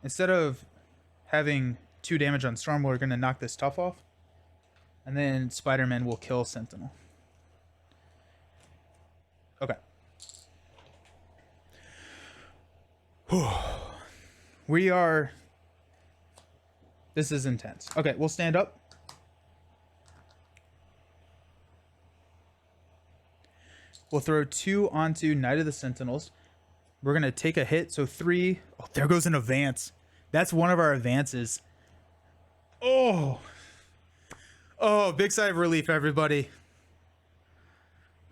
instead of having 2 damage on Storm, we're going to knock this tough off. And then Spider-Man will kill Sentinel. Okay. We are... This is intense. Okay, we'll stand up. We'll throw 2 onto Knight of the Sentinels. We're going to take a hit. So 3. Oh, there goes an advance. That's one of our advances. Oh. Oh, big sigh of relief, everybody.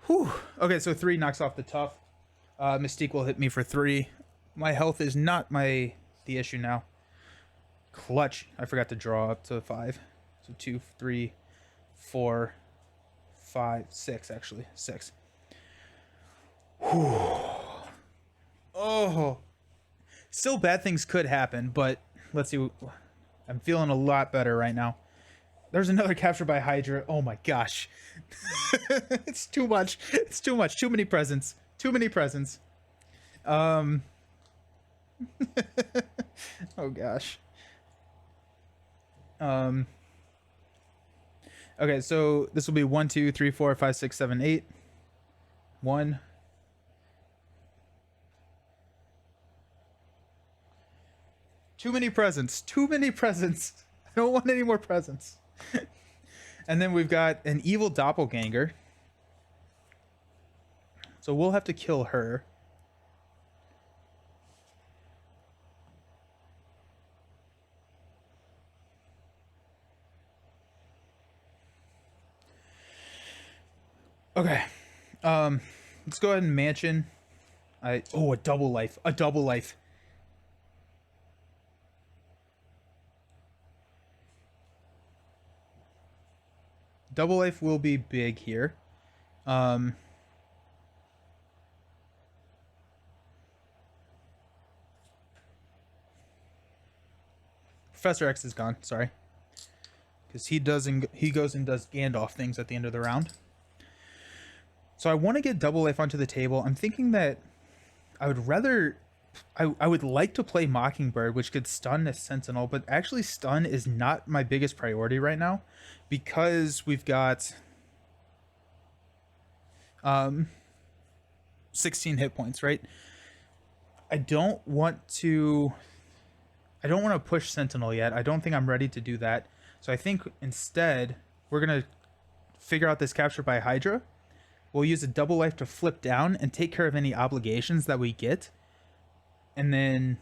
Whew. Okay, so 3 knocks off the tough. Mystique will hit me for 3. My health is not the issue now. Clutch. I forgot to draw up to 5. So 2, 3, 4, 5, 6, actually. 6. Whew. Oh. Still bad things could happen, but let's see. I'm feeling a lot better right now. There's another capture by Hydra. Oh my gosh. It's too much. It's too much. Too many presents. Too many presents. Oh gosh. Okay, so this will be 1, 2, 3, 4, 5, 6, 7, 8. 1. Too many presents. Too many presents. I don't want any more presents. And then we've got an evil doppelganger. So we'll have to kill her. Okay. Let's go ahead and mansion. A double life. A double life. Double life will be big here. Professor X is gone, sorry. Because he goes and does Gandalf things at the end of the round. So I want to get double life onto the table. I'm thinking that I would rather... I would like to play Mockingbird, which could stun a Sentinel, but actually stun is not my biggest priority right now because we've got 16 hit points, right? I don't want to push Sentinel yet. I don't think I'm ready to do that. So I think instead we're going to figure out this capture by Hydra. We'll use a double life to flip down and take care of any obligations that we get. And then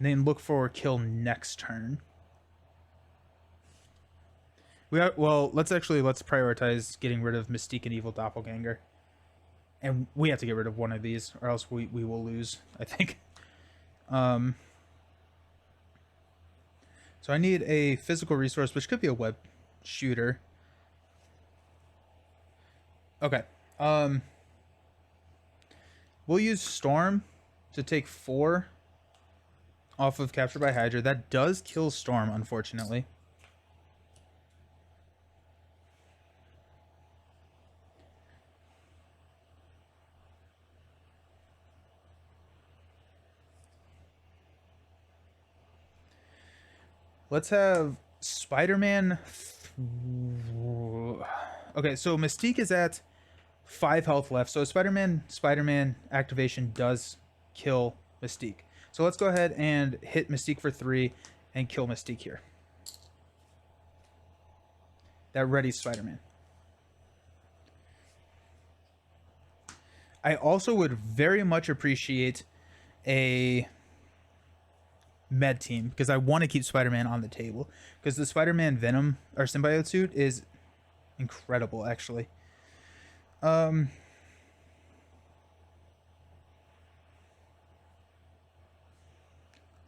look for a kill next turn. Let's prioritize getting rid of Mystique and Evil Doppelganger. And we have to get rid of one of these or else we will lose, I think. So I need a physical resource, which could be a web shooter. Okay. We'll use Storm to take 4 off of Capture by Hydra. That does kill Storm, unfortunately. Let's have Spider-Man. Okay, so Mystique is at 5 health left. So Spider-Man activation does kill Mystique. So let's go ahead and hit Mystique for 3 and kill Mystique here. That readies Spider-Man. I also would very much appreciate a med team because I want to keep Spider-Man on the table because the Spider-Man Venom or symbiote suit is incredible actually. Um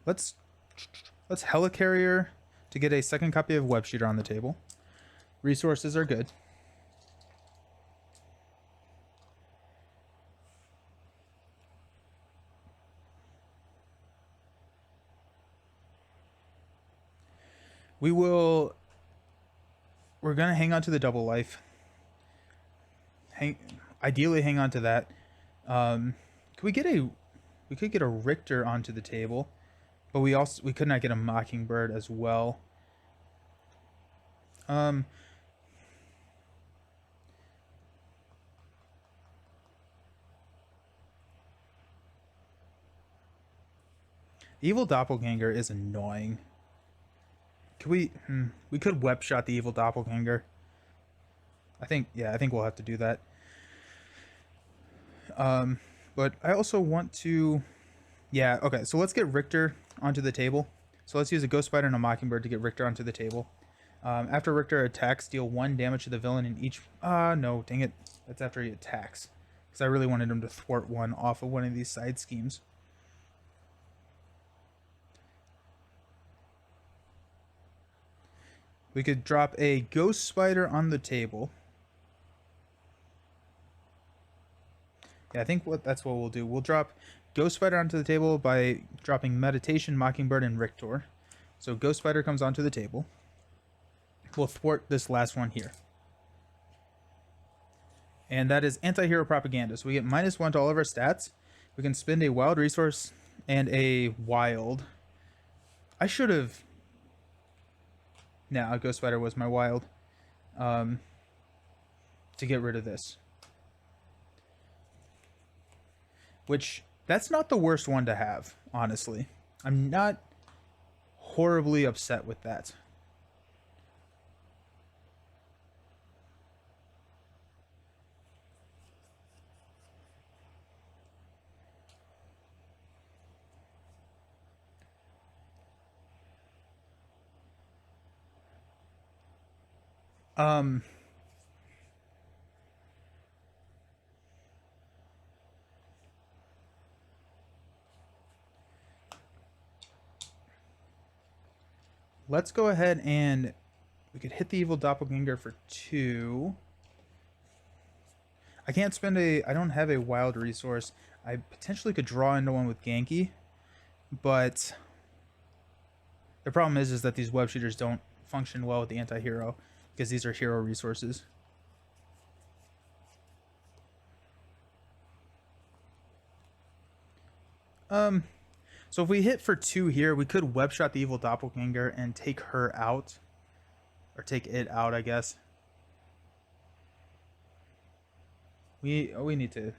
let's helicarrier to get a second copy of Web Shooter on the table. Resources are good. We're gonna hang on to the double life. Ideally hang on to that. We could get a Richter onto the table, but we could not get a Mockingbird as well. Evil Doppelganger is annoying. Could we? We could web shot the Evil Doppelganger. I think we'll have to do that. But I also want to. Yeah. Okay. So let's get Richter onto the table. So let's use a Ghost Spider and a Mockingbird to get Richter onto the table. After Richter attacks, deal 1 damage to the villain in each. No, dang it. That's after he attacks. Because I really wanted him to thwart one off of one of these side schemes. We could drop a Ghost Spider on the table. Yeah, I think that's what we'll do. We'll drop Ghost Spider onto the table by dropping Meditation, Mockingbird, and Rictor. So Ghost Spider comes onto the table. We'll thwart this last one here. And that is Anti-Hero Propaganda. So we get -1 to all of our stats. We can spend a wild resource and a wild. I should have... Nah, Ghost Spider was my wild. To get rid of this. Which, that's not the worst one to have, honestly. I'm not horribly upset with that. Let's go ahead and we could hit the Evil Doppelganger for 2. I can't spend I don't have a wild resource. I potentially could draw into one with Genki, but the problem is that these web shooters don't function well with the anti-hero because these are hero resources. So if we hit for 2 here, we could web shot the Evil Doppelganger and take her out. Or take it out, I guess. We need to...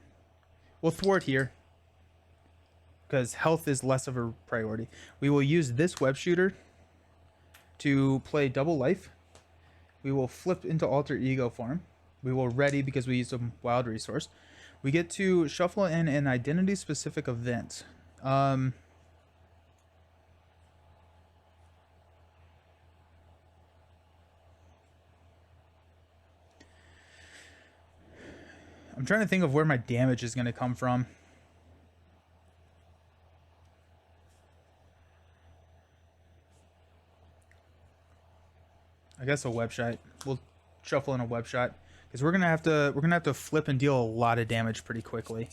We'll thwart here. Because health is less of a priority. We will use this web shooter to play double life. We will flip into alter ego form. We will ready because we used a wild resource. We get to shuffle in an identity specific event. I'm trying to think of where my damage is going to come from. I guess a web shot. We'll shuffle in a web shot because we're gonna have to flip and deal a lot of damage pretty quickly.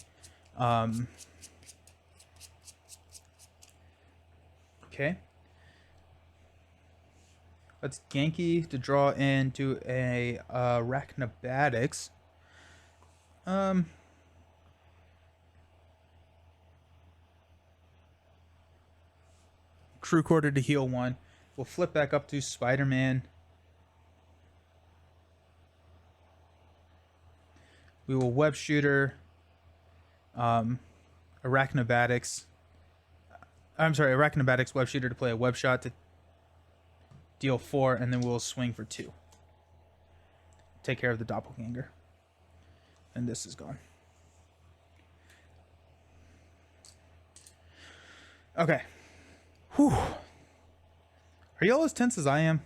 Okay. Let's Genki to draw into a Arachnobatics. Crew Quarter to heal 1. We'll flip back up to Spider-Man. We will web shooter, Arachnobatics. I'm sorry, Arachnobatics web shooter to play a web shot to deal 4, and then we'll swing for 2. Take care of the Doppelganger. And this is gone. Okay. Whew. Are y'all as tense as I am?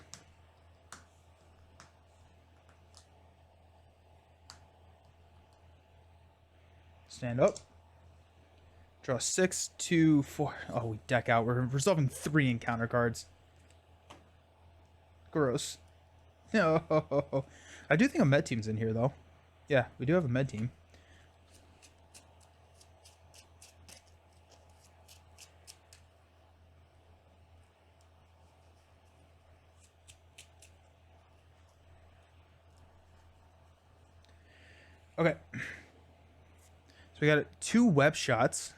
Stand up. Draw 6, 2, 4. Oh, we deck out. We're resolving 3 encounter cards. Gross. No. I do think a med team's in here, though. Yeah, we do have a med team. Okay. So we got 2 web shots.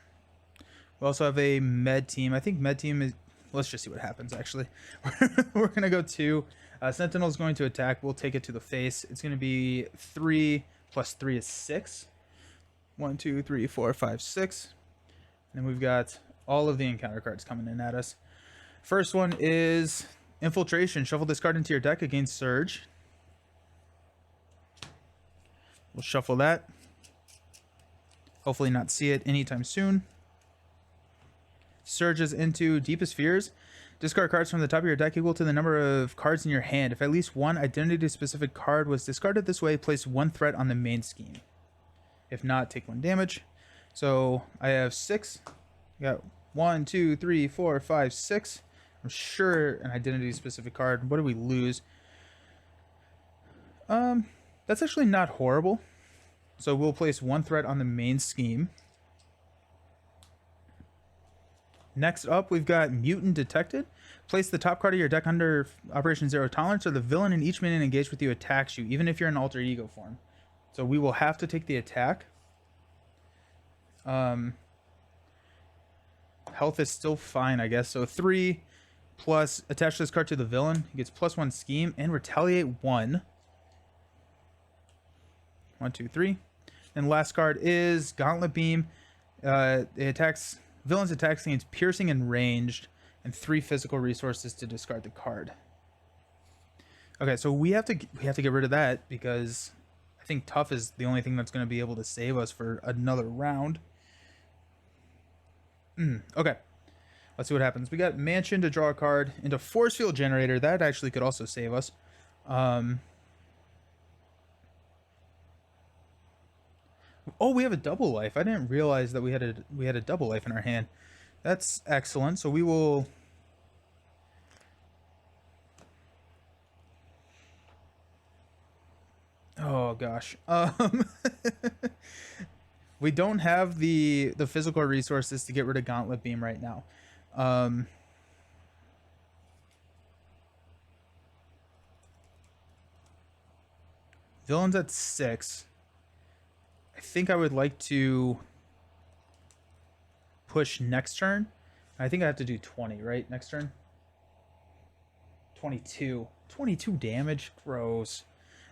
We also have a med team. I think med team is... Let's just see what happens, actually. We're going to go 2. Sentinel's going to attack. We'll take it to the face. It's going to be 3 plus 3 is 6. 1, 2, 3, 4, 5, 6. And then we've got all of the encounter cards coming in at us. First one is Infiltration. Shuffle this card into your deck against Surge. We'll shuffle that. Hopefully not see it anytime soon. Surges into Deepest Fears. Discard cards from the top of your deck equal to the number of cards in your hand. If at least one identity-specific card was discarded this way, place 1 threat on the main scheme. If not, take 1 damage. So I have 6. I got 1, 2, 3, 4, 5, 6. I'm sure an identity-specific card. What do we lose? That's actually not horrible. So we'll place 1 threat on the main scheme. Next up, we've got Mutant Detected. Place the top card of your deck under Operation Zero Tolerance, or the villain in each minion engaged with you attacks you, even if you're in alter ego form. So we will have to take the attack. Health is still fine, I guess. So 3 plus attach this card to the villain. He gets +1 scheme and retaliate 1. 1, 2, 3. And last card is Gauntlet Beam. It attacks villains attacks against piercing and ranged, and 3 physical resources to discard the card. Okay, so we have to get rid of that because I think Tough is the only thing that's going to be able to save us for another round. Okay, let's see what happens. We got Mansion to draw a card into Force Field Generator. That actually could also save us. Oh, we have a double life. I didn't realize that we had a double life in our hand. That's excellent. So we will... Oh gosh. We don't have the physical resources to get rid of Gauntlet Beam right now. Villain's at 6. I think I would like to push next turn. I think I have to do 20, right? Next turn? 22. 22 damage? Gross.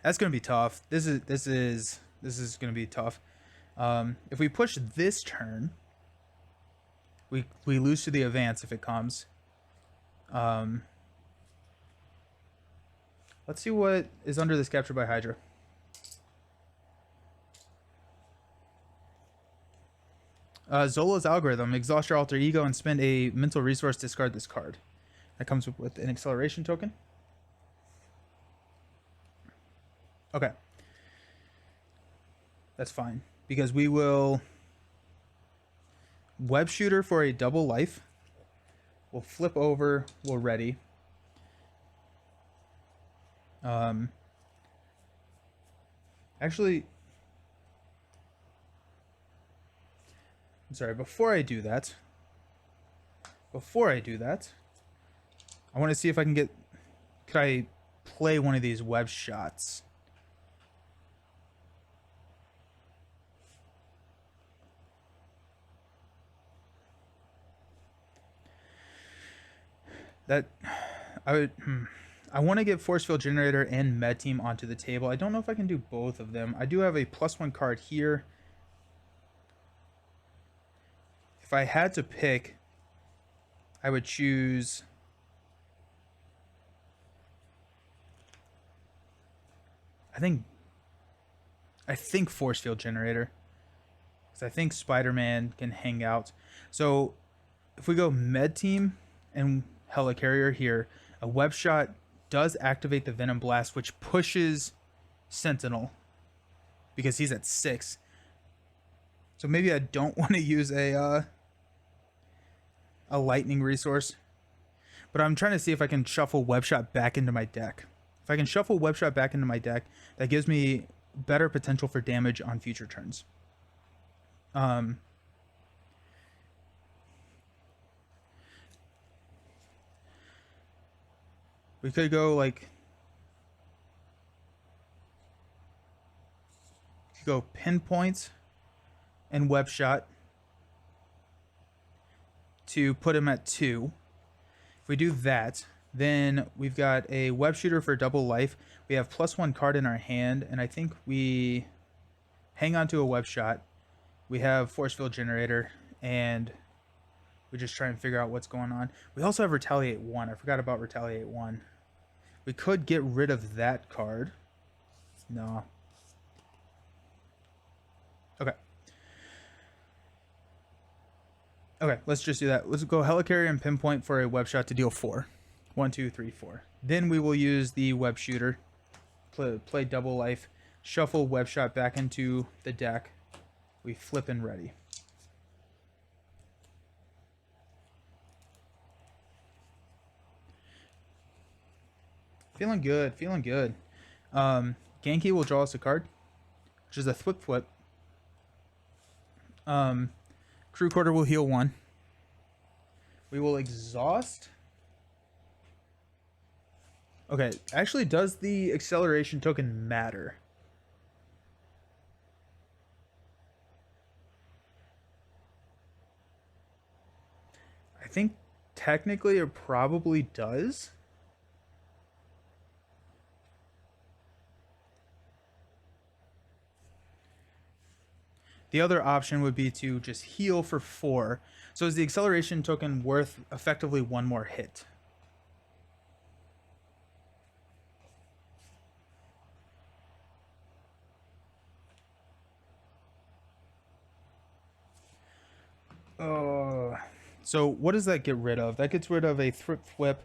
That's going to be tough. This is going to be tough. If we push this turn, we lose to the advance if it comes. Let's see what is under this Captured by Hydra. Zola's Algorithm. Exhaust your alter ego and spend a mental resource to discard this card. That comes with an acceleration token. Okay. That's fine. Because we will Web Shooter for a double life. We'll flip over. We'll ready. Actually... I'm sorry, before I do that, I want to see if I can get... Could I play one of these web shots? That... I want to get Force Field Generator and Med Team onto the table. I don't know if I can do both of them. I do have a +1 card here. If I had to pick, I would choose... I think Force Field Generator. Because I think Spider-Man can hang out. So if we go med team and helicarrier here, a web shot does activate the venom blast, which pushes Sentinel because he's at 6. So maybe I don't want to use a lightning resource, but I'm trying to see if I can shuffle web shot back into my deck. If I can shuffle web shot back into my deck, that gives me better potential for damage on future turns. We could go like, go pinpoint and web shot to put him at 2. If we do that, then we've got a web shooter for double life. We have +1 card in our hand, and I think we hang on to a web shot. We have force field generator, and we just try and figure out what's going on. We also have retaliate 1. I forgot about retaliate 1. We could get rid of that card. No. Okay. Okay, let's just do that. Let's go helicarrier and pinpoint for a web shot to deal 4. 1, 2, 3, 4. Then we will use the web shooter, play double life, shuffle web shot back into the deck. We flip and ready. Feeling good, feeling good. Genki will draw us a card, which is a Thwip. Crew Quarter will heal 1. We will exhaust. Okay, actually, does the acceleration token matter? I think technically it probably does. The other option would be to just heal for 4. So is the acceleration token worth effectively 1 more hit? So what does that get rid of? That gets rid of a Thwip.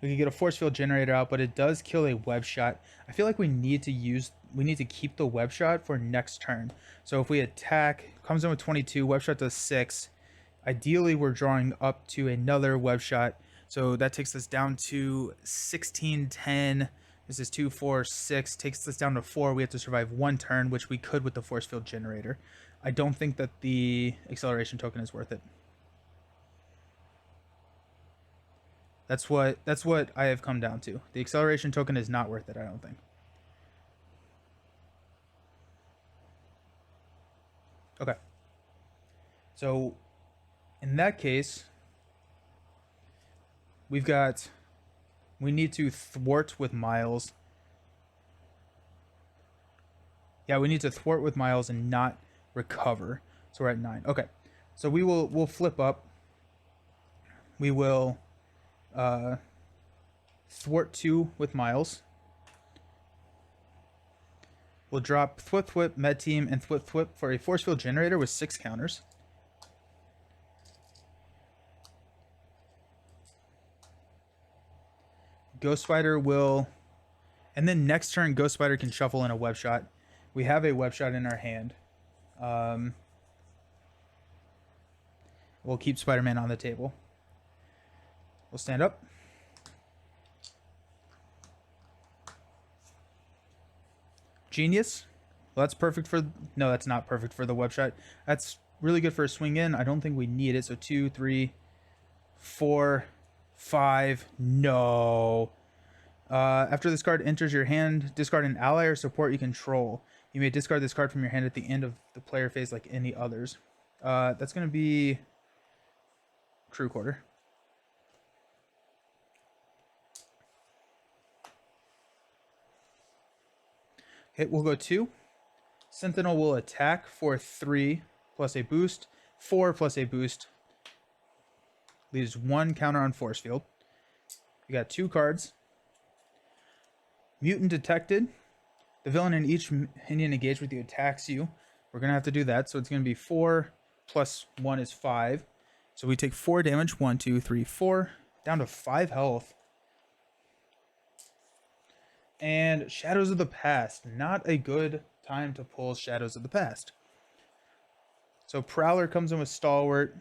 We could get a force field generator out, but it does kill a web shot. I feel like we need to keep the web shot for next turn. So if we attack, comes in with 22, web shot does 6. Ideally, we're drawing up to another web shot. So that takes us down to 16, 10. This is 2, 4, 6. Takes us down to 4. We have to survive 1 turn, which we could with the force field generator. I don't think that the acceleration token is worth it. That's what I have come down to. The acceleration token is not worth it, I don't think. Okay. So in that case, we need to thwart with Miles. Yeah, we need to thwart with Miles and not recover. So we're at 9. Okay. So we'll flip up. We will thwart 2 with Miles. We'll drop Thwip, Med Team, and Thwip for a force field generator with 6 counters. Ghost Spider will, and then next turn Ghost Spider can shuffle in a web shot. We have a web shot in our hand. We'll keep Spider-Man on the table. We'll stand up. Genius. Well, that's perfect for... No, that's not perfect for the web shot. That's really good for a swing in. I don't think we need it. So 2, 3, 4, 5. No. After this card enters your hand, discard an ally or support you control. You may discard this card from your hand at the end of the player phase like any others. That's going to be Crew Quarter. Okay, we'll go 2. Sentinel will attack for 3 plus a boost, 4 plus a boost. Leaves 1 counter on force field. We got 2 cards. Mutant detected. The villain in each minion engaged with you attacks you. We're going to have to do that. So it's going to be 4 plus 1 is 5. So we take 4 damage. 1, 2, 3, 4. Down to 5 health. And Shadows of the Past. Not a good time to pull Shadows of the Past. So Prowler comes in with Stalwart.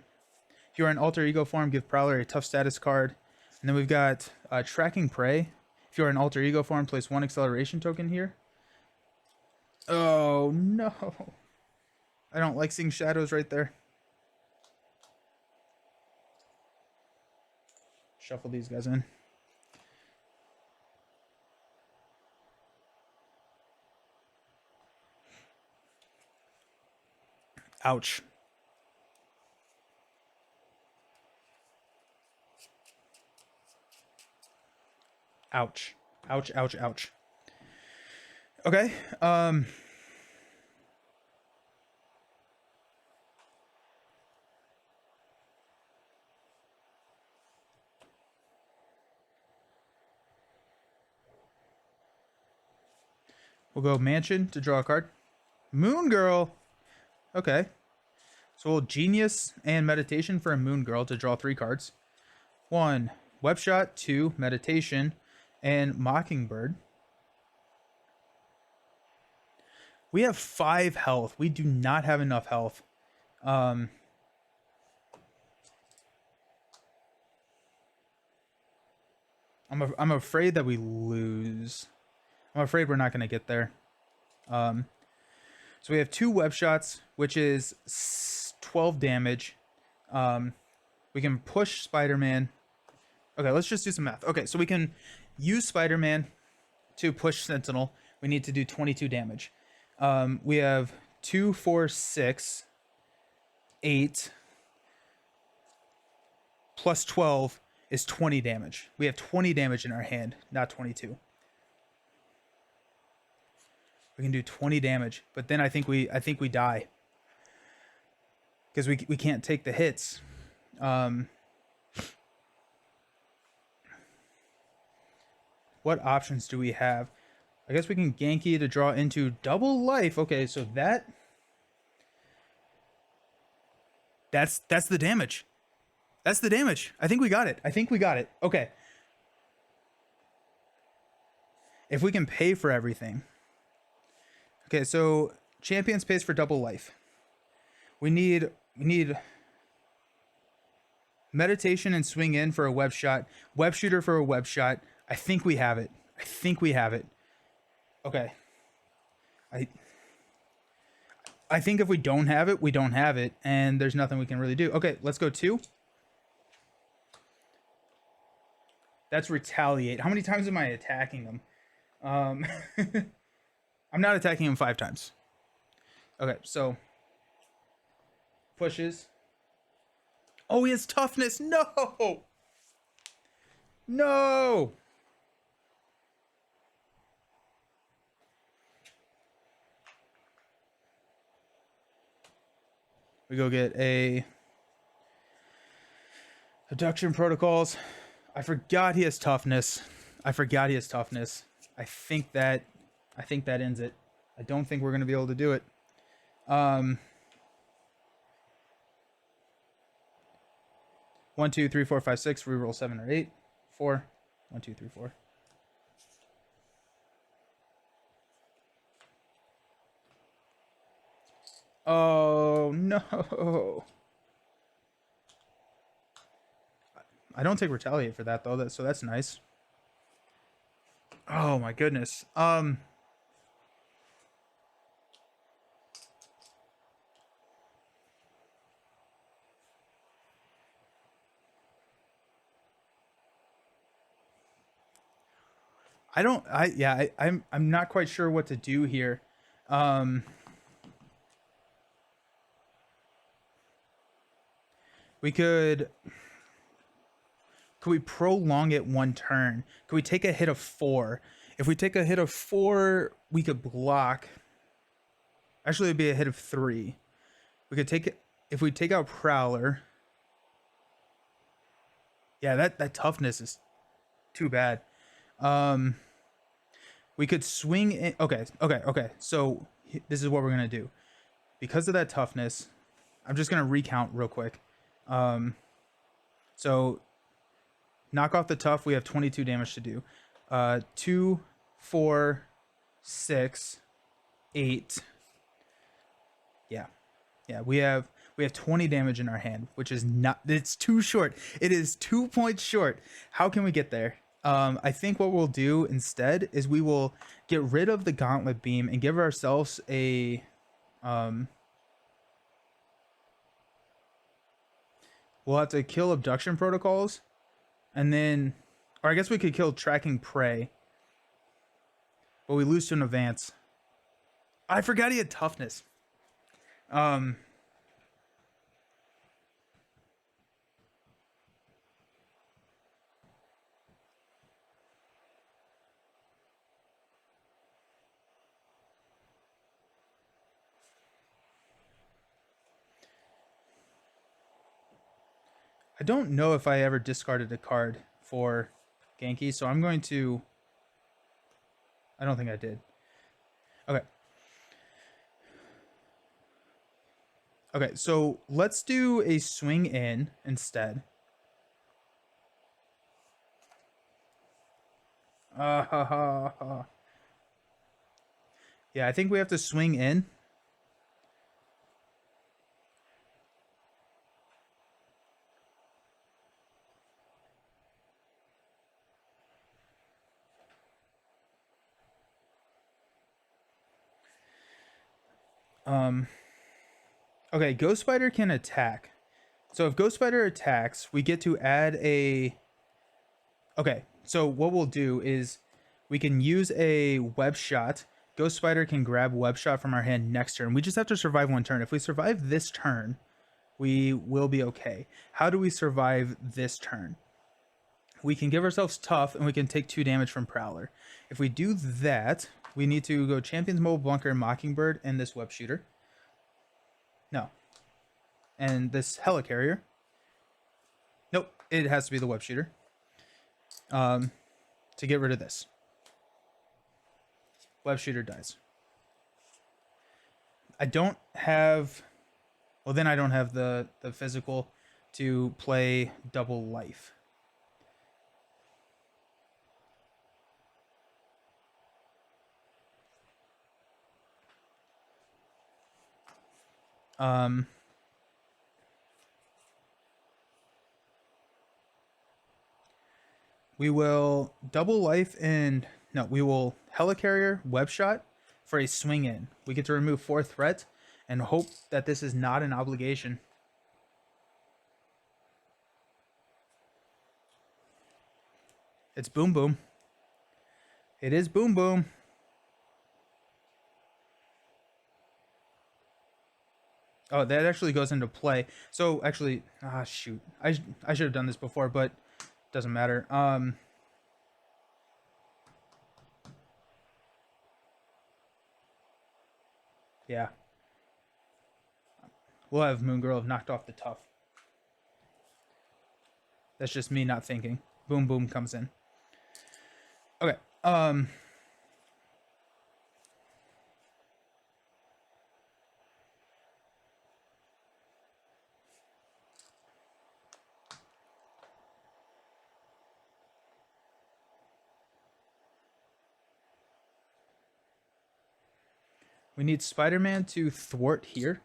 If you're in Alter Ego form, give Prowler a tough status card. And then we've got Tracking Prey. If you're in Alter Ego form, place 1 acceleration token here. Oh, no. I don't like seeing shadows right there. Shuffle these guys in. Ouch. Ouch. Ouch, ouch, ouch. Okay. We'll go Mansion to draw a card. Moon Girl. Okay. So we'll Genius and Meditation for a Moon Girl to draw 3 cards. 1, Web Shot. 2, Meditation, and Mockingbird. We have 5 health. We do not have enough health. I'm afraid that we lose. I'm afraid we're not going to get there. So we have 2 Web Shots, which is 12 damage. We can push Spider-Man. Okay, let's just do some math. Okay, so we can use Spider-Man to push Sentinel. We need to do 22 damage. We have 2, 4, 6, 8, plus 12 is 20 damage. We have 20 damage in our hand, not 22. We can do 20 damage, but then I think we die because we can't take the hits. What options do we have? I guess we can Genki to draw into double life. Okay, so that's the damage. That's the damage. I think we got it. Okay. If we can pay for everything. Okay, so Champions pays for double life. We need Meditation and Swing In for a Web Shot. Web Shooter for a Web Shot. I think we have it. Okay. I think if we don't have it, we don't have it, and there's nothing we can really do. Okay, let's go 2. That's Retaliate. How many times am I attacking them? I'm not attacking him 5 times. Okay, so pushes. Oh, he has toughness. No. We go get a Abduction Protocols. I forgot he has toughness. I think that ends it. I don't think we're going to be able to do it. 1, 2, 3, 4, 5, 6. Reroll 7 or 8. 4. 1, 2, 3, 4. Oh no! I don't take Retaliate for that though. So that's nice. Oh my goodness. I'm not quite sure what to do here. Could we prolong it 1 turn? Could we take a hit of 4? If we take a hit of 4, we could block. Actually, it'd be a hit of 3. We could take it if we take out Prowler. Yeah, that toughness is too bad. We could swing in. Okay. So this is what we're gonna do. Because of that toughness, I'm just gonna recount real quick. So knock off the tough. We have 22 damage to do. 2, 4, 6, 8. Yeah. We have 20 damage in our hand, which is not. It's too short. It is 2 points short. How can we get there? I think what we'll do instead is we will get rid of the gauntlet beam and give ourselves a we'll have to kill abduction protocols, and then, or I guess we could kill tracking prey, but we lose to an advance. I forgot he had toughness. I don't know if I ever discarded a card for Genki, so I'm going to. I don't think I did. Okay. Okay, so let's do a swing in instead. Yeah, I think we have to swing in. Okay, Ghost Spider can attack. So if Ghost Spider attacks, we get to add a. Okay, so what we'll do is we can use a web shot. Ghost Spider can grab web shot from our hand next turn. We just have to survive one turn. If we survive this turn, we will be okay. How do we survive this turn? We can give ourselves tough and we can take 2 damage from Prowler. If we do that, we need to go Champion's Mobile Bunker, Mockingbird, and this web shooter. No. And this helicarrier. Nope, it has to be the web shooter. To get rid of this. Web shooter dies. I don't have. Well, then I don't have the physical to play double life. We will double life and no, we will helicarrier web shot for a swing in. We get to remove 4 threat and hope that this is not an obligation. It's Boom Boom. It is Boom Boom. Oh, that actually goes into play. So actually, shoot, I should have done this before, but doesn't matter. Yeah. We'll have Moon Girl have knocked off the tough. That's just me not thinking. Boom Boom comes in. Okay. We need Spider-Man to thwart here,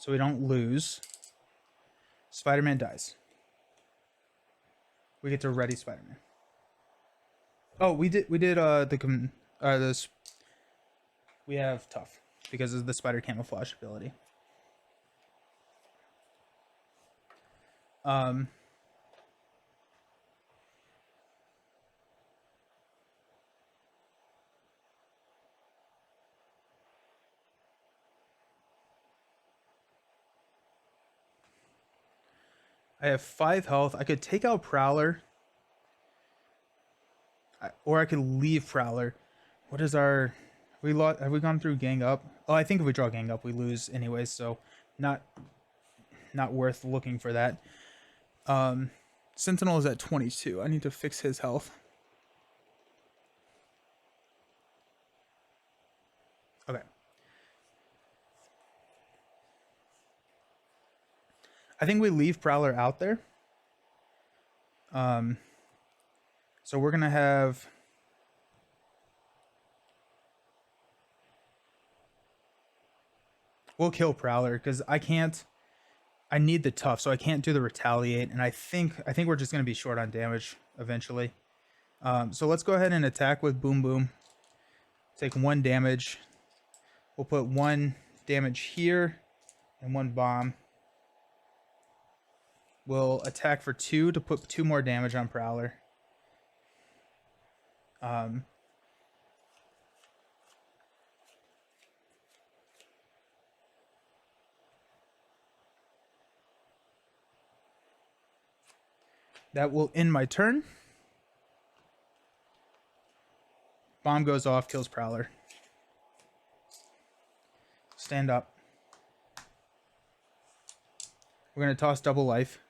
so we don't lose. Spider-Man dies. We get to ready Spider-Man. Oh, we did this. We have tough because of the spider camouflage ability. I have 5 health. I could take out Prowler. Or I could leave Prowler. What is our... Have we gone through Gang Up? Oh, I think if we draw Gang Up, we lose anyways, so not worth looking for that. Sentinel is at 22. I need to fix his health. I think we leave Prowler out there. So we're gonna have we'll kill Prowler because I need the tough, so I can't do the retaliate, and I think we're just gonna be short on damage eventually. So let's go ahead and attack with Boom Boom. Take 1 damage. We'll put 1 damage here and 1 bomb. We'll attack for 2 to put 2 more damage on Prowler. That will end my turn. Bomb goes off, kills Prowler. Stand up. We're going to toss double life.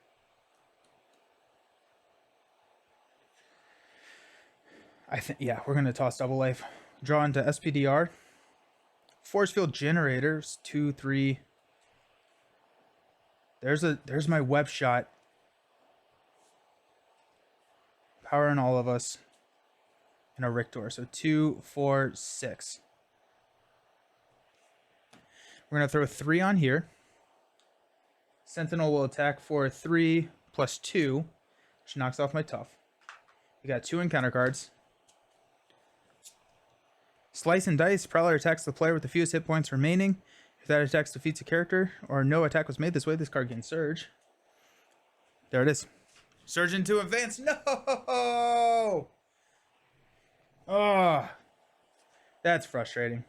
Yeah, we're going to toss double life. Draw into SPDR. Force field generators, 2, 3. There's my web shot. Power on all of us. And a Rictor. So 2, 4, 6. We're going to throw 3 on here. Sentinel will attack for 3 plus 2, which knocks off my tough. We got 2 encounter cards. Slice and Dice. Prowler attacks the player with the fewest hit points remaining. If that attack defeats a character or no attack was made this way, this card gains Surge. There it is. Surge into advance. No! Oh, that's frustrating.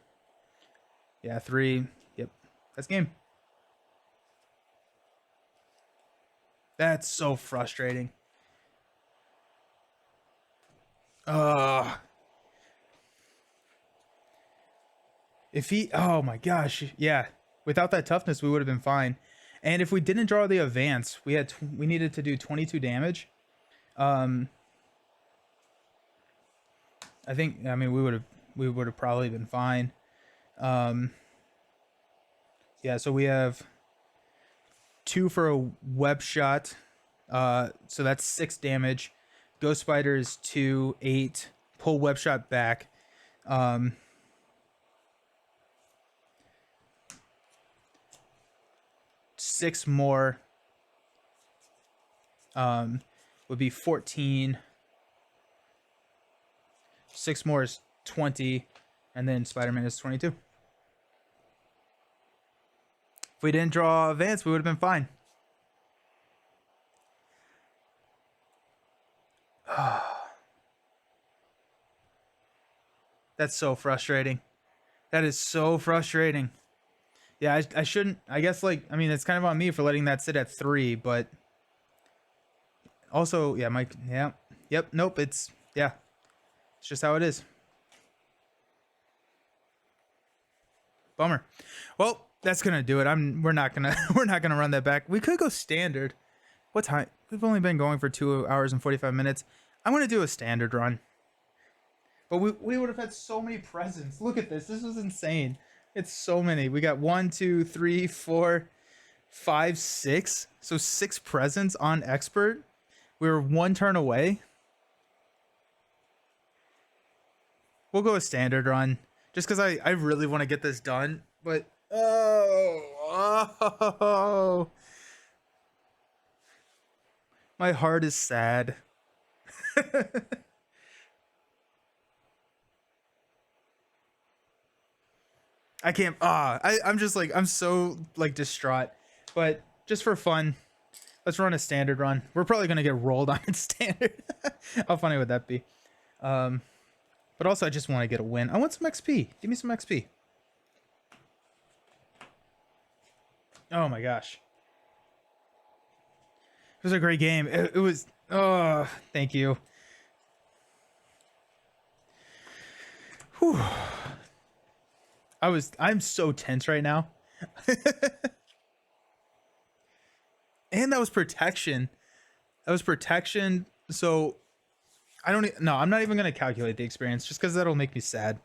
Yeah, 3. Yep, that's game. That's so frustrating. If he, oh my gosh, yeah. Without that toughness, we would have been fine. And if we didn't draw the advance, we needed to do 22 damage. I mean, we would have probably been fine. Yeah, so we have 2 for a web shot. So that's 6 damage. Ghost Spider is 2, 8. Pull web shot back. 6 more would be 14. 6 more is 20, and then Spider-Man is 22. If we didn't draw advance, we would have been fine. That's so frustrating. That is so frustrating. Yeah, I shouldn't. I guess, like, I mean, it's kind of on me for letting that sit at 3, but also, yeah, Mike. Yeah, yep. Nope. It's just how it is. Bummer. Well, that's gonna do it. We're not gonna run that back. We could go standard. What time? We've only been going for 2 hours and 45 minutes. I'm gonna do a standard run. But we would have had so many presents. Look at this. This was insane. It's so many. We got 1, 2, 3, 4, 5, 6. So 6 presents on expert. We were 1 turn away. We'll go a standard run. Just because I really want to get this done. But oh, my heart is sad. I can't. I'm just like, I'm so like distraught. But just for fun, let's run a standard run. We're probably gonna get rolled on in standard. How funny would that be? But also, I just want to get a win. I want some XP. Give me some XP. Oh my gosh, it was a great game. It was. Oh, thank you. Whew. I'm so tense right now. And that was protection. So I'm not even going to calculate the experience just because that'll make me sad.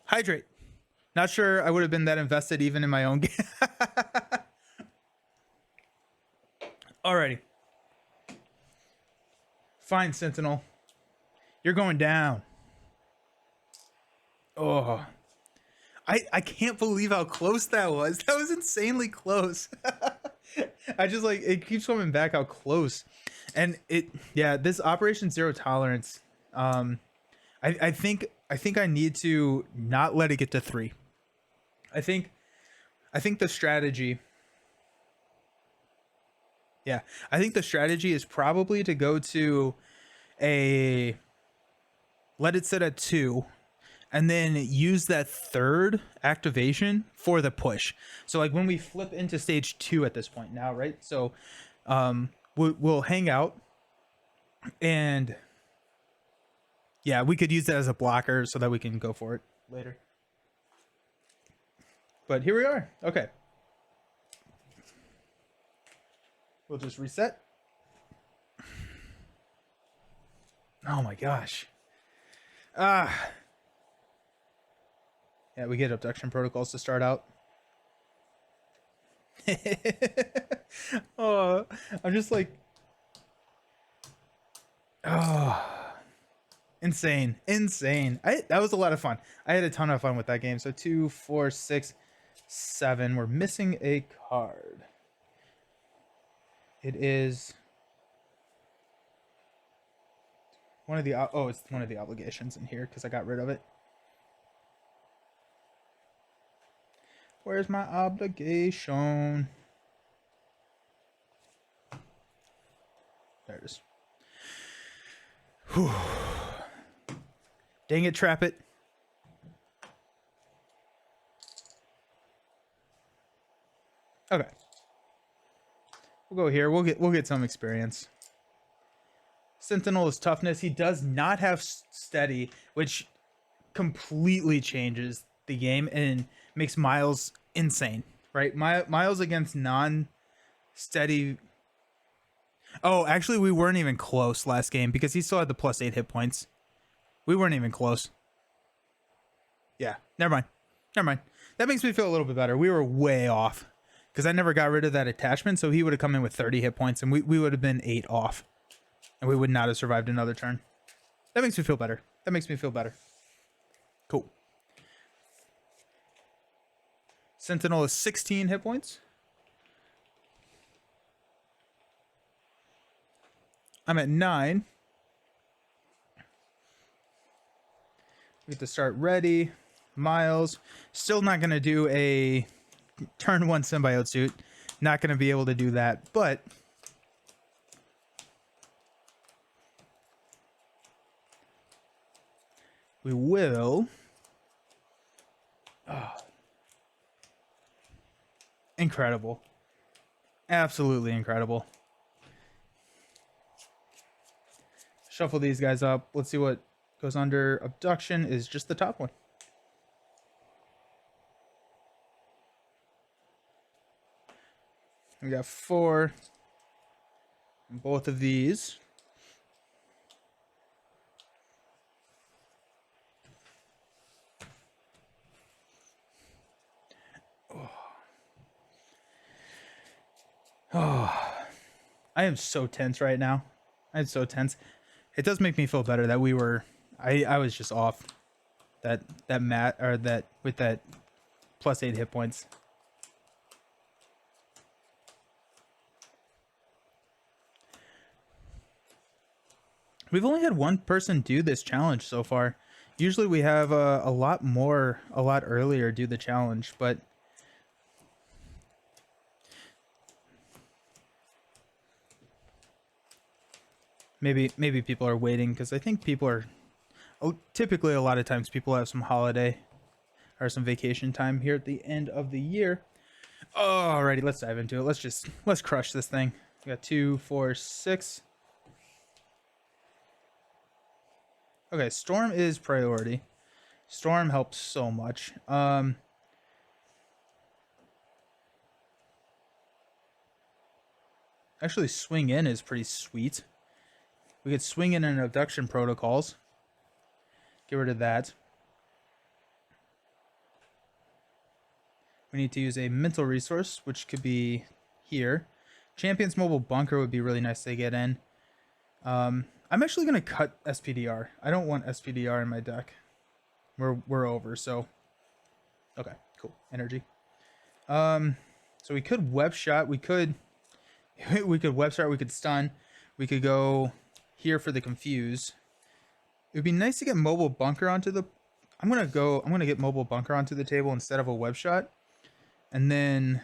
Hydrate. Not sure I would have been that invested even in my own game. Alrighty. Fine, Sentinel. You're going down. Oh. I can't believe how close that was. That was insanely close. I just like, it keeps coming back how close. And yeah, this Operation Zero Tolerance, I think I need to not let it get to 3. I think the strategy, yeah, I think the strategy is probably to go to let it sit at 2, and then use that third activation for the push. So like when we flip into stage 2 at this point now, right? So we'll hang out, and yeah, we could use that as a blocker so that we can go for it later. But here we are. Okay. We'll just reset. Oh my gosh. Yeah, we get abduction protocols to start out. Oh, I'm just like, oh, insane. That was a lot of fun. I had a ton of fun with that game. So 2, 4, 6, 7. We're missing a card. It is one of the it's one of the obligations in here because I got rid of it. Where's my obligation? There it is. Whew. Dang it, trap it. Okay. We'll go here. We'll get some experience. Sentinel is toughness. He does not have steady, which completely changes the game and makes Miles insane, right? Miles against non-steady. Oh, actually, we weren't even close last game because he still had the +8 hit points. We weren't even close. Yeah, never mind. That makes me feel a little bit better. We were way off because I never got rid of that attachment, so he would have come in with 30 hit points, and we would have been 8 off, and we would not have survived another turn. That makes me feel better. Cool. Sentinel is 16 hit points. I'm at 9. We get to start ready. Miles. Still not going to do a turn 1 symbiote suit. Not going to be able to do that, but we will. Oh. Incredible. Absolutely incredible. Shuffle these guys up. Let's see what goes under abduction is just the top one. We got 4 in both of these. Oh, I am so tense right now. I'm so tense. It does make me feel better that we were. I was just off. That mat or that with that +8 hit points. We've only had one person do this challenge so far. Usually we have a lot earlier do the challenge, but maybe people are waiting because I think people are typically a lot of times people have some holiday or some vacation time here at the end of the year. Alrighty, let's dive into it. Let's crush this thing. We got 2, 4, 6. Okay, Storm is priority. Storm helps so much. Actually, swing in is pretty sweet. We could swing in and abduction protocols. Get rid of that. We need to use a mental resource, which could be here. Champion's Mobile Bunker would be really nice to get in. I'm actually going to cut SPDR. I don't want SPDR in my deck. We're over, so... Okay, cool. Energy. So we could web shot. We could web shot. We could stun. We could go here for the confuse. It would be nice to get Mobile Bunker onto the... I'm gonna get Mobile Bunker onto the table instead of a web shot. And then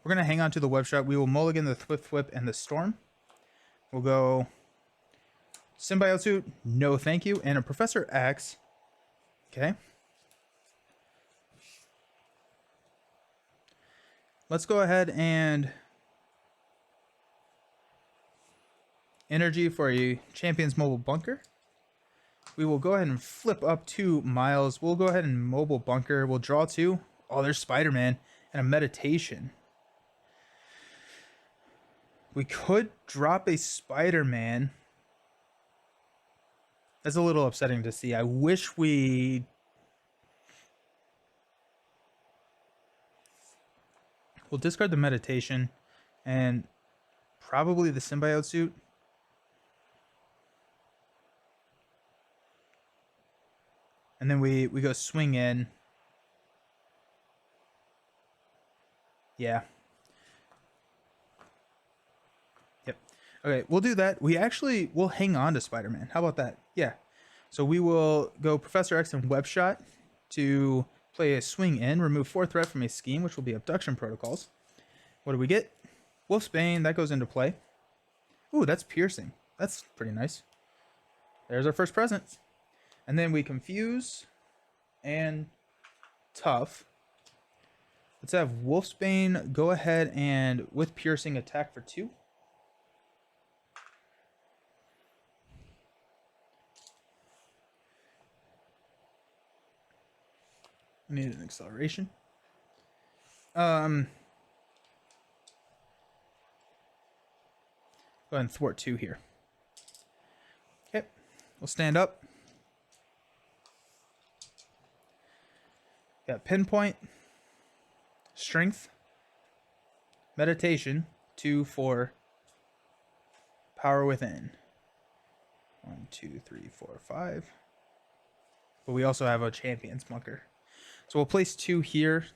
we're going to hang on to the web shot. We will mulligan the Thwip and the Storm. We'll go Symbiote Suit, no thank you, and a Professor X. Okay. Let's go ahead and energy for a Champion's Mobile Bunker. We will go ahead and flip up to Miles. We'll go ahead and Mobile Bunker. We'll draw 2. Oh, there's Spider-Man and a Meditation. We could drop a Spider-Man. That's a little upsetting to see. I wish we... We'll discard the Meditation and probably the Symbiote Suit. And then we go swing in. Yeah. Yep. Okay, we'll do that. We'll hang on to Spider-Man. How about that? Yeah. So we will go Professor X and Web Shot to play a swing in, remove 4 threat from a scheme, which will be Abduction Protocols. What do we get? Wolfsbane, that goes into play. Ooh, that's piercing. That's pretty nice. There's our first present. And then we confuse and tough. Let's have Wolfsbane go ahead and with piercing attack for 2. I need an acceleration. Go ahead and thwart 2 here. Okay, we'll stand up. Got Pinpoint, Strength, Meditation, 2, 4, Power Within. 1, 2, 3, 4, 5. But we also have a Champion's Bunker. So we'll place 2 here.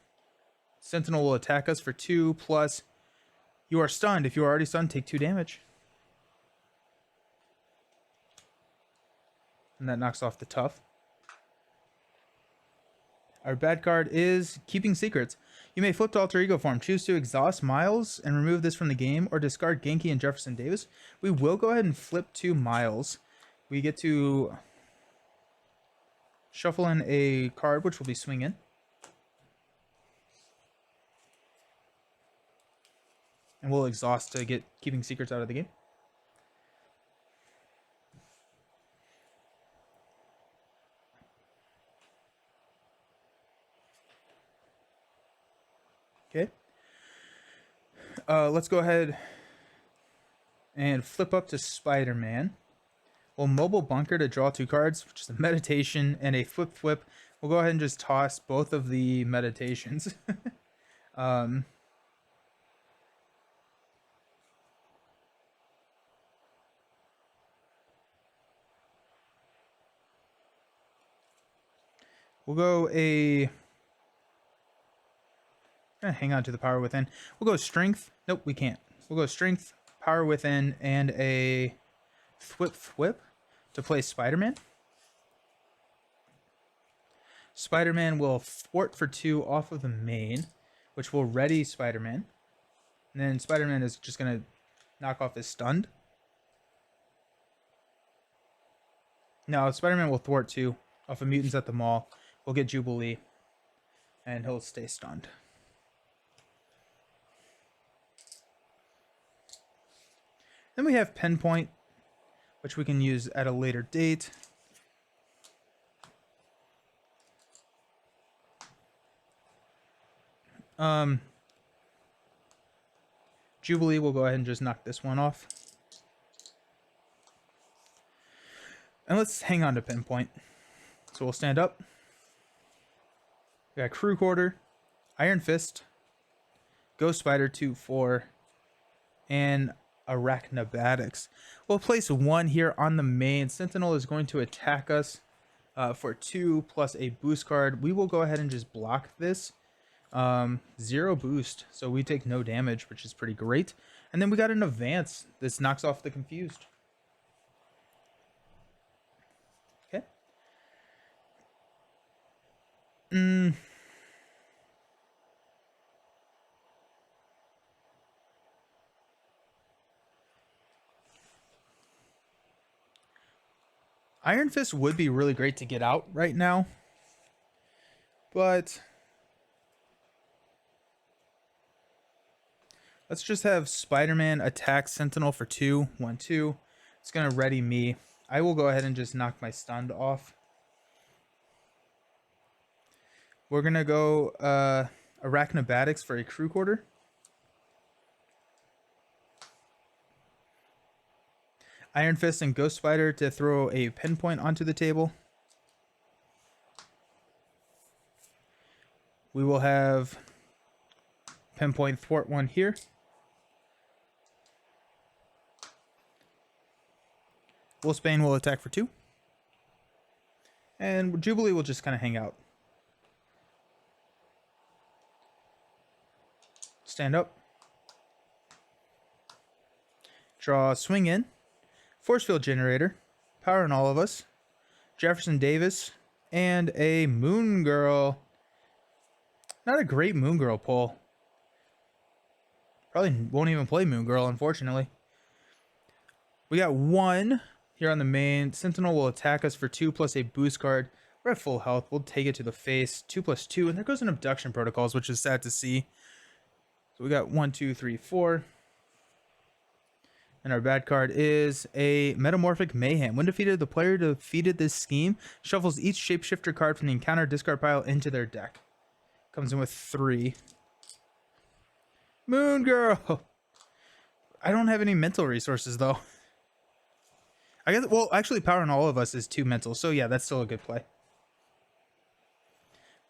Sentinel will attack us for 2, plus you are stunned. If you are already stunned, take 2 damage. And that knocks off the tough. Our bad card is Keeping Secrets. You may flip to Alter Ego form. Choose to exhaust Miles and remove this from the game, or discard Genki and Jefferson Davis. We will go ahead and flip to Miles. We get to shuffle in a card, which will be Swing In. And we'll exhaust to get Keeping Secrets out of the game. Okay. Let's go ahead and flip up to Spider-Man. We'll Mobile Bunker to draw 2 cards, which is a Meditation and a Flip. We'll go ahead and just toss both of the Meditations. We'll go a... hang on to the Power Within. We'll go Strength. Nope, we can't. We'll go Strength, Power Within, and a Thwip to play Spider-Man. Spider-Man will thwart for 2 off of the main, which will ready Spider-Man. And then Spider-Man is just going to knock off his stunned. No, Spider-Man will thwart 2 off of Mutants at the Mall. We'll get Jubilee, and he'll stay stunned. Then we have Pinpoint, which we can use at a later date. Jubilee, we'll go ahead and just knock this one off. And let's hang on to Pinpoint. So we'll stand up. We got Crew Quarter, Iron Fist, Ghost Spider 2/4, and Arachnobatics. We'll place 1 here on the main. Sentinel is going to attack us for 2 plus a boost card. We will go ahead and just block this. 0 boost, so we take no damage, which is pretty great. And then we got an advance. This knocks off the Confused. Okay. Iron Fist would be really great to get out right now, but let's just have Spider-Man attack Sentinel for 2, 1, 2. It's gonna ready me. I will go ahead and just knock my stunned off. We're gonna go Arachnobatics for a Crew Quarter. Iron Fist and Ghost Spider to throw a pinpoint onto the table. We will have pinpoint thwart 1 here. Wolfsbane will attack for 2. And Jubilee will just kind of hang out. Stand up. Draw Swing In. Force Field Generator, Power in All of Us, Jefferson Davis, and a Moon Girl. Not a great Moon Girl pull. Probably won't even play Moon Girl, unfortunately. We got 1 here on the main. Sentinel will attack us for 2 plus a boost card. We're at full health. We'll take it to the face. 2 plus 2, and there goes an Abduction Protocols, which is sad to see. So we got 1, 2, 3, 4. And our bad card is a Metamorphic Mayhem. When defeated, the player defeated this scheme shuffles each shapeshifter card from the encounter discard pile into their deck. Comes in with 3. Moon Girl! I don't have any mental resources, though. I guess, well, actually, Power in All of Us is 2 mental, so yeah, that's still a good play.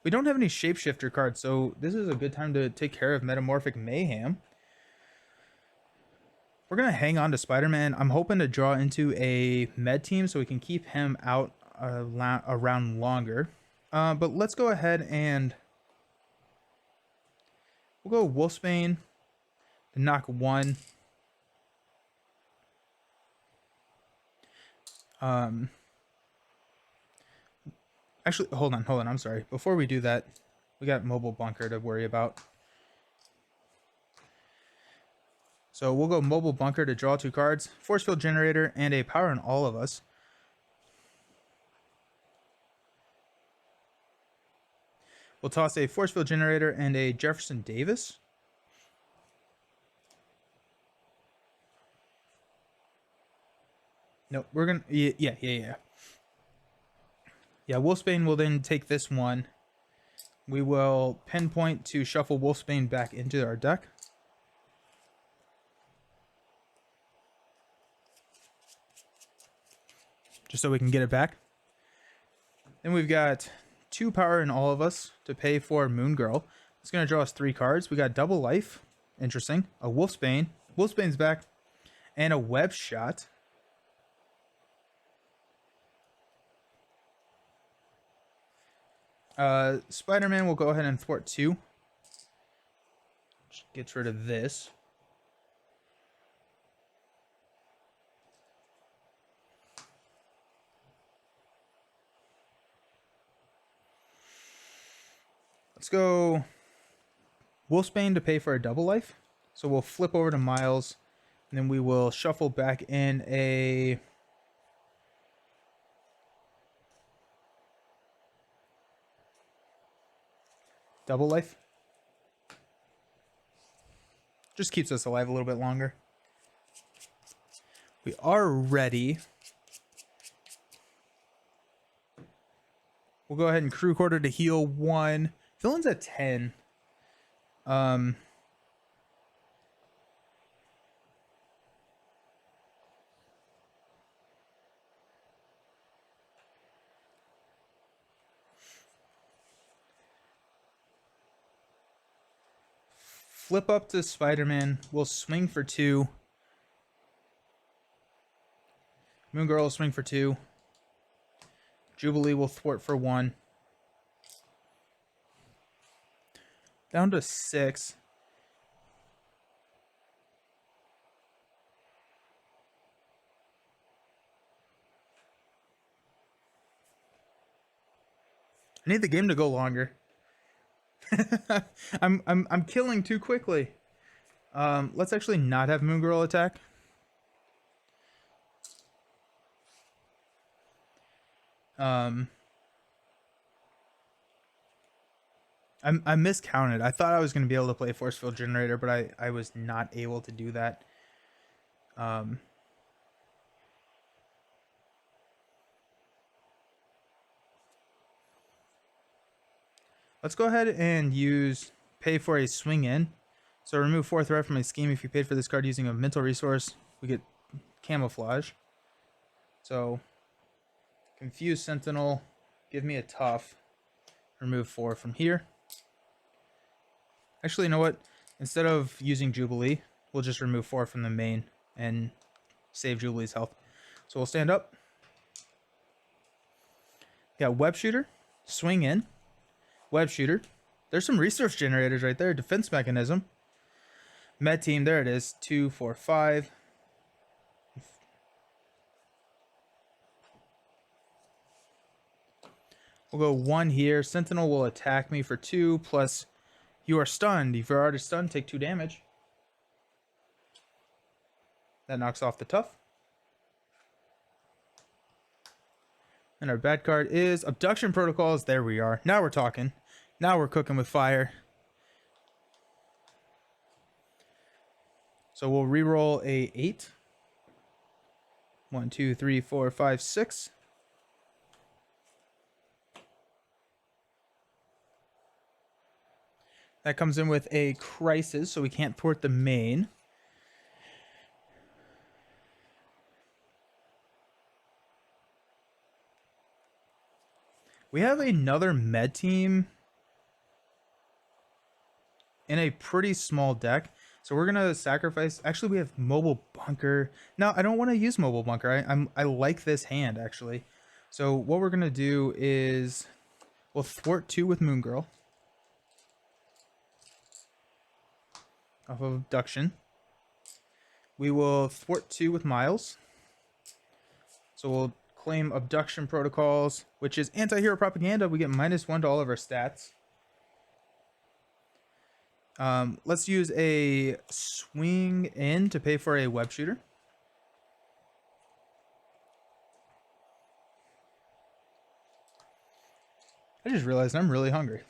We don't have any shapeshifter cards, so this is a good time to take care of Metamorphic Mayhem. We're going to hang on to Spider-Man. I'm hoping to draw into a med team so we can keep him out around longer. But let's go ahead and we'll go Wolfsbane to knock 1. Actually, hold on. I'm sorry. Before we do that, we got Mobile Bunker to worry about. So we'll go Mobile Bunker to draw 2 cards, Force Field Generator, and a Power in All of Us. We'll toss a Force Field Generator and a Jefferson Davis. No, we're gonna yeah. Yeah, Wolfsbane will then take this one. We will pinpoint to shuffle Wolfsbane back into our deck. Just so we can get it back. Then we've got 2 Power in All of Us to pay for Moon Girl. It's going to draw us 3 cards. We got Double Life. Interesting. A Wolfsbane. Wolfsbane's back. And a Web Shot. Spider-Man will go ahead and thwart 2. Just gets rid of this. Let's go Wolfsbane to pay for a Double Life. So we'll flip over to Miles, and then we will shuffle back in a Double Life. Just keeps us alive a little bit longer. We are ready. We'll go ahead and Crew Quarter to heal 1. Villain's at 10. flip up to Spider-Man. We'll swing for 2. Moon Girl will swing for 2. Jubilee will thwart for 1. Down to 6. I need the game to go longer. I'm killing too quickly. Let's actually not have Moon Girl attack. I miscounted. I thought I was going to be able to play Force Field Generator, but I was not able to do that. Let's go ahead and pay for a swing in. So remove 4 threat from a scheme. If you paid for this card using a mental resource, we get camouflage. So confuse Sentinel, give me a tough. Remove 4 from here. Actually, you know what? Instead of using Jubilee, we'll just remove 4 from the main and save Jubilee's health. So we'll stand up. Got Web Shooter, swing in. Web Shooter. There's some resource generators right there. Defense Mechanism. Med Team, there it is. 2, 4, 5. We'll go 1 here. Sentinel will attack me for 2, plus you are stunned. If you're already stunned, take 2 damage. That knocks off the tough. And our bad card is Abduction Protocols. There we are. Now we're talking. Now we're cooking with fire. So we'll re-roll a 8. 1, 2, 3, 4, 5, 6. That comes in with a crisis, so we can't thwart the main. We have another med team in a pretty small deck. So we're going to sacrifice. Actually, we have Mobile Bunker. No, I don't want to use Mobile Bunker. I like this hand, actually. So what we're going to do is we'll thwart 2 with Moon Girl. Off of Abduction. We will thwart 2 with Miles. So we'll claim Abduction Protocols, which is Anti-Hero Propaganda. We get -1 to all of our stats. Let's use a swing in to pay for a Web Shooter. I just realized I'm really hungry.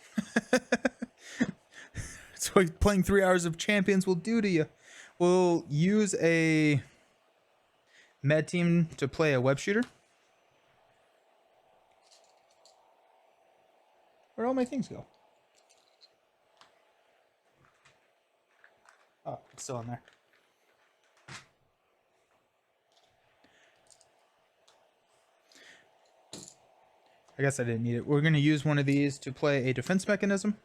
So playing 3 hours of Champions will do to you. We'll use a med team to play a Web Shooter. Where'd all my things go? Oh, it's still in there. I guess I didn't need it. We're going to use one of these to play a Defense Mechanism.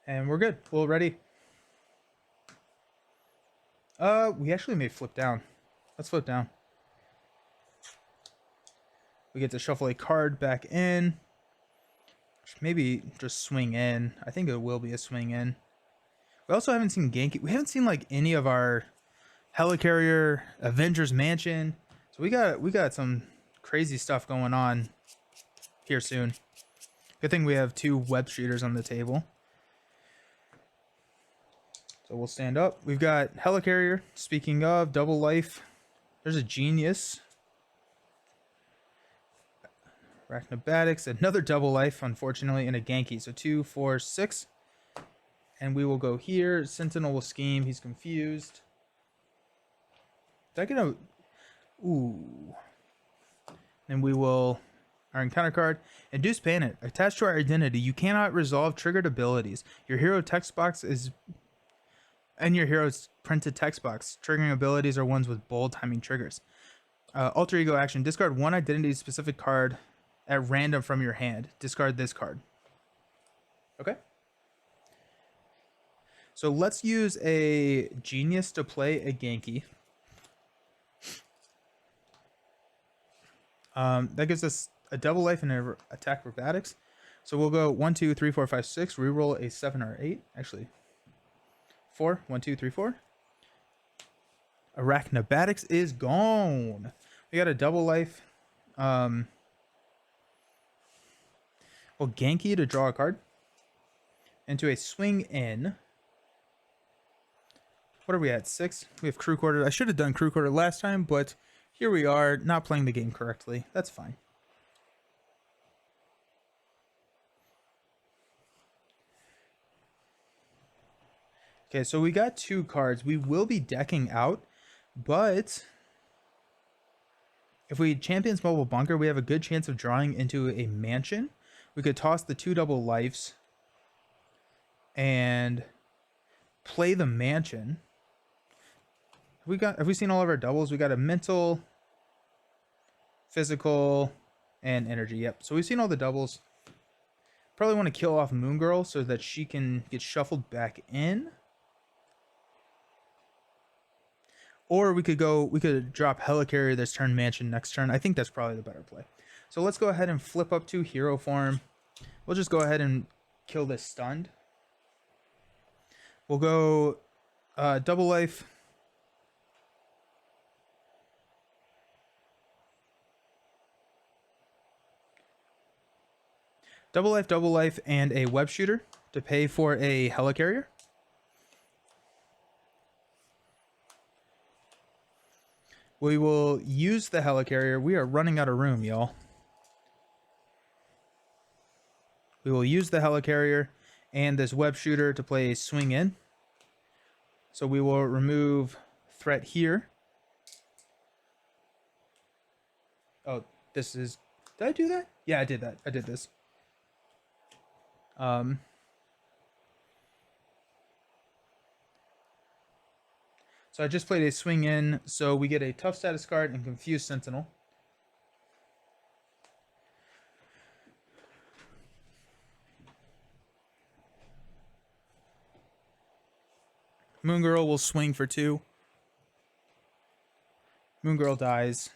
And we're good. We're ready. We actually may flip down. Let's flip down. We get to shuffle a card back in. Maybe just swing in. I think it will be a swing in. We also haven't seen Genki. We haven't seen like any of our Helicarrier, Avengers Mansion. So we got some crazy stuff going on here soon. Good thing we have 2 Web Shooters on the table. So we'll stand up. We've got Helicarrier. Speaking of, double life. There's a Genius. Arachnobatics. Another double life, unfortunately, and a Genki. So 2, 4, 6. And we will go here. Sentinel will scheme. He's confused. Did I get a... Ooh. And we will... Our encounter card. Induce Panic. Attached to our identity, you cannot resolve triggered abilities. Your hero text box is... And your hero's printed text box. Triggering abilities are ones with bold timing triggers. Alter Ego action. Discard one identity-specific card at random from your hand. Discard this card. Okay. So let's use a Genius to play a Genki. That gives us a double life and an attack acrobatics. So we'll go 1, 2, 3, 4, 5, 6. Reroll a 7 or 8. Actually, 4. 1, 2, 3, 4. Arachnobatics is gone. We got a double life. Well, Genki to draw a card. Into a swing in. What are we at? 6? We have crew quarter. I should have done crew quarter last time, but here we are, not playing the game correctly. That's fine. Okay, so we got 2 cards. We will be decking out, but if we Champions Mobile Bunker, we have a good chance of drawing into a mansion. We could toss the 2 double lives and play the mansion. Have we seen all of our doubles? We got a mental, physical, and energy. Yep. So we've seen all the doubles. Probably want to kill off Moon Girl so that she can get shuffled back in. Or we could drop Helicarrier this turn, Mansion next turn. I think that's probably the better play. So let's go ahead and flip up to hero form. We'll just go ahead and kill this stunned. We'll go double life. Double life, and a web shooter to pay for a Helicarrier. We will use the Helicarrier. We are running out of room, y'all. We will use the Helicarrier and this web shooter to play a swing in. So we will remove threat here. Oh, this is... Did I do that? Yeah, I did that. I did this. So I just played a swing in, so we get a tough status card and Confused Sentinel. Moon Girl will swing for 2. Moon Girl dies.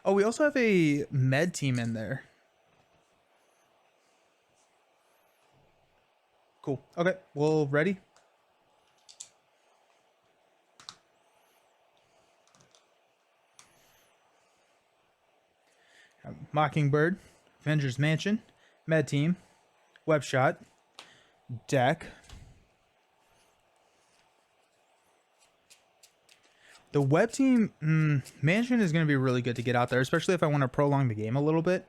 Oh, we also have a med team in there. Cool. Okay, well, ready? Mockingbird, Avengers Mansion, Med Team, Web Shot, deck. The Web Team Mansion is going to be really good to get out there, especially if I want to prolong the game a little bit.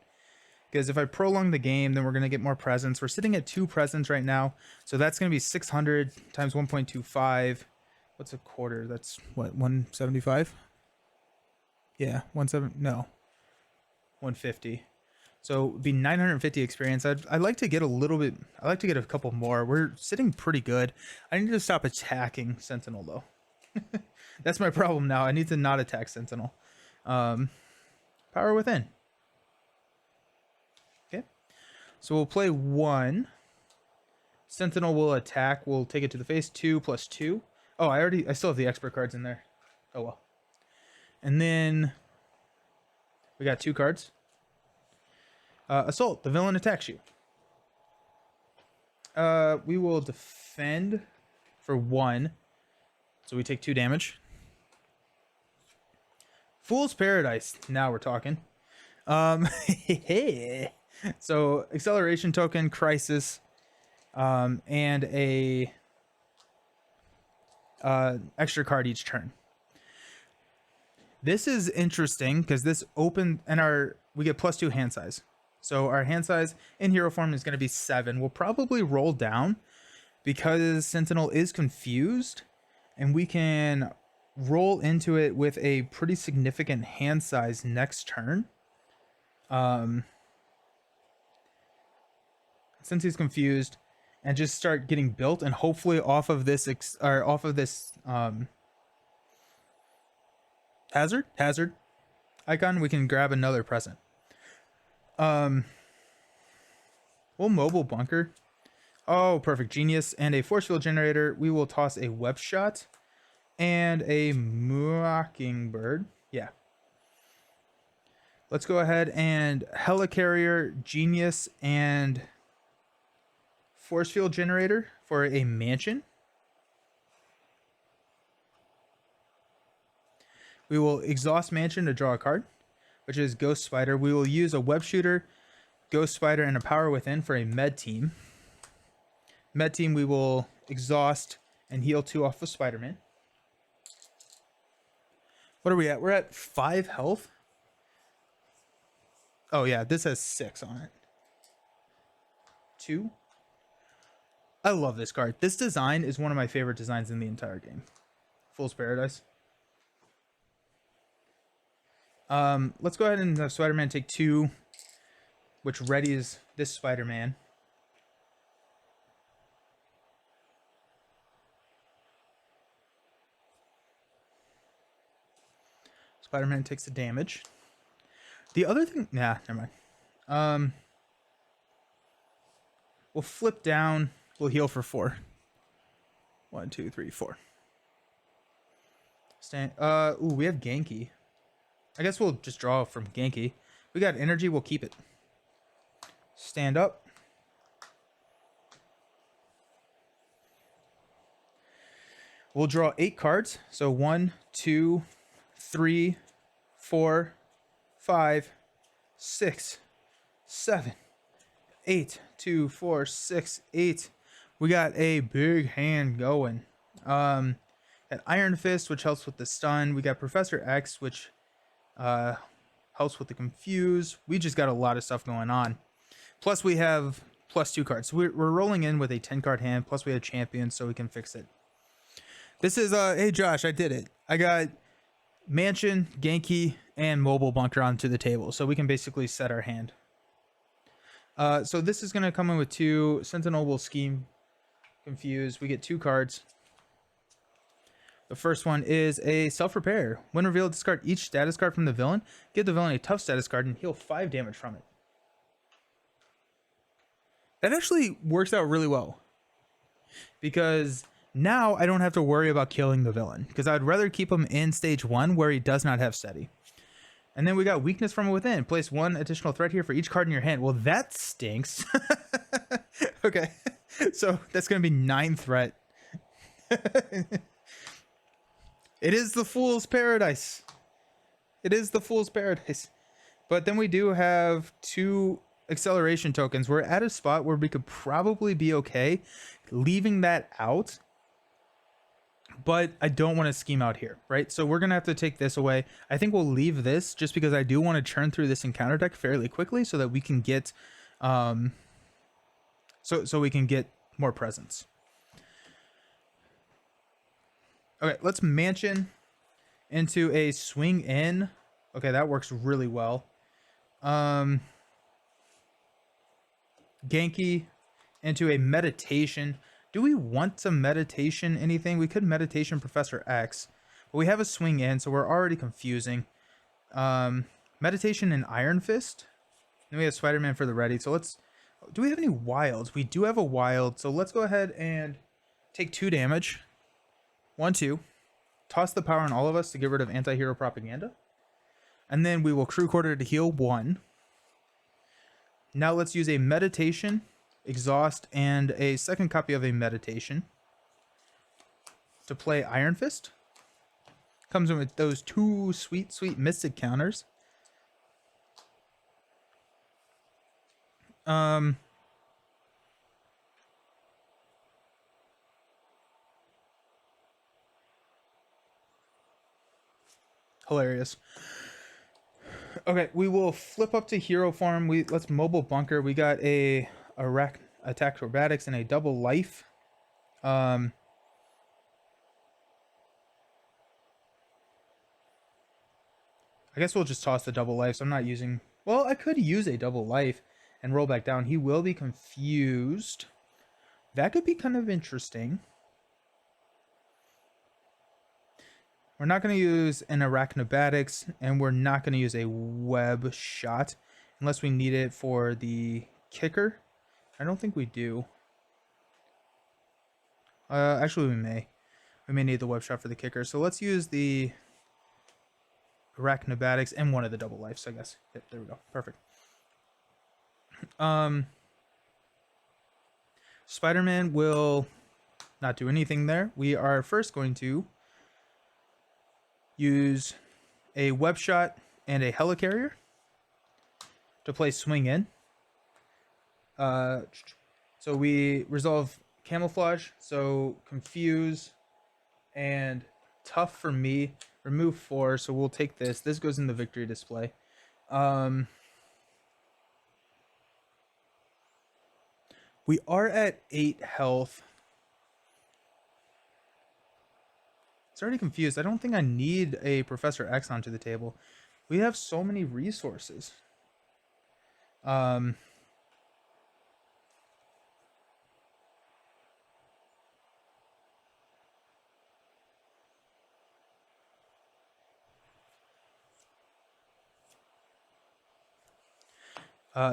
Because if I prolong the game, then we're going to get more presents. We're sitting at 2 presents right now. So that's going to be 600 times 1.25. What's a quarter? That's what, 175? Yeah, 150. So it'd be 950 experience. I'd like to get a little bit. I'd like to get a couple more. We're sitting pretty good. I need to stop attacking Sentinel though. That's my problem now. I need to not attack Sentinel. Power Within. Okay. So we'll play 1. Sentinel will attack. We'll take it to the face. 2 + 2. Oh, I still have the expert cards in there. Oh well. And then we got 2 cards. Assault. The villain attacks you. We will defend for 1. So we take 2 damage. Fool's Paradise. Now we're talking. So acceleration token, crisis, and a extra card each turn. This is interesting because this open and we get +2 hand size. So our hand size in hero form is going to be 7. We'll probably roll down because Sentinel is confused, and we can roll into it with a pretty significant hand size next turn. Since he's confused, and just start getting built, and hopefully off of this Hazard icon. We can grab another present. We'll mobile bunker. Oh, perfect. Genius and a force field generator. We will toss a web shot and a mockingbird. Yeah. Let's go ahead and helicarrier, genius, and force field generator for a mansion. We will exhaust mansion to draw a card, which is Ghost Spider. We will use a web shooter, Ghost Spider, and a power within for a med team. Med team, we will exhaust and heal 2 off of Spider-Man. What are we at? We're at 5 health. Oh yeah, this has 6 on it. 2. I love this card. This design is one of my favorite designs in the entire game. Fool's Paradise. Let's go ahead and have Spider-Man take 2, which readies this Spider-Man. Spider-Man takes the damage. The other thing, nah, never mind. We'll flip down. We'll heal for 4. 1, 2, 3, 4. Stand. Ooh, we have Genki. I guess we'll just draw from Genki. We got energy. We'll keep it. Stand up. We'll draw 8 cards. So 1, 2, 3, 4, 5, 6, 7, 8. 2, 4, 6, 8. We got a big hand going. Got Iron Fist, which helps with the stun. We got Professor X, which helps with the confuse. We just got a lot of stuff going on. Plus we have +2 cards. So we're rolling in with a 10 card hand. Plus we have champions, so we can fix it. This is hey Josh, I did it. I got mansion, Genki, and mobile bunker onto the table, so we can basically set our hand. So this is going to come in with 2 Sentinel will scheme confuse. We get 2 cards. The first one is a self-repair. When revealed, discard each status card from the villain. Give the villain a tough status card and heal 5 damage from it. That actually works out really well, because now I don't have to worry about killing the villain, because I'd rather keep him in stage 1 where he does not have steady. And then we got weakness from within. Place 1 additional threat here for each card in your hand. Well, that stinks. Okay, so that's going to be 9 threat. It is the Fool's Paradise. It is the Fool's Paradise. But then we do have 2 acceleration tokens. We're at a spot where we could probably be okay leaving that out. But I don't want to scheme out here, right? So we're going to have to take this away. I think we'll leave this just because I do want to churn through this encounter deck fairly quickly so that we can get so we can get more presence. Okay, let's mansion into a swing in. Okay, that works really well. Genki into a meditation. Do we want to meditation anything? We could meditation Professor X, but we have a swing in, so we're already confusing. Meditation and Iron Fist. Then we have Spider-Man for the ready. So let's, do we have any wilds? We do have a wild, so let's go ahead and take 2 damage. 1, 2. Toss the power on all of us to get rid of anti-hero propaganda. And then we will crew quarter to heal 1. Now let's use a meditation, exhaust, and a second copy of a meditation to play Iron Fist. Comes in with those 2 sweet, sweet mystic counters. Hilarious. Okay, we will flip up to hero form. Let's mobile bunker. We got a attack acrobatics and a double life. I guess we'll just toss the double life. So I'm not using. Well, I could use a double life and roll back down. He will be confused. That could be kind of interesting. We're not going to use an Arachnobatics, and we're not going to use a web shot unless we need it for the kicker. I don't think we do. Actually, we may. We may need the web shot for the kicker. So let's use the Arachnobatics and one of the double lives, I guess. Yep, there we go. Perfect. Spider-Man will not do anything there. We are first going to use a web shot and a helicarrier to play swing in. So we resolve camouflage, so confuse and tough for me. Remove 4, so we'll take this. This goes in the victory display. We are at 8 health. It's already confused. I don't think I need a Professor X onto the table. We have so many resources.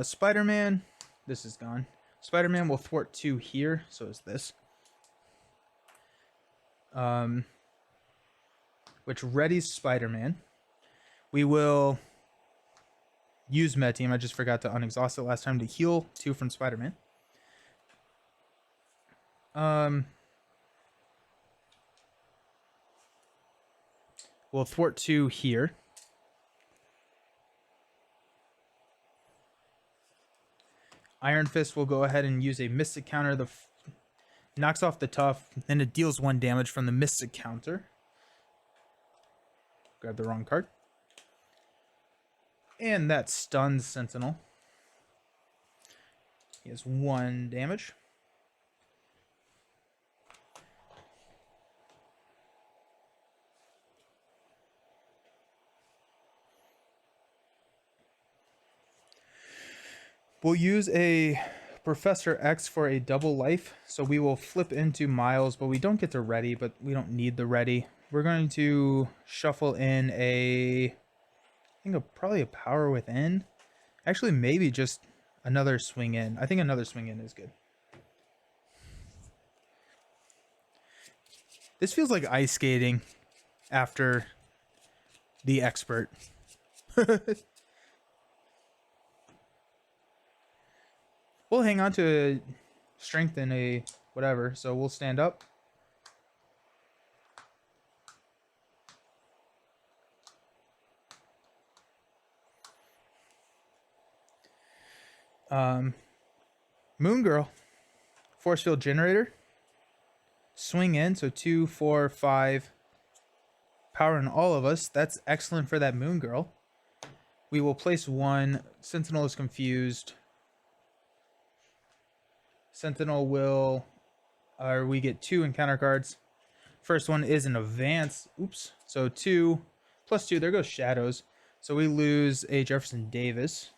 Spider-Man, this is gone. Spider-Man will thwart 2 here, so is this. Which readies Spider-Man. We will use Med Team. I just forgot to unexhaust it last time to heal 2 from Spider-Man. We'll thwart 2 here. Iron Fist will go ahead and use a Mystic counter. Knocks off the tough, then it deals 1 damage from the Mystic counter. Grab the wrong card. And that stuns Sentinel. He has 1 damage. We'll use a Professor X for a double life, so we will flip into Miles, but we don't get to ready, but we don't need the ready. We're going to shuffle in I think probably a Power Within. Actually, maybe just another swing in. I think another swing in is good. This feels like ice skating after the expert. We'll hang on to strengthen a whatever, so we'll stand up. Moon Girl, force field generator, swing in, so 2, 4, 5, power in all of us. That's excellent for that Moon Girl. We will place 1. Sentinel is confused. Sentinel will, we get 2 encounter cards. First one is an advance. Oops. So 2 plus 2. There goes Shadows. So we lose a Jefferson Davis.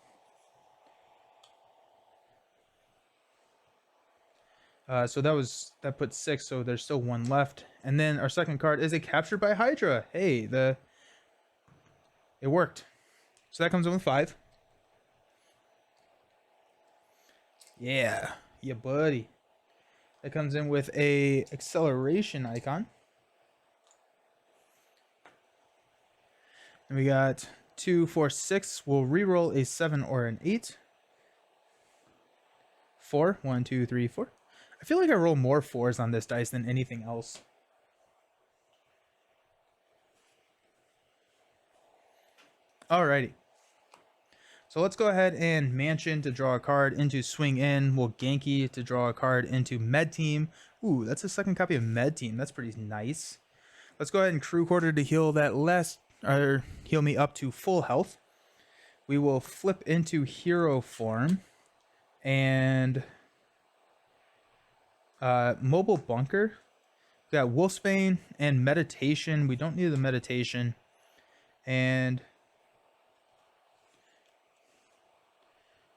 So that puts 6. So there's still 1 left. And then our second card is a Captured by Hydra. Hey, it worked. So that comes in with 5. Yeah. Yeah, buddy. That comes in with a acceleration icon. And we got 2, 4, 6. We'll reroll a 7 or an 8. 4. 1, 2, 3, 4. I feel like I roll more 4s on this dice than anything else. Alrighty. So let's go ahead and Mansion to draw a card into Swing In. We'll Genki to draw a card into Med Team. Ooh, that's a second copy of Med Team. That's pretty nice. Let's go ahead and Crew Quarter to heal that or heal me up to full health. We will flip into Hero Form and Mobile Bunker. We got Wolfsbane and Meditation. We don't need the Meditation. And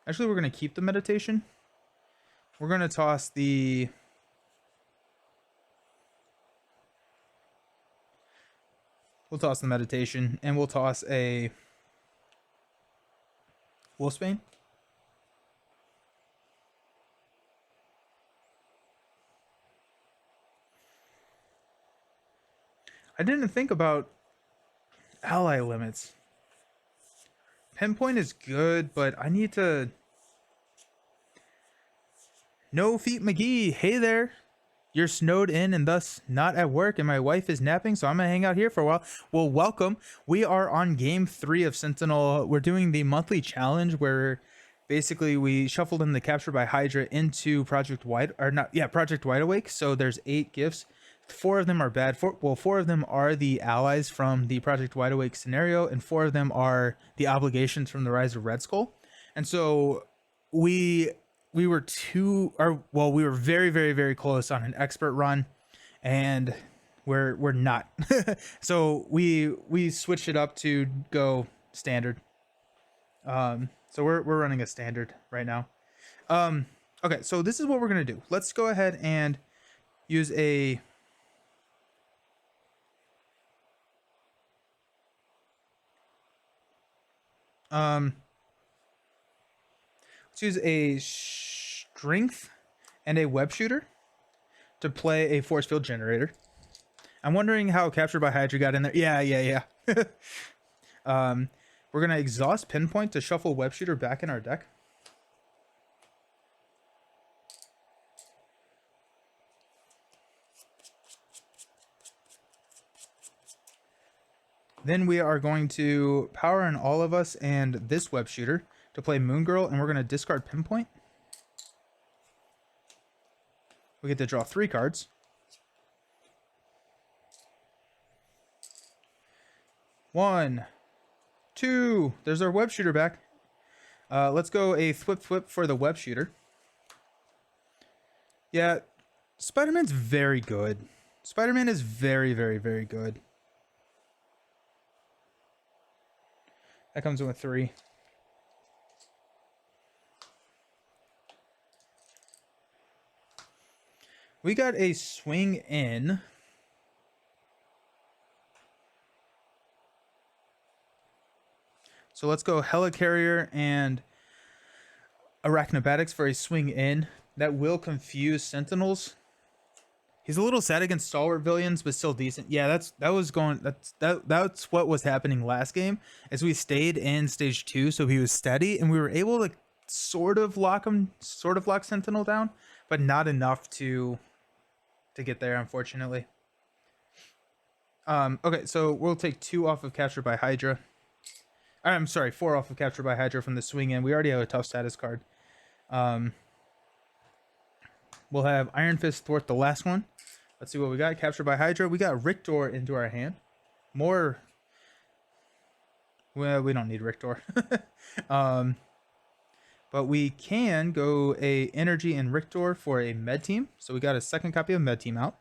actually, we're going to keep the Meditation. We're going to toss the We'll toss the meditation, and we'll toss a Wolfsbane. I didn't think about ally limits. Pinpoint is good, but I need to... No Feet McGee, hey there. You're snowed in and thus not at work, and my wife is napping, so I'm gonna hang out here for a while. Well, welcome. We are on game 3 of Sentinel. We're doing the monthly challenge where basically we shuffled in the Capture by Hydra into Project Wide Awake. So there's 8 gifts. 4 of them are bad. 4 of them are the allies from the Project Wide Awake scenario, and 4 of them are the obligations from the Rise of Red Skull. And so we were we were very, very, very close on an expert run, and we're not. So we switched it up to go standard. So we're running a standard right now. Okay, so this is what we're gonna do. Let's go ahead and use a let's use a strength and a web shooter to play a force field generator. I'm wondering how Captured by Hydra got in there. Yeah. We're gonna exhaust Pinpoint to shuffle web shooter back in our deck. Then we are going to power in All of Us and this web shooter to play Moon Girl, and we're going to discard Pinpoint. We get to draw 3 cards. One, two. There's our web shooter back. Let's go a thwip for the web shooter. Yeah, Spider-Man's very good. Spider-Man is very, very, very good. That comes in with 3. We got a swing in. So let's go Helicarrier and Arachnobatics for a swing in. That will confuse Sentinels. He's a little sad against stalwart villains, but still decent. Yeah, that's what was happening last game, as we stayed in stage 2, so he was steady, and we were able to sort of lock Sentinel down, but not enough to get there, unfortunately. Okay, so we'll take 2 off of Captured by Hydra. I'm sorry, 4 off of Captured by Hydra from the swing in. We already have a tough status card. We'll have Iron Fist thwart the last one. Let's see what we got. Captured by Hydra. We got Rictor into our hand. More. Well, we don't need Rictor. But we can go a Energy and Rictor for a Med Team. So we got a second copy of Med Team out.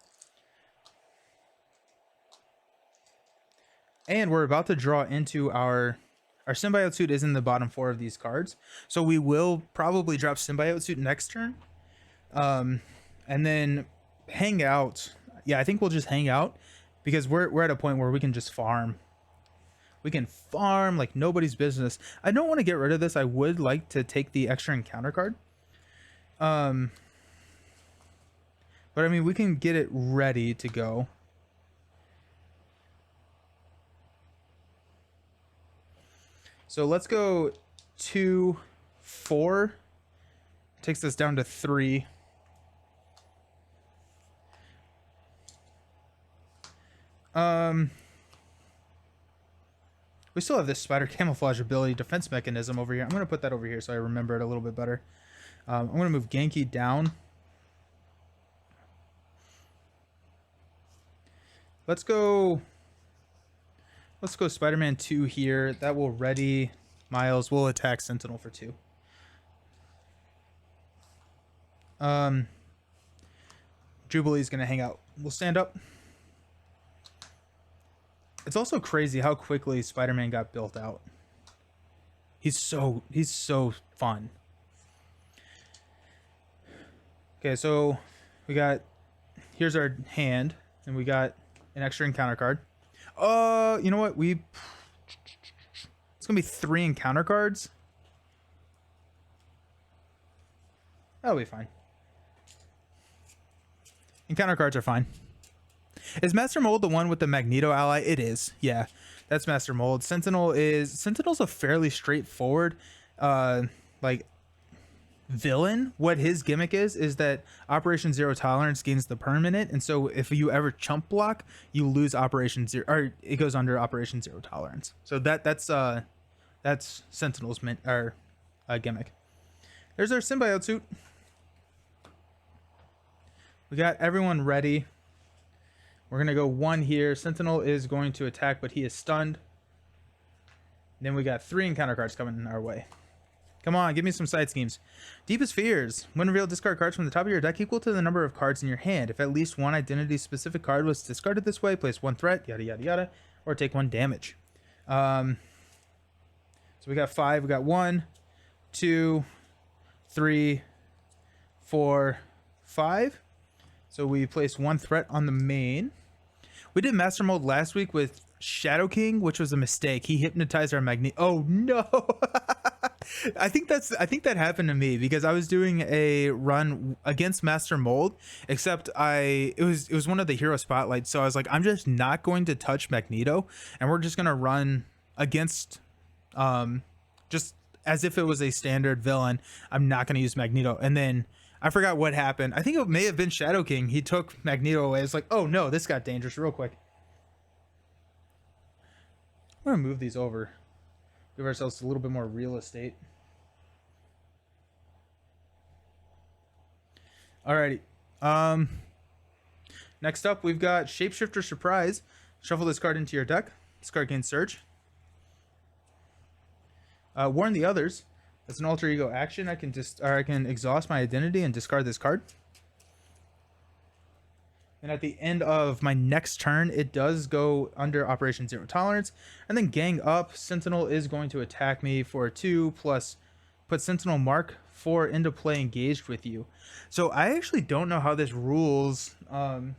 And we're about to draw into our Symbiote Suit is in the bottom 4 of these cards. So we will probably drop Symbiote Suit next turn. And then hang out. Yeah, I think we'll just hang out because we're at a point where we can just farm. We can farm like nobody's business. I don't want to get rid of this. I would like to take the extra encounter card. But I mean, we can get it ready to go. So let's go 2, 4. Takes us down to 3. We still have this spider camouflage ability defense mechanism over here. I'm going to put that over here so I remember it a little bit better. I'm going to move Genki down. Let's go Spider-Man 2 here. That will ready Miles. We'll attack Sentinel for 2. Jubilee's going to hang out. We'll stand up. It's also crazy how quickly Spider-Man got built out. He's so fun. Okay, so we got, here's our hand, and we got an extra encounter card. You know what? It's gonna be 3 encounter cards. That'll be fine. Encounter cards are fine. Is Master Mold the one with the Magneto ally? It is. Yeah, that's Master Mold. Sentinel's a fairly straightforward, like villain. What his gimmick is that Operation Zero Tolerance gains the permanent, and so if you ever chump block, you lose Operation Zero, or it goes under Operation Zero Tolerance. So that's Sentinel's gimmick. There's our symbiote suit. We got everyone ready. We're gonna go 1 here. Sentinel is going to attack, but he is stunned. Then we got 3 encounter cards coming our way. Come on, give me some side schemes. Deepest Fears. When revealed, discard cards from the top of your deck equal to the number of cards in your hand. If at least one identity-specific card was discarded this way, place 1 threat, yada yada yada, or take 1 damage. So we got 5. We got 1, 2, 3, 4, 5. So we placed 1 threat on the main. We did Master Mold last week with Shadow King, which was a mistake. He hypnotized our Magneto. Oh no! I think that happened to me because I was doing a run against Master Mold, except it was one of the hero spotlights. So I was like, I'm just not going to touch Magneto, and we're just gonna run against, just as if it was a standard villain. I'm not gonna use Magneto, and then I forgot what happened. I think it may have been Shadow King. He took Magneto away. It's like, oh no, this got dangerous real quick. I'm gonna move these over. Give ourselves a little bit more real estate. Alrighty. Next up, we've got Shapeshifter Surprise. Shuffle this card into your deck. This card gains Surge. Warn the others. As an alter ego action, I can exhaust my identity and discard this card. And at the end of my next turn, it does go under Operation Zero Tolerance. And then gang up, Sentinel is going to attack me for 2 plus put Sentinel Mark 4 into play engaged with you. So I actually don't know how this rules, or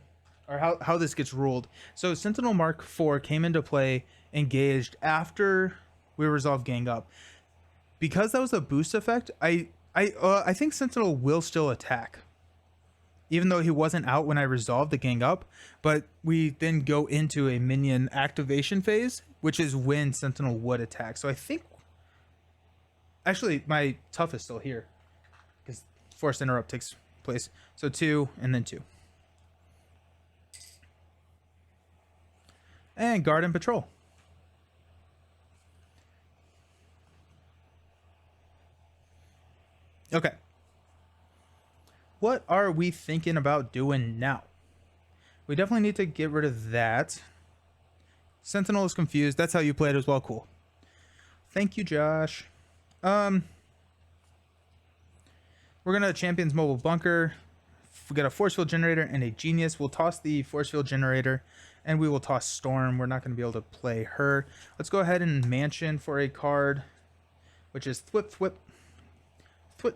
how this gets ruled. So Sentinel Mark 4 came into play engaged after we resolved gang up. Because that was a boost effect, I think Sentinel will still attack, even though he wasn't out when I resolved the gang up. But we then go into a minion activation phase, which is when Sentinel would attack. So I think, actually, my tough is still here because Forced Interrupt takes place. So 2 and then 2, and Guard and Patrol. Okay. What are we thinking about doing now? We definitely need to get rid of that. Sentinel is confused. That's how you play it as well. Cool. Thank you, Josh. We're gonna Champions Mobile Bunker. We got a Force Field Generator and a Genius. We'll toss the Force Field Generator, and we will toss Storm. We're not gonna be able to play her. Let's go ahead and Mansion for a card, which is Thwip Thwip. Thwip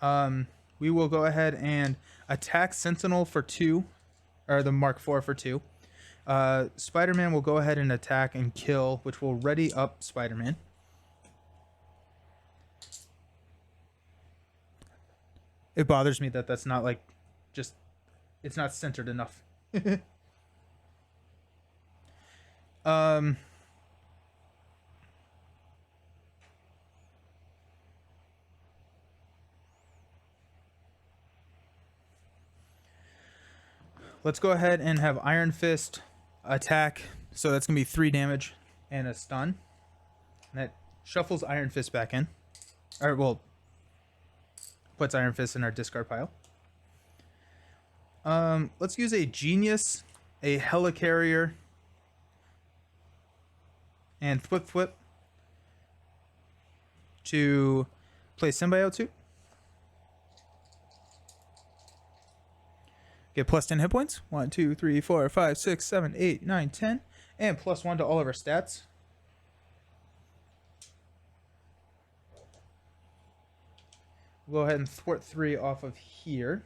Thwip. We will go ahead and attack Sentinel for 2, or the Mark 4 for 2. Spider-Man will go ahead and attack and kill, which will ready up Spider-Man. It bothers me that that's not like, just, it's not centered enough. Let's go ahead and have Iron Fist attack. So that's going to be 3 damage and a stun. And that shuffles Iron Fist back in. Or, well, puts Iron Fist in our discard pile. Let's use a Genius, a Helicarrier, and Thwip Thwip to play Symbiote suit. Get plus 10 hit points. 1, 2, 3, 4, 5, 6, 7, 8, 9, 10. And plus 1 to all of our stats. We'll go ahead and thwart 3 off of here.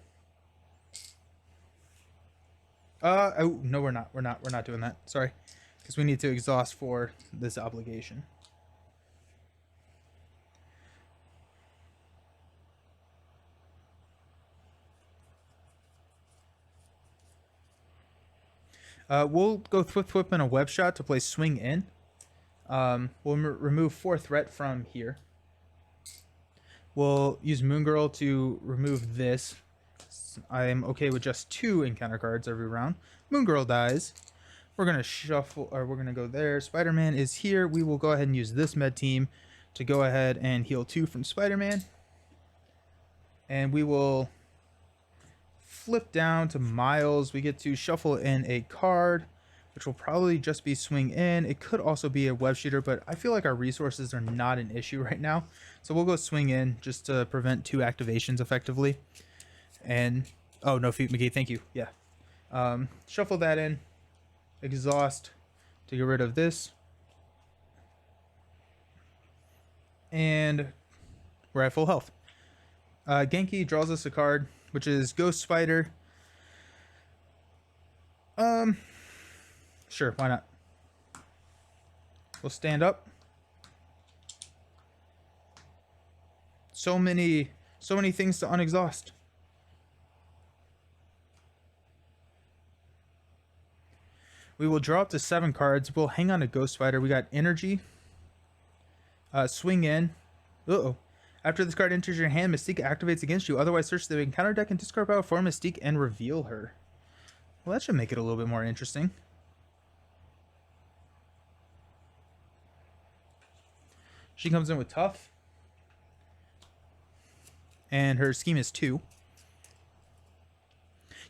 Oh, no, we're not. We're not doing that. Sorry. Because we need to exhaust for this obligation. We'll go Thwip and a web shot to play swing in. We'll remove 4 threat from here. We'll use Moon Girl to remove this. I'm okay with just 2 encounter cards every round. Moon Girl dies. We're going to shuffle, or we're going to go there. Spider-Man is here. We will go ahead and use this med team to go ahead and heal 2 from Spider-Man. And we will flip down to Miles. We get to shuffle in a card, which will probably just be swing in. It could also be a web shooter, but I feel like our resources are not an issue right now. So we'll go swing in just to prevent 2 activations effectively. And, oh, no feet McGee, thank you. Yeah. Shuffle that in. Exhaust to get rid of this. And we're at full health. Genki draws us a card, which is Ghost Spider. Sure, why not? We'll stand up. So many things to unexhaust. We will draw up to 7 cards. We'll hang on to Ghost Spider. We got Energy. Swing in. Uh-oh. After this card enters your hand, Mystique activates against you. Otherwise, search the encounter deck and discard power for Mystique and reveal her. Well, that should make it a little bit more interesting. She comes in with Tough. And her scheme is 2.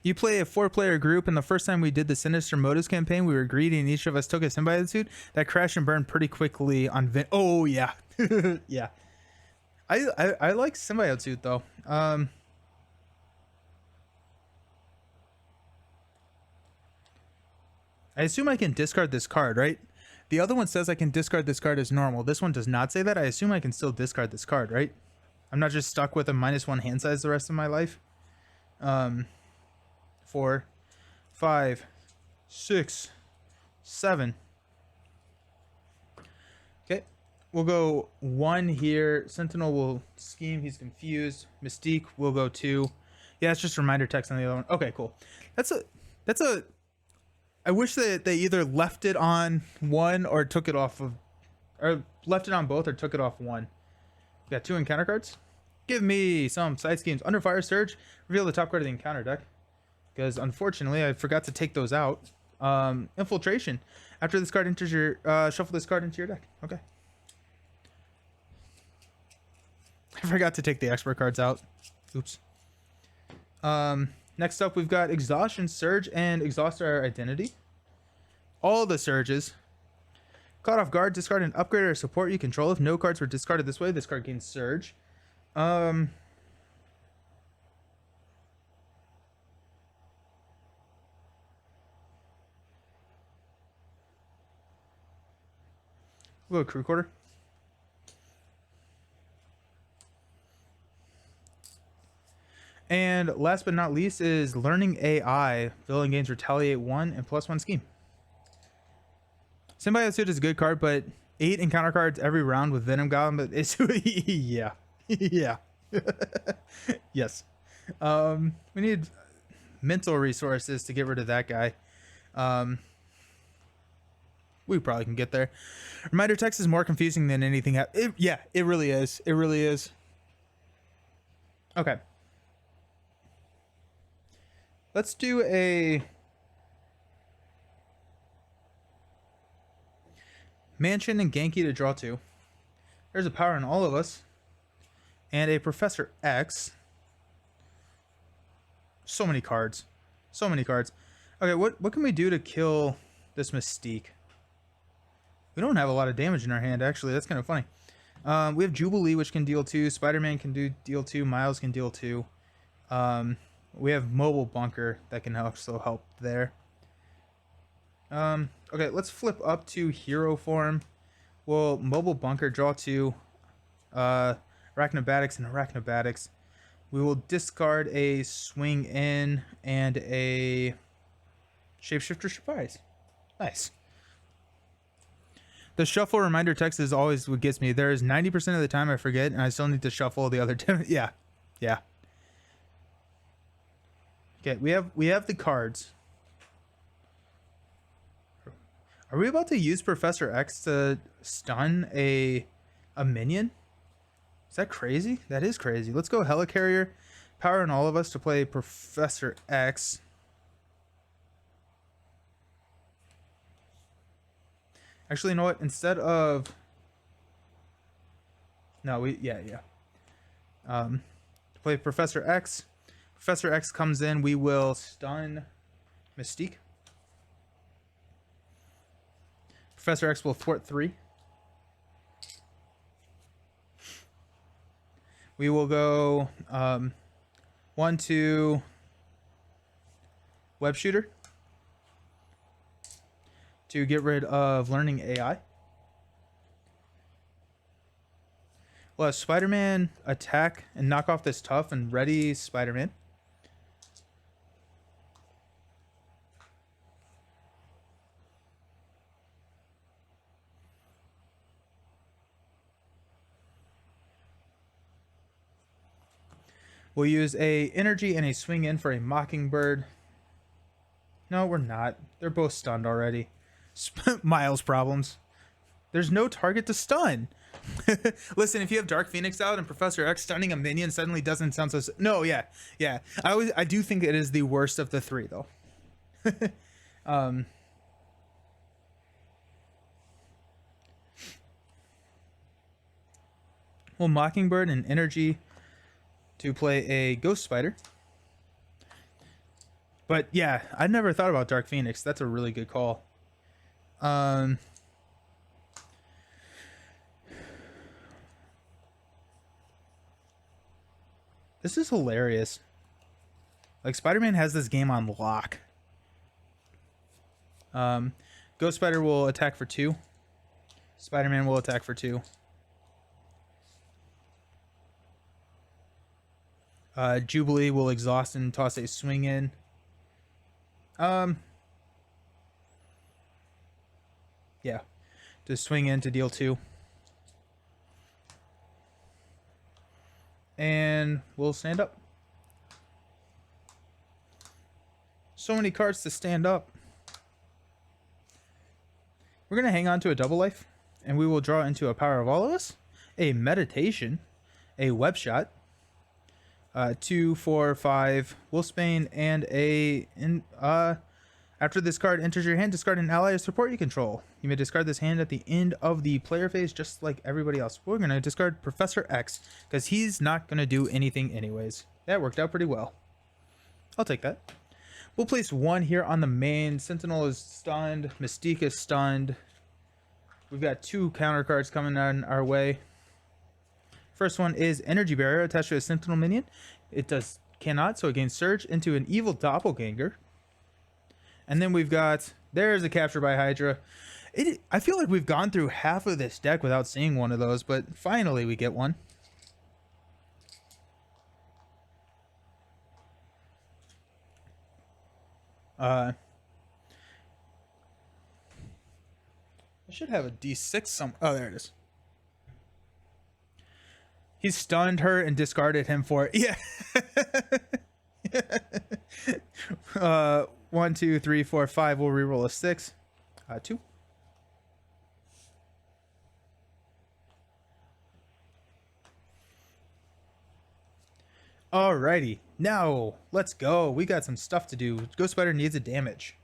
You play a 4-player group, and the first time we did the Sinister Motives campaign, we were greedy, and each of us took a symbiote suit that crashed and burned pretty quickly on Oh, yeah. Yeah. I like symbiote suit, though. I assume I can discard this card, right? The other one says I can discard this card as normal. This one does not say that. I assume I can still discard this card, right? I'm not just stuck with a -1 hand size the rest of my life. 4, 5, 6, 7. Okay, we'll go 1 here. Sentinel will scheme. He's confused. Mystique will go 2. Yeah, it's just reminder text on the other one. Okay, cool. That's a. I wish that they either left it on 1 or took it off of, or left it on both or took it off 1. We got 2 encounter cards. Give me some side schemes. Under Fire Surge, reveal the top card of the encounter deck. Because unfortunately, I forgot to take those out. Infiltration. After this card enters your, shuffle this card into your deck. Okay. I forgot to take the expert cards out. Oops. Next up, we've got Exhaustion, Surge, and Exhaust our Identity. All the surges. Caught off guard, discard an upgrade or support you control. If no cards were discarded this way, this card gains Surge. We'll go Crew Quarter. And last but not least is Learning AI. Villain gains Retaliate 1 and +1 scheme. Symbiote Suit is a good card, but 8 encounter cards every round with Venom Goblin is yeah. Yeah. Yes. We need mental resources to get rid of that guy. We probably can get there. Reminder text is more confusing than anything. Yeah, it really is. It really is. Okay. Let's do a Mansion and Genki to draw 2. There's a power in all of us. And a Professor X. So many cards. So many cards. Okay, what can we do to kill this Mystique? We don't have a lot of damage in our hand, actually. That's kind of funny. We have Jubilee, which can deal 2. Spider-Man can deal 2. Miles can deal 2. We have Mobile Bunker that can also help there. Okay, let's flip up to Hero form. We'll Mobile Bunker, draw 2. Arachnobatics and Arachnobatics. We will discard a Swing In and a Shapeshifter surprise. Nice. The shuffle reminder text is always what gets me. There is 90% of the time I forget, and I still need to shuffle the other 10. Yeah, yeah. Okay, we have the cards. Are we about to use Professor X to stun a minion? Is that crazy? That is crazy. Let's go Helicarrier. Power on all of us to play Professor X. Actually, you know what? Instead of... No, to play Professor X. Professor X comes in. We will stun Mystique. Professor X will thwart 3. We will go 1, 2, Web Shooter to get rid of Learning AI. We'll have Spider-Man attack and knock off this tough and ready Spider-Man. We'll use a energy and a swing in for a Mockingbird. No, we're not. They're both stunned already. Miles problems. There's no target to stun. Listen, if you have Dark Phoenix out and Professor X stunning a minion suddenly doesn't sound so... No, yeah. I do think it is the worst of the 3, though. Well, Mockingbird and energy to play a Ghost Spider. But yeah, I never thought about Dark Phoenix. That's a really good call. This is hilarious. Like, Spider-Man has this game on lock. Ghost Spider will attack for 2. Spider-Man will attack for 2. Jubilee will exhaust and toss a swing in. Yeah. To swing in to deal 2. And we'll stand up. So many cards to stand up. We're going to hang on to a double life. And we will draw into a Power of All of Us. A Meditation. A Web Shot. 2, 4, 5 Wolfsbane, and after this card enters your hand, discard an ally or support you control. You may discard this hand at the end of the player phase, just like everybody else. We're going to discard Professor X, because he's not going to do anything anyways. That worked out pretty well. I'll take that. We'll place 1 here on the main. Sentinel is stunned. Mystique is stunned. We've got 2 counter cards coming on our way. First one is Energy Barrier attached to a Sentinel minion. It cannot, so it gains Surge into an evil doppelganger. And then we've got, there's a Capture by Hydra. I feel like we've gone through half of this deck without seeing one of those, but finally we get one. I should have a D6 some. Oh, there it is. He stunned her and discarded him for it. Yeah. 1, 2, 3, 4, 5. We'll reroll a 6. 2. Alrighty. Now, let's go. We got some stuff to do. Ghost Spider needs a damage.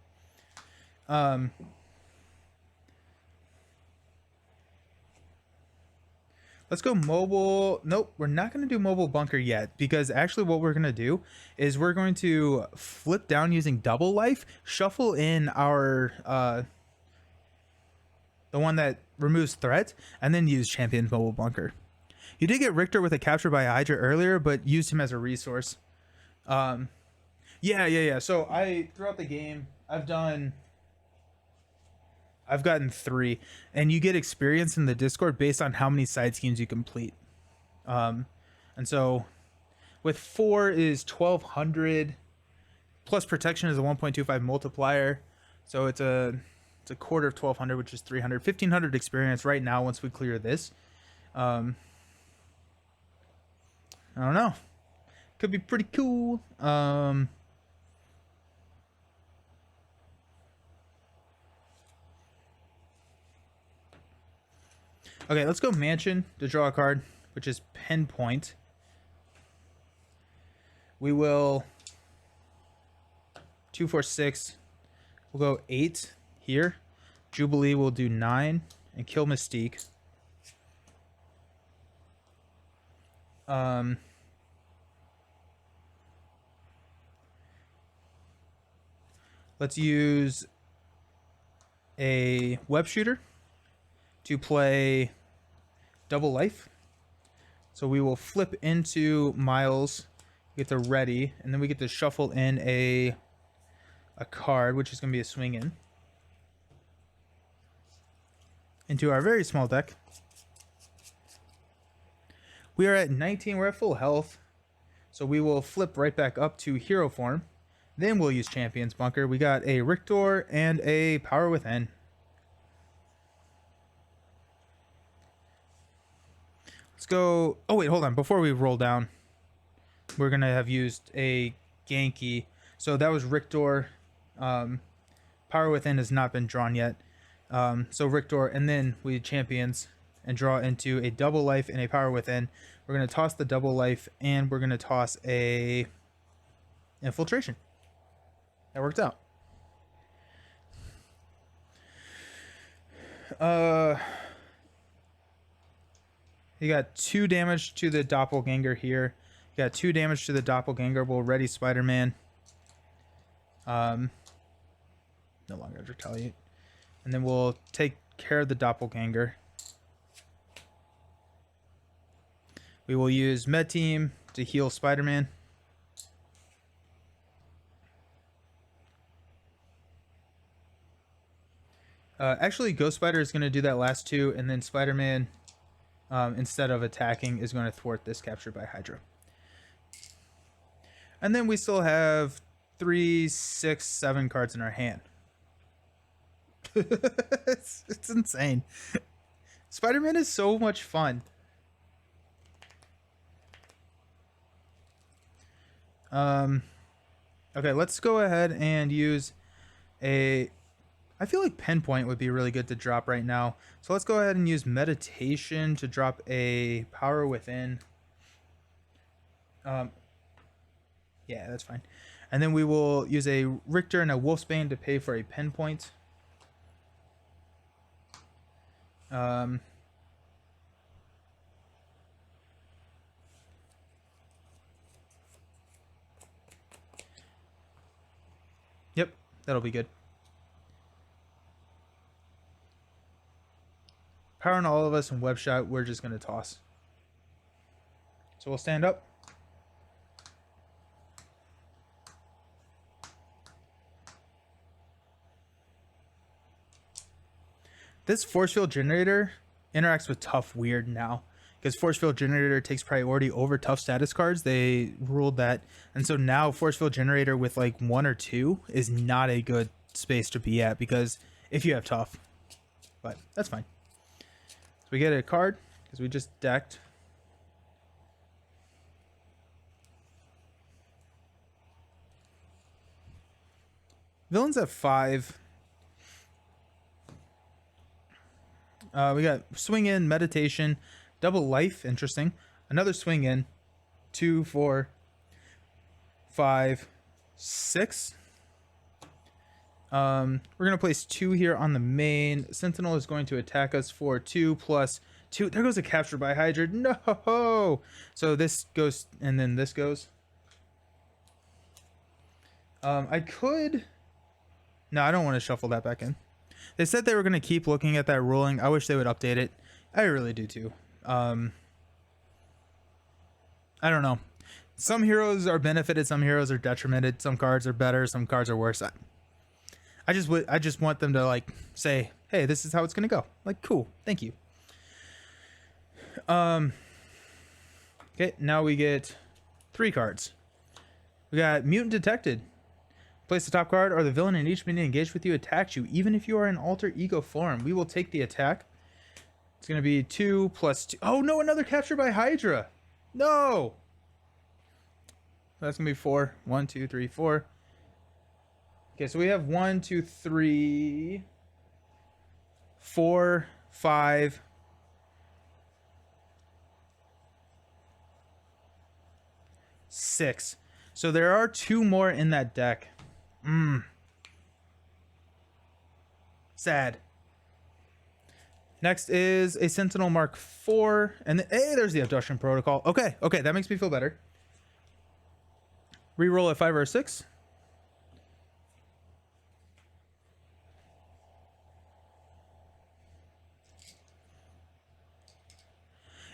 Let's go mobile. Nope, we're not going to do mobile bunker yet, because actually what we're going to do is we're going to flip down using double life, shuffle in our the one that removes threat, and then use Champion's mobile bunker. You did get Richter with a Capture by Hydra earlier, but used him as a resource. Yeah. So throughout the game, I've gotten 3, and you get experience in the Discord based on how many side schemes you complete. And so with 4 is 1200. Plus protection is a 1.25 multiplier. So it's a quarter of 1200, which is 300. 1500 experience right now once we clear this. I don't know. Could be pretty cool. Okay, let's go Mansion to draw a card, which is Pinpoint. We will 2, 4, 6. We'll go 8 here. Jubilee will do 9 and kill Mystique. Let's use a Web Shooter to play Double Life. So we will flip into Miles, get the ready, and then we get to shuffle in a card, which is going to be a swing in, into our very small deck. We are at 19. We're at full health. So we will flip right back up to hero form. Then we'll use Champion's Bunker. We got a Rictor and a Power Within. Let's go. Oh, wait, hold on. Before we roll down, we're going to have used a Genki. So that was Rictor. Power Within has not been drawn yet. So Rictor, and then we Champions and draw into a Double Life and a Power Within. We're going to toss the Double Life, and we're going to toss a Infiltration. That worked out. You got 2 damage to the Doppelganger here. You got 2 damage to the Doppelganger. We'll ready Spider-Man. No longer retaliate. And then we'll take care of the Doppelganger. We will use Med Team to heal Spider-Man. Actually, Ghost Spider is going to do that last 2, and then Spider-Man, instead of attacking, is going to thwart this captured by Hydra. And then we still have 3, 6, 7 cards in our hand. it's insane. Spider-Man is so much fun. Okay, let's go ahead and use a... I feel like Pinpoint would be really good to drop right now. So let's go ahead and use Meditation to drop a Power Within. Yeah, that's fine. And then we will use a Richter and a Wolfsbane to pay for a Pinpoint. Yep, that'll be good. Power on all of us and Web Shot, we're just going to toss. So we'll stand up. This Force Field Generator interacts with Tough weird now, because Force Field Generator takes priority over Tough status cards. They ruled that, and so now Force Field Generator with like 1 or 2 is not a good space to be at, because if you have Tough, but that's fine. So we get a card because we just decked. Villains at 5. We got Swing In, Meditation, Double Life, interesting. Another Swing In, 2, 4, 5, 6. We're going to place 2 here on the main. Sentinel is going to attack us for 2 plus 2. There goes a Capture by Hydra. No! So this goes, and then this goes. I could... No, I don't want to shuffle that back in. They said they were going to keep looking at that ruling. I wish they would update it. I really do too. I don't know. Some heroes are benefited, some heroes are detrimented. Some cards are better, some cards are worse. I just want them to like say, hey, this is how it's going to go. Like, cool. Thank you. Okay, now we get 3 cards. We got Mutant Detected. Place the top card, or the villain in each minion engaged with you attacks you, even if you are in alter ego form. We will take the attack. It's going to be 2 plus 2. Oh, no, another capture by Hydra. No. That's going to be 4. 1, 2, 3, 4. Okay, so we have 1, 2, 3, 4, 5. 6. So there are 2 more in that deck. Sad. Next is a Sentinel Mark IV. And hey, there's the Abduction Protocol. Okay, that makes me feel better. Reroll a 5 or a 6.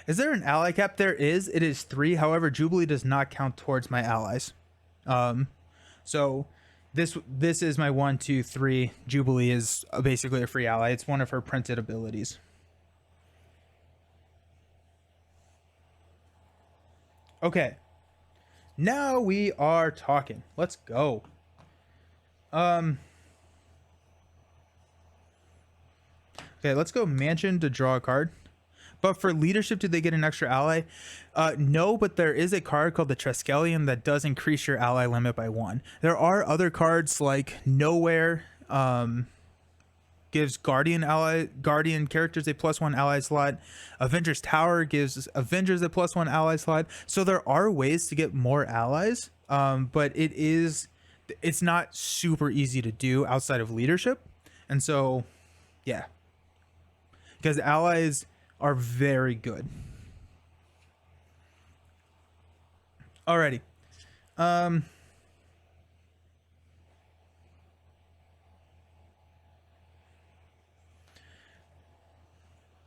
Is there an ally cap? There is. It is 3. However, Jubilee does not count towards my allies. So this is my 1, 2, 3. Jubilee is basically a free ally. It's one of her printed abilities. Okay. Now we are talking. Let's go. Okay, let's go Mansion to draw a card. But for leadership, do they get an extra ally? No, but there is a card called the Triskelion that does increase your ally limit by 1. There are other cards like Nowhere, gives Guardian characters a +1 ally slot. Avengers Tower gives Avengers a +1 ally slot. So there are ways to get more allies, but it's not super easy to do outside of leadership. And so, yeah, because allies are very good. Alrighty.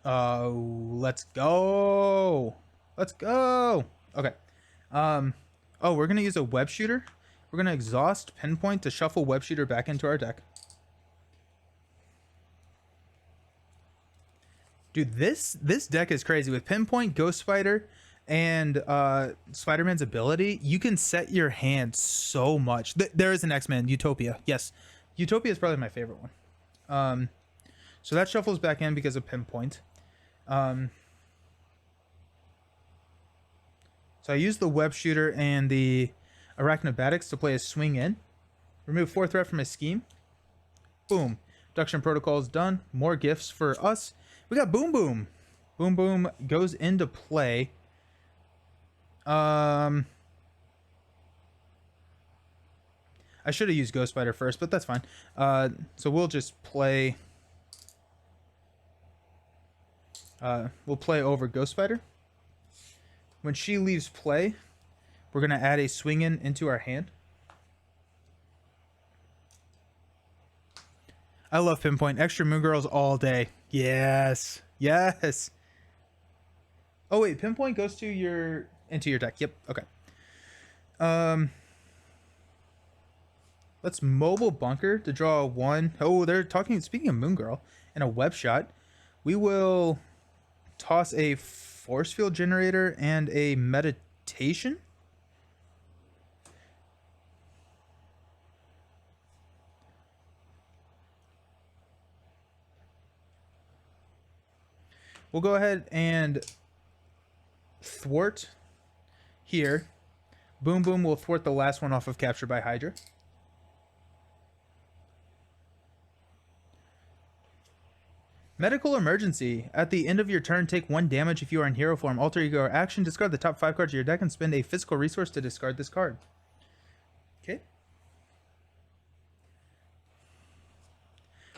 Let's go. Let's go. Okay. Oh, we're gonna use a web shooter. We're gonna exhaust Pinpoint to shuffle web shooter back into our deck. Dude, this deck is crazy. With Pinpoint, Ghost Spider, and Spider-Man's ability, you can set your hand so much. There is an X-Men, Utopia. Yes, Utopia is probably my favorite one. So that shuffles back in because of Pinpoint. So I use the Web Shooter and the Arachnobatics to play a swing in. Remove 4 threat from my scheme. Boom. Abduction Protocol is done. More gifts for us. We got Boom Boom. Boom Boom goes into play. I should have used Ghost Spider first, but that's fine. So we'll just play. We'll play over Ghost Spider. When she leaves play, we're gonna add a swing in into our hand. I love Pinpoint. Extra Moon Girls all day. Yes. Yes. Oh wait, Pinpoint goes to into your deck. Yep. Okay. Let's Mobile Bunker to draw a 1. Oh, they're talking. Speaking of Moon Girl and a web shot, we will toss a Force Field Generator and a Meditation. We'll go ahead and thwart here. Boom Boom will thwart the last one off of Captured by Hydra. Medical Emergency. At the end of your turn, take 1 damage if you are in hero form. Alter ego or action. Discard the top 5 cards of your deck and spend a physical resource to discard this card. Okay.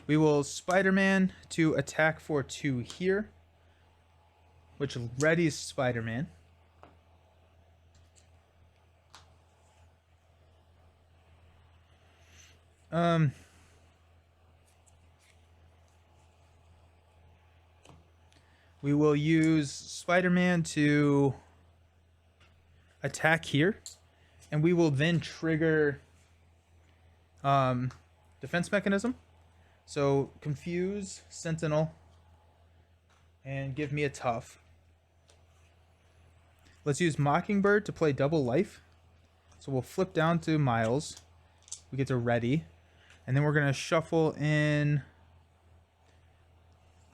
We will Spider-Man to attack for 2 here, which readies Spider-Man. We will use Spider-Man to attack here, and we will then trigger defense mechanism. So confuse Sentinel and give me a tough. Let's use Mockingbird to play double life. So we'll flip down to Miles, we get to ready. And then we're going to shuffle in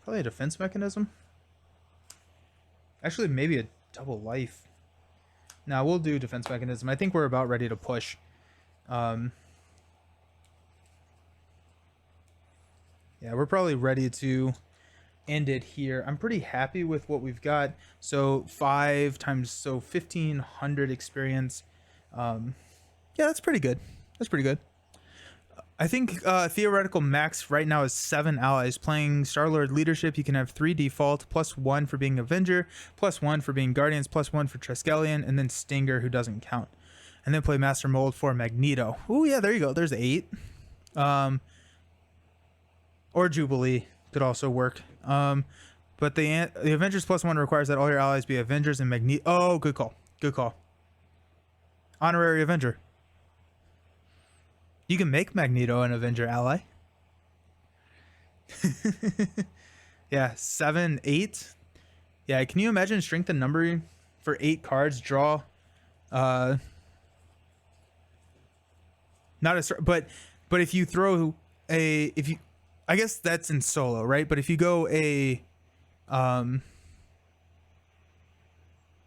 probably a defense mechanism. Actually, maybe a double life. Now we'll do defense mechanism. I think we're about ready to push. Yeah, we're probably ready to end it here. I'm pretty happy with what we've got. So 5 times, so 1,500 experience. Yeah, that's pretty good. That's pretty good. I think theoretical max right now is 7 allies. Playing Star-Lord leadership, you can have 3 default, +1 for being Avenger, +1 for being Guardians, +1 for Triskelion, and then Stinger, who doesn't count. And then play Master Mold for Magneto. Oh yeah, there you go. There's 8. Or Jubilee could also work. But the Avengers +1 requires that all your allies be Avengers and Magneto. Oh, good call. Good call. Honorary Avenger. You can make Magneto an Avenger ally. Yeah, 7, 8. Yeah, can you imagine strength and numbering for 8 cards? Draw. Not a, but if you throw a, I guess that's in solo, right? But if you go a,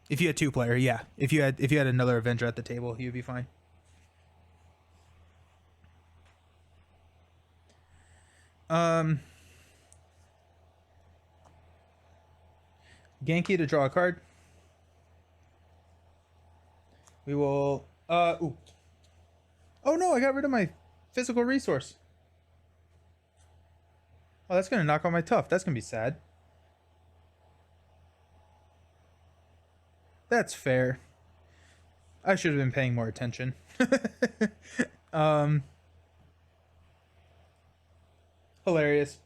if you had 2-player, yeah. If you had another Avenger at the table, you'd be fine. Genki to draw a card. We will ooh. Oh no, I got rid of my physical resource. Oh, that's gonna knock out my tough. That's gonna be sad. That's fair. I should have been paying more attention. Hilarious.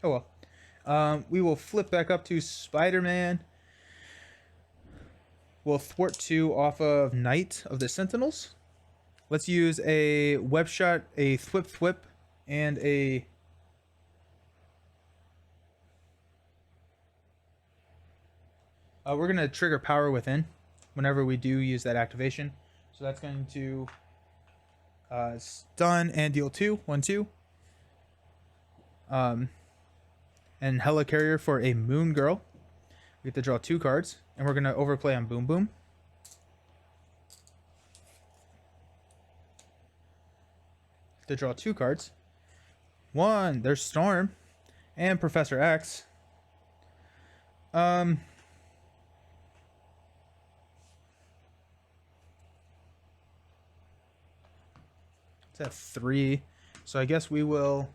Oh well. We will flip back up to Spider-Man. We'll thwart 2 off of Knight of the Sentinels. Let's use a web shot, a thwip, and a we're gonna trigger Power Within whenever we do use that activation. So that's going to stun and deal 2, 1, 2. And Helicarrier for a Moon Girl. We get to draw 2 cards, and we're gonna overplay on Boom Boom. To draw 2 cards. 1, there's Storm, and Professor X. It's at 3, so I guess we will.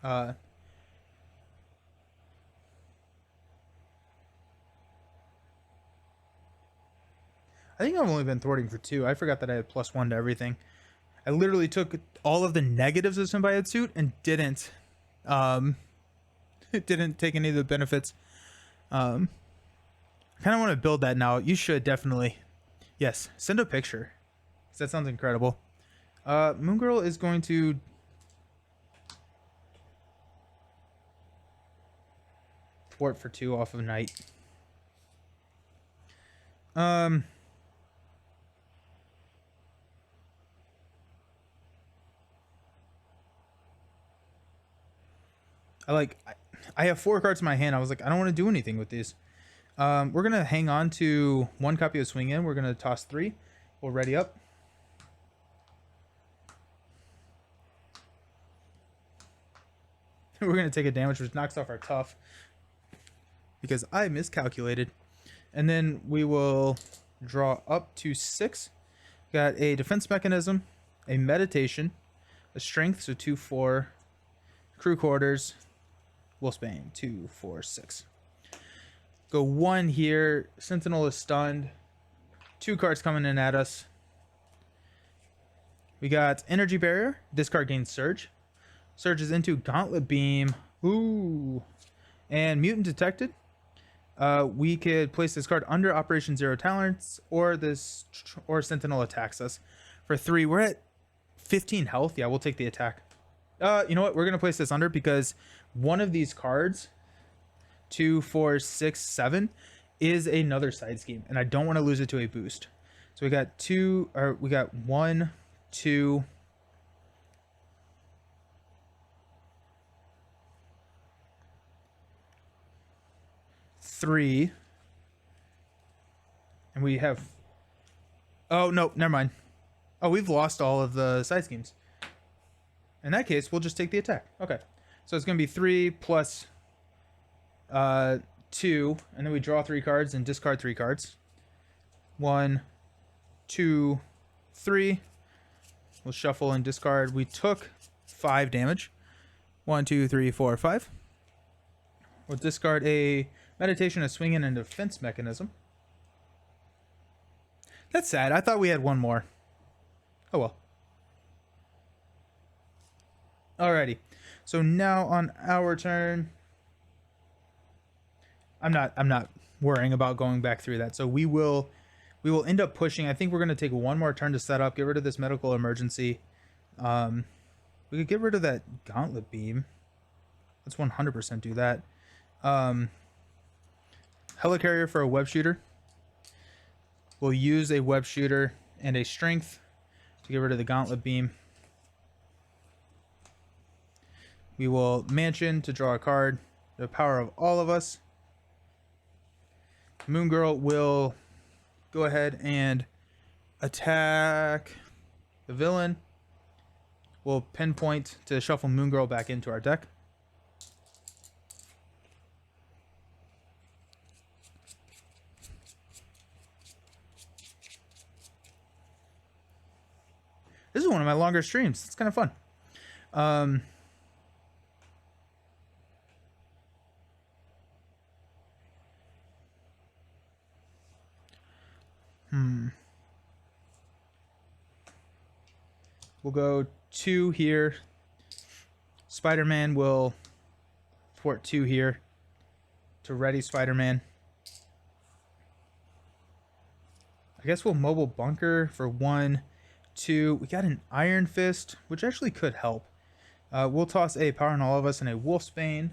I think I've only been thwarting for 2. I forgot that I had +1 to everything. I literally took all of the negatives of Symbiote Suit and didn't take any of the benefits. I kind of want to build that now. You should definitely. Yes, send a picture. That sounds incredible. Moon Girl is going to thwart for 2 off of Knight. I have 4 cards in my hand. I was like, I don't want to do anything with these. We're going to hang on to 1 copy of Swing In. We're going to toss 3. We'll ready up. We're going to take a damage, which knocks off our tough. Because I miscalculated. And then we will draw up to 6. Got a defense mechanism, a meditation, a strength, so 2, 4, crew quarters, Wolfsbane, 2, 4, 6. Go 1 here. Sentinel is stunned. 2 cards coming in at us. We got Energy Barrier. This card gains Surge. Surges into Gauntlet Beam. Ooh. And Mutant Detected. We could place this card under Operation Zero Tolerance, or Sentinel attacks us for 3. We're at 15 health. Yeah, we'll take the attack. You know what? We're gonna place this under because one of these cards, 2, 4, 6, 7, is another side scheme, and I don't want to lose it to a boost. So we got two, or we got 1, 2, 3, and we have. Oh no, never mind. Oh, we've lost all of the side schemes. In that case, we'll just take the attack. Okay, so it's gonna be 3 plus 2, and then we draw 3 cards and discard 3 cards. 1, 2, 3. We'll shuffle and discard. We took 5 damage. 1, 2, 3, 4, 5. We'll discard a meditation, a swing, and a defense mechanism. That's sad. I thought we had one more. Oh well. Alrighty. So now on our turn, I'm not worrying about going back through that. So we will end up pushing. I think we're gonna take one more turn to set up, get rid of this medical emergency. We could get rid of that gauntlet beam. Let's 100% do that. Helicarrier for a web shooter. We'll use a web shooter and a strength to get rid of the gauntlet beam. We will mansion to draw a card. The power of all of us. Moon Girl will go ahead and attack the villain. We'll pinpoint to shuffle Moon Girl back into our deck. This is one of my longer streams. It's kind of fun. We'll go 2 here. Spider-Man will thwart 2 here to ready Spider-Man. I guess we'll mobile bunker for 1, 2. We got an Iron Fist, which actually could help. We'll toss a Power on All of Us and a Wolfsbane.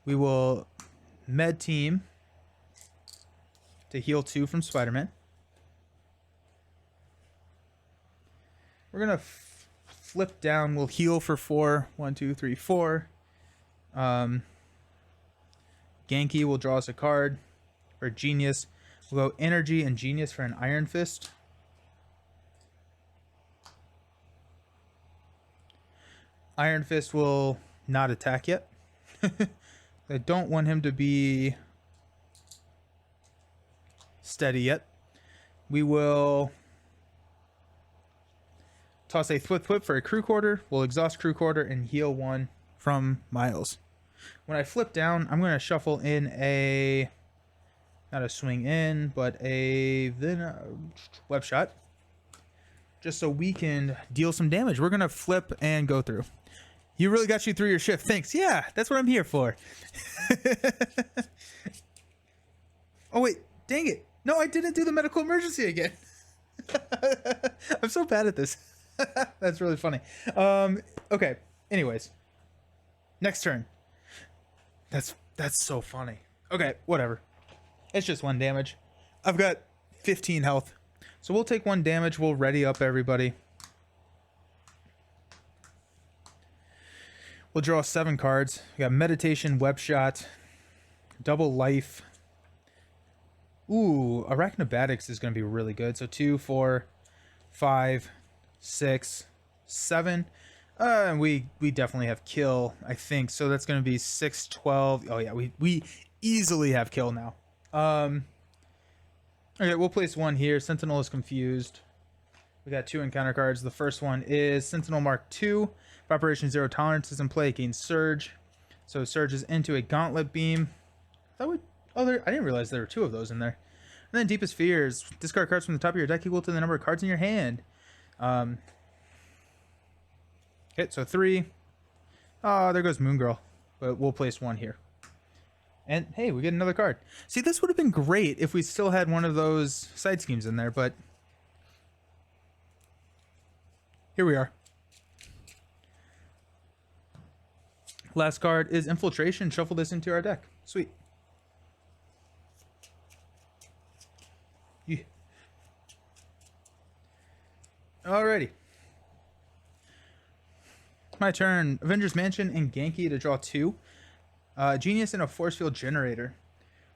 We will med team to heal 2 from Spider-Man. We're gonna flip down. We'll heal for 4. 1, 2, 3, 4. Genki will draw us a card. For Genius, we'll go Energy and Genius for an Iron Fist. Iron Fist will not attack yet. I don't want him to be steady yet. We will toss a Thwip for a Crew Quarter. We'll exhaust Crew Quarter and heal 1 from Miles. When I flip down, I'm going to shuffle in a, not a swing in, but a web shot. Just so we can deal some damage. We're going to flip and go through. You really got you through your shift. Thanks. Yeah, that's what I'm here for. Oh, wait. Dang it. No, I didn't do the medical emergency again. I'm so bad at this. That's really funny. Okay. Anyways. Next turn. That's so funny. Okay, whatever. It's just 1 damage. I've got 15 health. So we'll take 1 damage. We'll ready up everybody. We'll draw 7 cards. We got Meditation, Web Shot, Double Life. Ooh, Arachnobatics is going to be really good. So 2, 4, 5, 6, 7. And we definitely have kill, I think. So that's going to be 6, 12. Oh yeah, we easily have kill now. Okay, we'll place 1 here. Sentinel is confused. We got 2 encounter cards. The first one is Sentinel Mark II. If Operation Zero Tolerance is in play, it gains Surge. So Surge is into a Gauntlet Beam. I didn't realize there were 2 of those in there. And then Deepest Fears. Discard cards from the top of your deck equal to the number of cards in your hand. Okay, so 3. Oh, there goes Moon Girl. But we'll place 1 here. And hey, we get another card. See, this would have been great if we still had one of those side schemes in there, but here we are. Last card is Infiltration. Shuffle this into our deck. Sweet. Yeah. Alrighty. My turn. Avengers Mansion and Genki to draw 2. Genius and a Force Field Generator.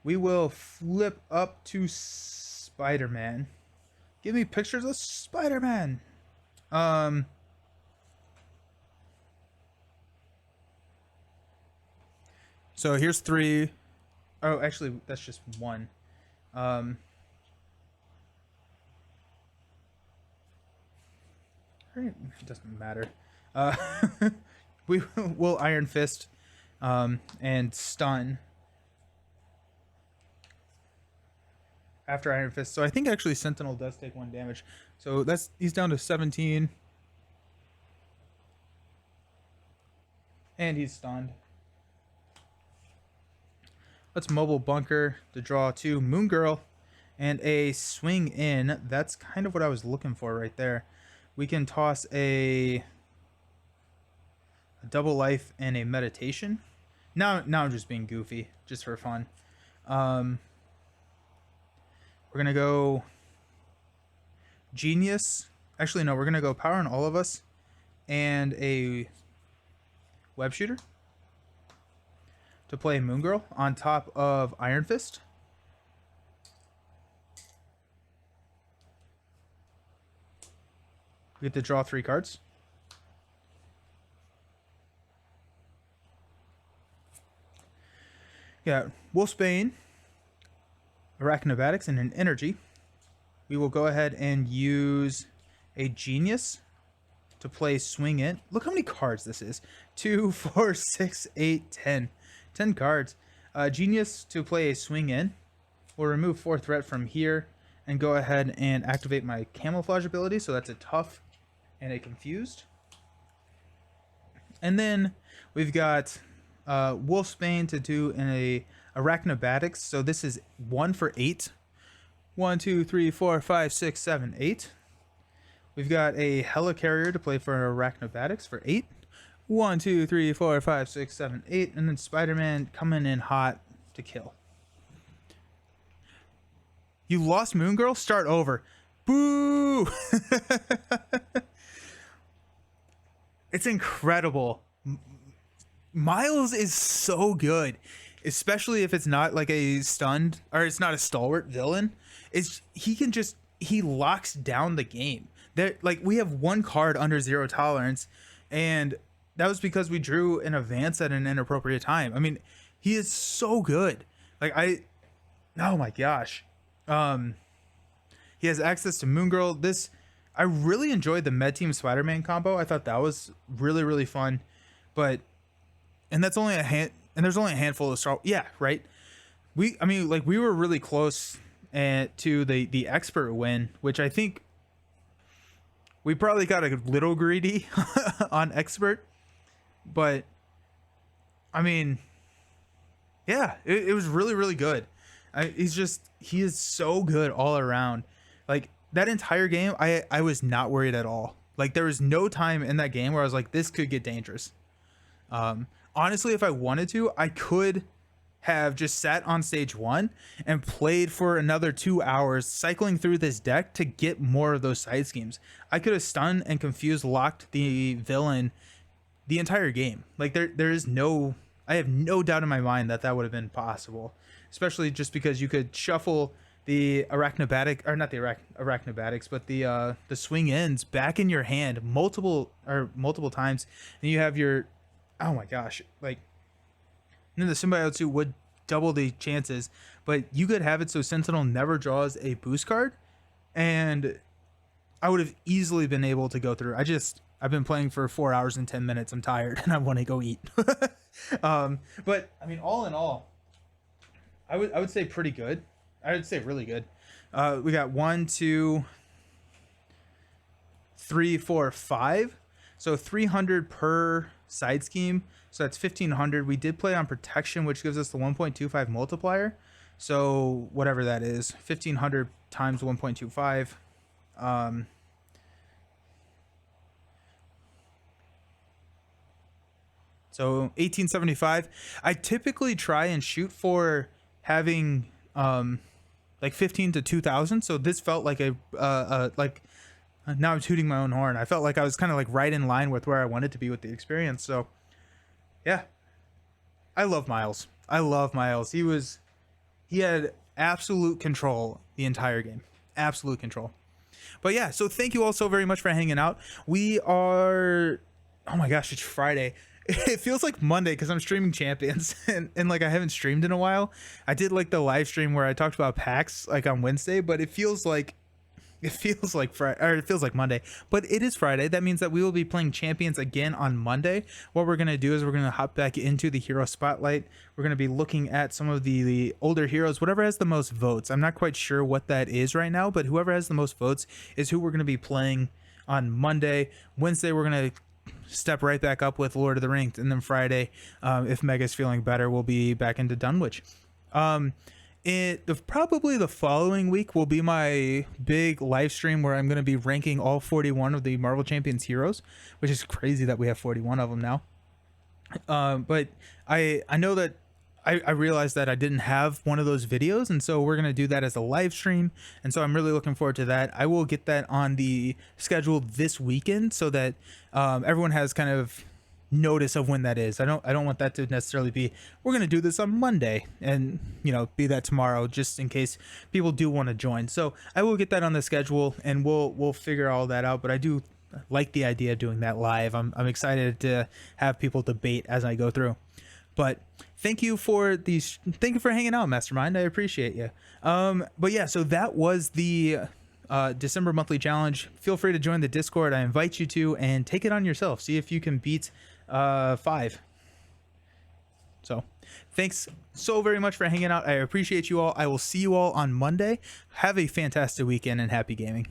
We will flip up to Spider-Man. Give me pictures of Spider-Man. So here's 3. Oh, actually, that's just 1. It doesn't matter. We will Iron Fist and stun after Iron Fist. So I think actually Sentinel does take 1 damage. So he's down to 17. And he's stunned. Let's Mobile Bunker to draw 2 Moon Girl and a Swing In. That's kind of what I was looking for right there. We can toss a Double Life and a Meditation. Now I'm just being goofy, just for fun. We're gonna go Genius. Actually, no, we're gonna go Power on All of Us and a Web Shooter to play Moon Girl on top of Iron Fist. We get to draw 3 cards. Yeah, Wolfsbane, Arachnobatics, and an Energy. We will go ahead and use a Genius to play Swing In. Look how many cards this is. 2, 4, 6, 8, 10. 10 cards. Genius to play a Swing In. We'll remove 4 threat from here and go ahead and activate my Camouflage ability. So that's a Tough and a Confused. And then we've got Wolfsbane to do in a Arachnobatics. So this is 1 for 8. 1, 2, 3, 4, 5, 6, 7, 8. We've got a Helicarrier to play for Arachnobatics for 8. 1, 2, 3, 4, 5, 6, 7, 8. And then Spider-Man coming in hot to kill. You lost Moon Girl? Start over. Boo! It's incredible. Miles is so good, especially if it's not like a stunned or it's not a stalwart villain. He locks down the game. There, like, we have 1 card under 0 tolerance, and that was because we drew an advance at an inappropriate time. I mean, he is so good. Like, oh my gosh. He has access to Moon Girl. I really enjoyed the Med Team Spider-Man combo. I thought that was really, really fun. And that's only and there's only a handful of yeah, right. We were really close to the expert win, which I think we probably got a little greedy on expert, but I mean, yeah, it was really, really good. He is so good all around. Like, that entire game, I was not worried at all. Like, there was no time in that game where I was like, this could get dangerous. Honestly, if I wanted to, I could have just sat on stage 1 and played for another 2 hours, cycling through this deck to get more of those side schemes. I could have stunned and confused, locked the villain the entire game. Like, I have no doubt in my mind that would have been possible, especially just because you could shuffle the Arachnobatic, or not the Arachnobatics, but the Swing Ins back in your hand multiple times, and you have your, oh my gosh, like, and then the Symbiote Suit would double the chances, but you could have it so Sentinel never draws a boost card, and I would have easily been able to go through. I've been playing for 4 hours and 10 minutes. I'm tired and I want to go eat. But I mean, all in all, I would say pretty good. I would say really good. We got 1, 2, 3, 4, 5. So 300 per side scheme. So that's 1,500. We did play on protection, which gives us the 1.25 multiplier. So whatever that is, 1,500 times 1.25. So 1875. I typically try and shoot for having like 15 to 2000. So this felt like now I'm tooting my own horn. I felt like I was kind of like right in line with where I wanted to be with the experience. So yeah, I love Miles. I love Miles. He had absolute control the entire game. Absolute control. But yeah, so thank you all so very much for hanging out. We are, oh my gosh, it's Friday. It feels like Monday because I'm streaming Champions and like I haven't streamed in a while. I did like the live stream where I talked about packs like on Wednesday, but it feels like Friday, or it feels like Monday, but it is Friday. That means that we will be playing Champions again on Monday. What we're going to do is we're going to hop back into the hero spotlight. We're going to be looking at some of the older heroes, whatever has the most votes. I'm not quite sure what that is right now, but whoever has the most votes is who we're going to be playing on Monday. Wednesday, we're going to step right back up with Lord of the Rings. And then Friday, if Mega's feeling better, we'll be back into Dunwich. Probably the following week will be my big live stream where I'm going to be ranking all 41 of the Marvel Champions heroes, which is crazy that we have 41 of them now. But I know that I realized that I didn't have one of those videos, and so we're going to do that as a live stream, and so I'm really looking forward to that. I will get that on the schedule this weekend so that everyone has kind of notice of when that is. I don't want that to necessarily be we're going to do this on Monday and be that tomorrow, just in case people do want to join. So I will get that on the schedule and we'll figure all that out, but I do like the idea of doing that live. I'm excited to have people debate as I go through. But thank you for hanging out, Mastermind. I appreciate you. But yeah, so that was the December monthly challenge. Feel free to join the Discord. I invite you to, and take it on yourself. See if you can beat 5. So thanks so very much for hanging out. I appreciate you all. I will see you all on Monday. Have a fantastic weekend and happy gaming.